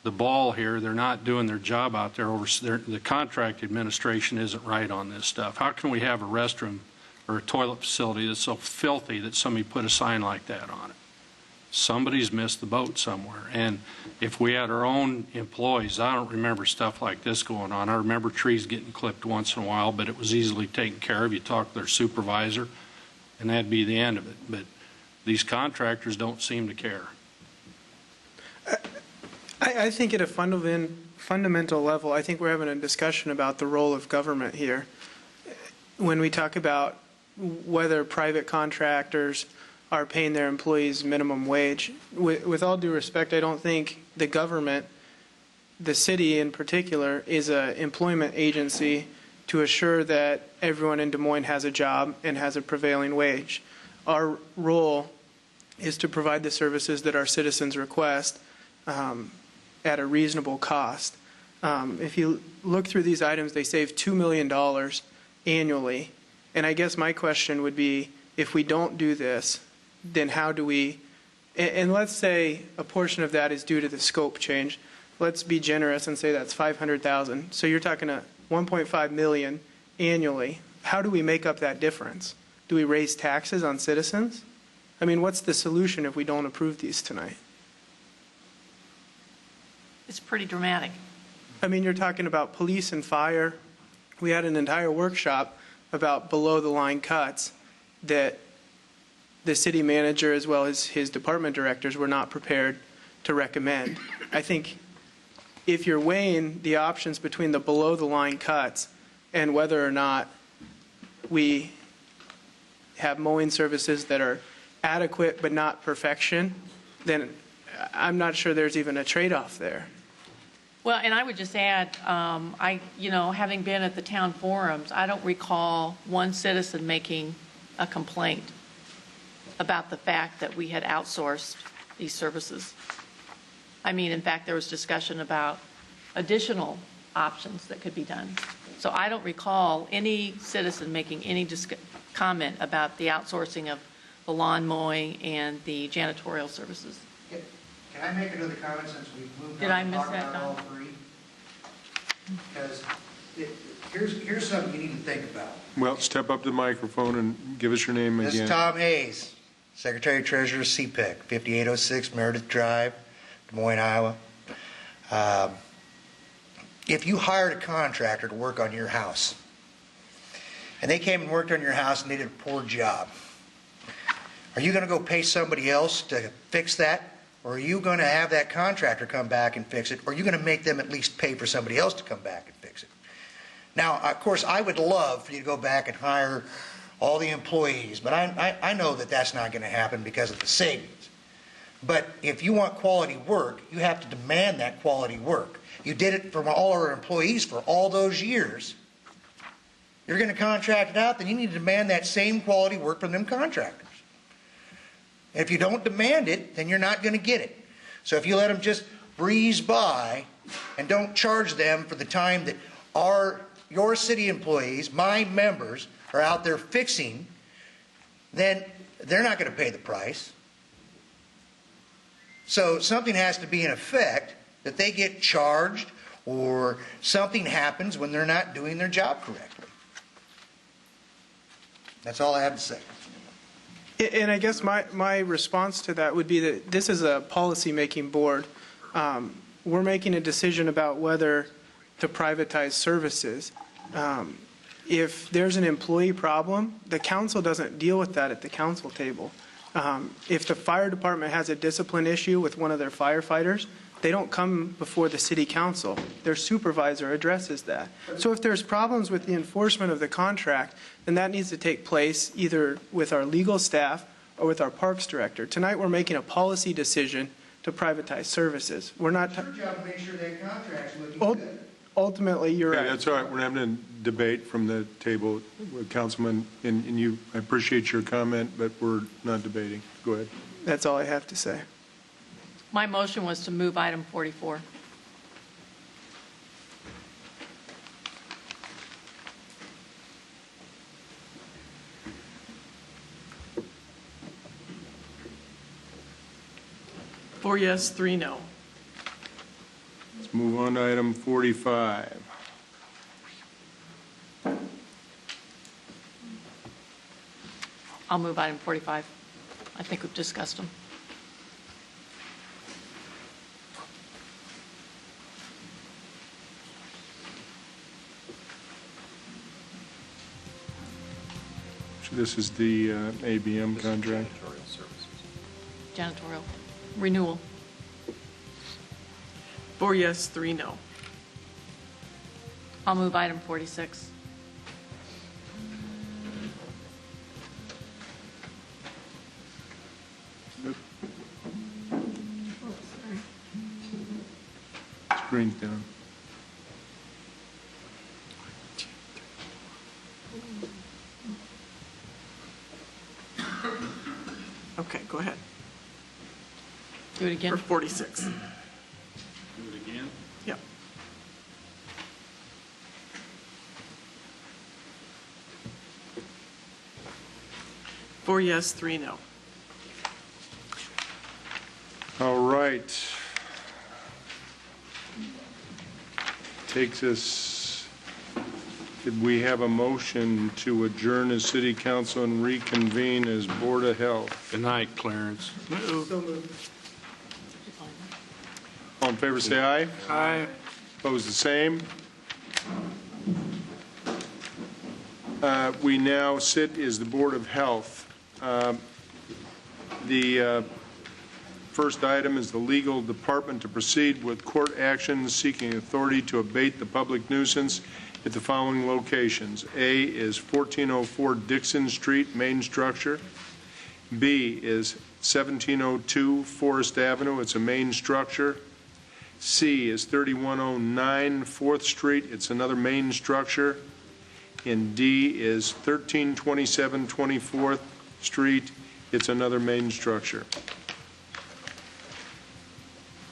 the ball here. They're not doing their job out there. The contract administration isn't right on this stuff. How can we have a restroom or a toilet facility that's so filthy that somebody put a sign like that on it? Somebody's missed the boat somewhere. And if we had our own employees, I don't remember stuff like this going on. I remember trees getting clipped once in a while, but it was easily taken care of. You talk to their supervisor, and that'd be the end of it. But these contractors don't seem to care. I think at a fundamental level, I think we're having a discussion about the role of government here. When we talk about whether private contractors are paying their employees minimum wage, with all due respect, I don't think the government, the city in particular, is an employment agency to assure that everyone in Des Moines has a job and has a prevailing wage. Our role is to provide the services that our citizens request at a reasonable cost. If you look through these items, they save $2 million annually. And I guess my question would be, if we don't do this, then how do we, and let's say a portion of that is due to the scope change. Let's be generous and say that's $500,000. So you're talking $1.5 million annually. How do we make up that difference? Do we raise taxes on citizens? I mean, what's the solution if we don't approve these tonight? It's pretty dramatic. I mean, you're talking about police and fire. We had an entire workshop about below-the-line cuts that the city manager as well as his department directors were not prepared to recommend. I think if you're weighing the options between the below-the-line cuts and whether or not we have mowing services that are adequate but not perfection, then I'm not sure there's even a trade-off there. Well, and I would just add, having been at the town forums, I don't recall one citizen making a complaint about the fact that we had outsourced these services. I mean, in fact, there was discussion about additional options that could be done. So I don't recall any citizen making any comment about the outsourcing of the lawn mowing and the janitorial services. Can I make another comment since we've moved Did on I to miss talk that, about all Don? three? Because here's something you need to think about. Well, step up to the microphone and give us your name This again. is Tom Hayes, Secretary Treasurer, CPEC, 5806 Meredith Drive, Des Moines, Iowa. If you hired a contractor to work on your house, and they came and worked on your house and they did a poor job, are you going to go pay somebody else to fix that? Or are you going to have that contractor come back and fix it? Or are you going to make them at least pay for somebody else to come back and fix it? Now, of course, I would love for you to go back and hire all the employees, but I know that that's not going to happen because of the savings. But if you want quality work, you have to demand that quality work. You did it from all our employees for all those years. You're going to contract it out, then you need to demand that same quality work from them contractors. And if you don't demand it, then you're not going to get it. So if you let them just breeze by and don't charge them for the time that your city employees, my members, are out there fixing, then they're not going to pay the price. So something has to be in effect that they get charged or something happens when they're not doing their job correctly. That's all I have to say. And I guess my response to that would be that this is a policy-making board. We're making a decision about whether to privatize services. If there's an employee problem, the council doesn't deal with that at the council table. If the fire department has a discipline issue with one of their firefighters, they don't come before the city council. Their supervisor addresses that. So if there's problems with the enforcement of the contract, then that needs to take place either with our legal staff or with our parks director. Tonight we're making a policy decision to privatize services. We're not. It's your job to make sure that contract's looking Ul- good. Ultimately, you're Okay, right. that's all right. We're having a debate from the table, Councilman, and you, I appreciate your comment, but we're not debating. Go ahead. That's all I have to say. My motion was to move item 44. Four yes, three no. Let's move on to item 45. I'll move item 45. I think we've discussed them. So this is the ABM contract. Janitorial. Renewal. Four yes, three no. I'll move item 46. Screen's down. Okay, go ahead. Do it again? For 46. Do it again? Yep. Four yes, three no. All right. Takes us, did we have a motion to adjourn as city council and reconvene as Board of Health? Good night, Clarence. All in favor, say aye. Aye. Opposed, the same. We now sit as the Board of Health. The first item is the legal department to proceed with court actions seeking authority to abate the public nuisance at the following locations. A is 1404 Dixon Street, main structure. B is 1702 Forest Avenue, it's a main structure. C is 3109 4th Street, it's another main structure. And D is 1327 24th Street, it's another main structure.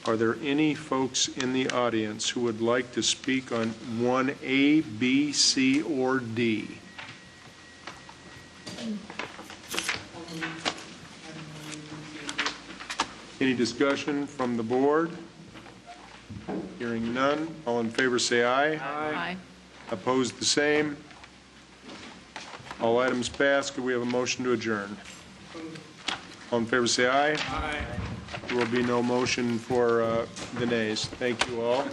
Are there any folks in the audience who would like to speak on 1A, B, C, or D? Any discussion from the board? Hearing none. All in favor say aye. Aye. Opposed, the same. All items passed. Could we have a motion to adjourn? All in favor say aye. Aye. There will be no motion for the nays. Thank you all.